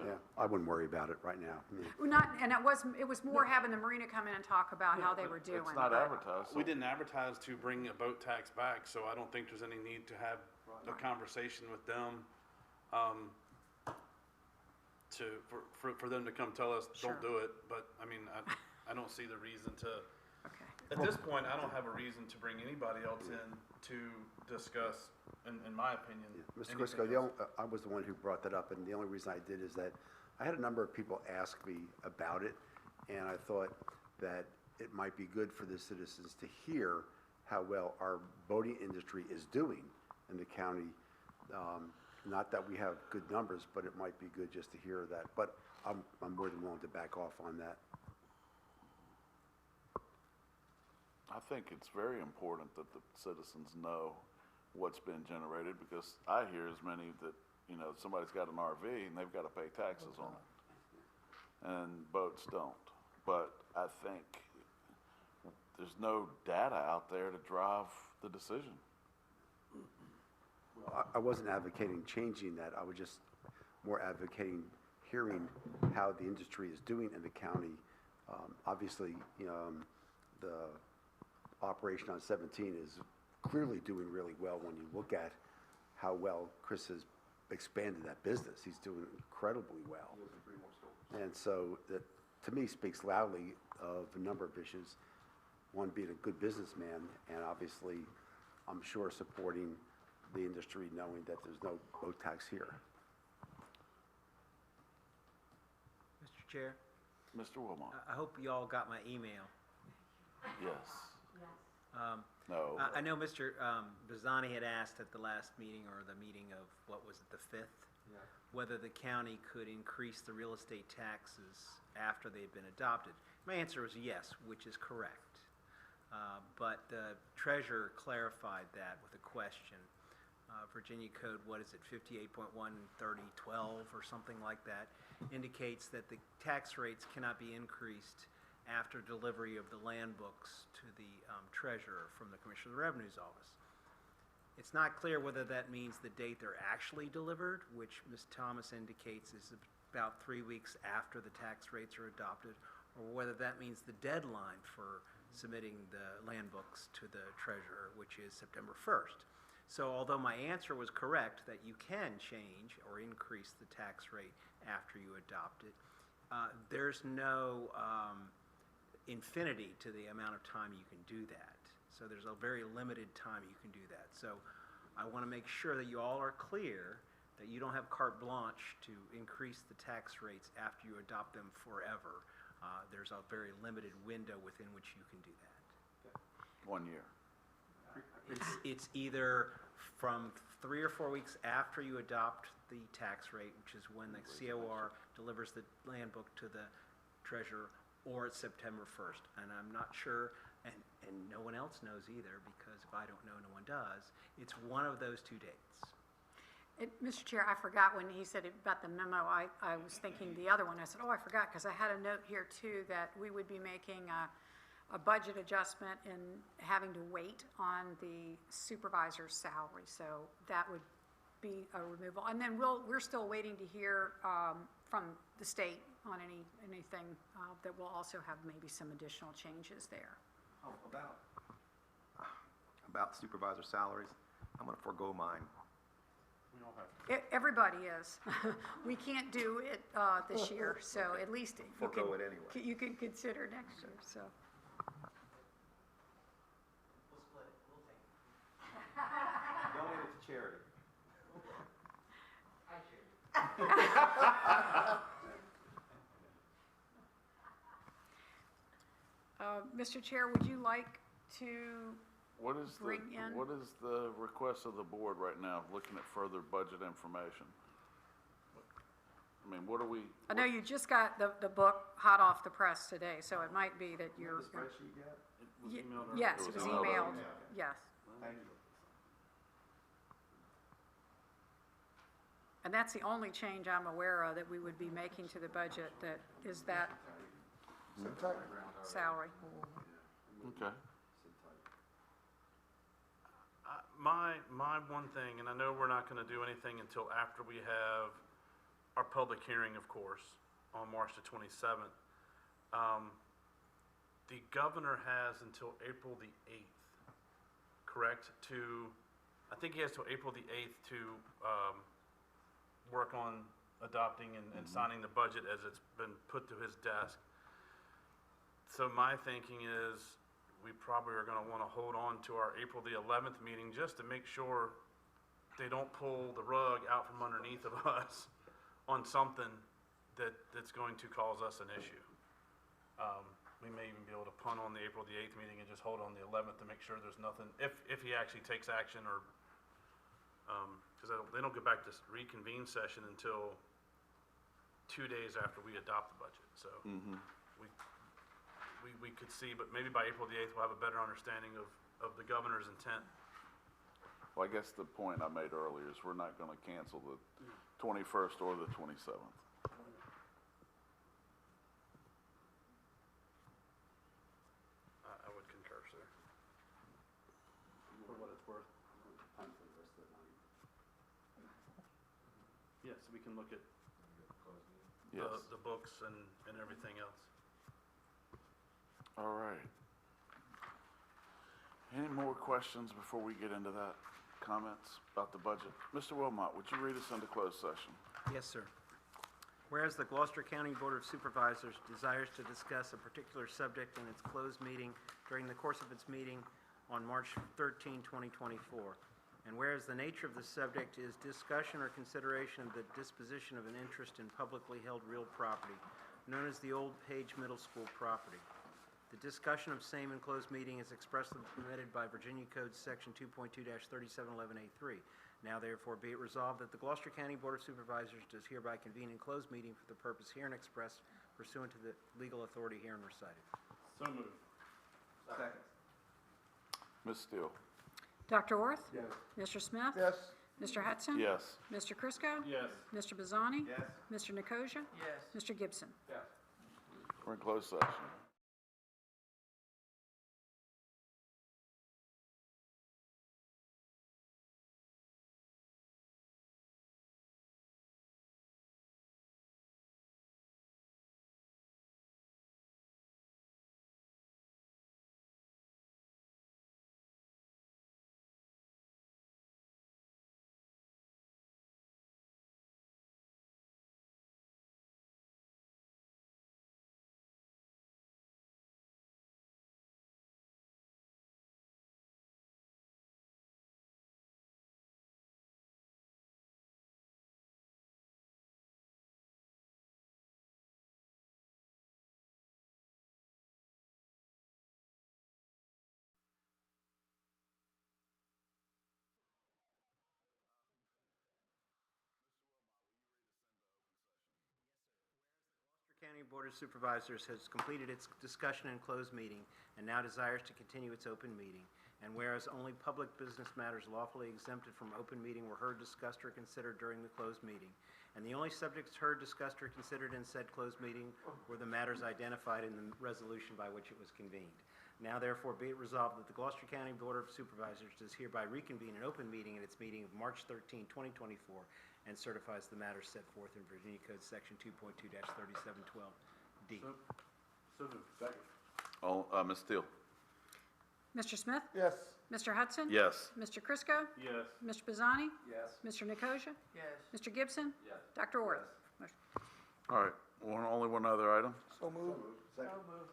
Yeah, I wouldn't worry about it right now.
It was more having the marina come in and talk about how they were doing.
It's not
but-
advertised.
We didn't advertise to bring a boat tax back, so I don't think there's any need to have a conversation with them, for them to come tell us, don't do it, but, I don't see the reason to.
Okay.
At this point, I don't have a reason to bring anybody else in to discuss, in my opinion.
Mr.
anything
Chriscoe,
else.
I was the one who brought that up, and the only reason I did is that I had a number of people ask me about it, and I thought that it might be good for the citizens to hear how well our boating industry is doing in the county. Not that we have good numbers, but it might be good just to hear that. But I'm more than willing to back off on that.
I think it's very important that the citizens know what's been generated, because I hear as many that, somebody's got an RV and they've got to pay taxes on it. And boats don't. But I think there's no data out there to drive the decision.
I wasn't advocating changing that. I was just more advocating, hearing how the industry is doing in the county. Obviously, the operation on 17 is clearly doing really well when you look at how well Chris has expanded that business. He's doing incredibly well. And so that, to me, speaks loudly of a number of issues. One being a good businessman, and obviously, I'm sure supporting the industry knowing that there's no boat tax here.
Mr. Chair,
Mr. Wilmot?
I hope you all got my email.
Yes. No.
I know Mr. Bazzani had asked at the last meeting, or the meeting of, what was it, the 5th?
Yeah.
Whether the county could increase the real estate taxes after they've been adopted. My answer was yes, which is correct. But the treasurer clarified that with a question. Virginia Code, what is it, 58.13012 or something like that, indicates that the tax rates cannot be increased after delivery of the land books to the treasurer from the Commissioner of the Revenue's office. It's not clear whether that means the date they're actually delivered, which Ms. Thomas indicates is about 3 weeks after the tax rates are adopted, or whether that means the deadline for submitting the land books to the treasurer, which is September 1st. So although my answer was correct that you can change or increase the tax rate after you adopt it, there's no infinity to the amount of time you can do that. So there's a very limited time you can do that. So I want to make sure that you all are clear that you don't have carte blanche to increase the tax rates after you adopt them forever. There's a very limited window within which you can do that.
1 year.
It's either from 3 or 4 weeks after you adopt the tax rate, which is when the COR delivers the land book to the treasurer, or it's September 1st. And I'm not sure, and no one else knows either, because if I don't know, no one does. It's one of those 2 dates.
Mr. Chair, I forgot when he said about the memo, I was thinking the other one. I said, oh, I forgot, because I had a note here too that we would be making a budget adjustment and having to wait on the supervisor's salary. So that would be a removal. And then we're still waiting to hear from the state on anything that will also have maybe some additional changes there.
Oh, about supervisor salaries, I'm going to forego mine.
Everybody is. We can't do it this year, so at least
Forego it anyway.
You can consider next year, so.
We'll split it. We'll take it.
Donate it to charity.
Mr. Chair, would you like to
What is
bring in?
What is the request of the board right now, looking at further budget information? I mean, what are we?
I know you just got the book hot off the press today, so it might be that you're.
The spreadsheet yet?
Yes, it was emailed, yes.
Thank you.
And that's the only change I'm aware of that we would be making to the budget, that is that salary.
Okay.
My one thing, and I know we're not going to do anything until after we have our public hearing, of course, on March the 27th. The governor has until April the 8th, correct, I think he has till April the 8th to work on adopting and signing the budget as it's been put to his desk. So my thinking is, we probably are going to want to hold on to our April the 11th meeting just to make sure they don't pull the rug out from underneath of us on something that's going to cause us an issue. We may even be able to punt on the April the 8th meeting and just hold on the 11th to make sure there's nothing, if he actually takes action, or, because they don't get back to reconvene session until 2 days after we adopt the budget, so. We could see, but maybe by April the 8th, we'll have a better understanding of the governor's intent.
Well, I guess the point I made earlier is we're not going to cancel the 21st or the 27th.
I would concur, sir.
For what it's worth, time for the rest of the night.
Yes, we can look at the,
Yes.
the books and everything else.
All right. Any more questions before we get into that? Comments about the budget? Mr. Wilmot, would you read us into closed session?
Yes, sir. Whereas the Gloucester County Board of Supervisors desires to discuss a particular subject in its closed meeting during the course of its meeting on March 13, 2024. And whereas the nature of the subject is discussion or consideration of the disposition of an interest in publicly held real property, known as the Old Page Middle School property. The discussion of same in closed meeting is expressly permitted by Virginia Code Section 2.2-3711A3. Now therefore be it resolved that the Gloucester County Board of Supervisors does hereby convene in closed meeting for the purpose herein expressed pursuant to the legal authority herein recited.
So moved.
Second.
Ms. Steele?
Dr. Orth?
Yes.
Mr. Smith?
Yes.
Mr. Hutson?
Yes.
Mr. Chriscoe?
Yes.
Mr. Bazzani?
Yes.
Mr. Nicosia?
Yes.
Mr. Gibson?
Yes.
We're in closed session.
County Board of Supervisors has completed its discussion in closed meeting and now desires to continue its open meeting. And whereas only public business matters lawfully exempted from open meeting were heard, discussed, or considered during the closed meeting, and the only subjects heard, discussed, or considered in said closed meeting were the matters identified in the resolution by which it was convened. Now therefore be it resolved that the Gloucester County Board of Supervisors does hereby reconvene an open meeting at its meeting of March 13, 2024, and certifies the matters set forth in Virginia Code Section 2.2-3712D.
So moved. Second.
Ms. Steele?
Mr. Smith?
Yes.
Mr. Hutson?
Yes.
Mr. Chriscoe?
Yes.
Mr. Bazzani?
Yes.
Mr. Nicosia?
Yes.
Mr. Gibson?
Yes.
Dr. Orth?
All right, only one other item.
So moved.
So moved.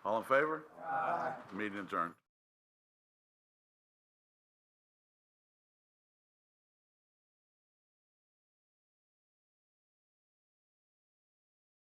All in favor? Aye. Meeting adjourned.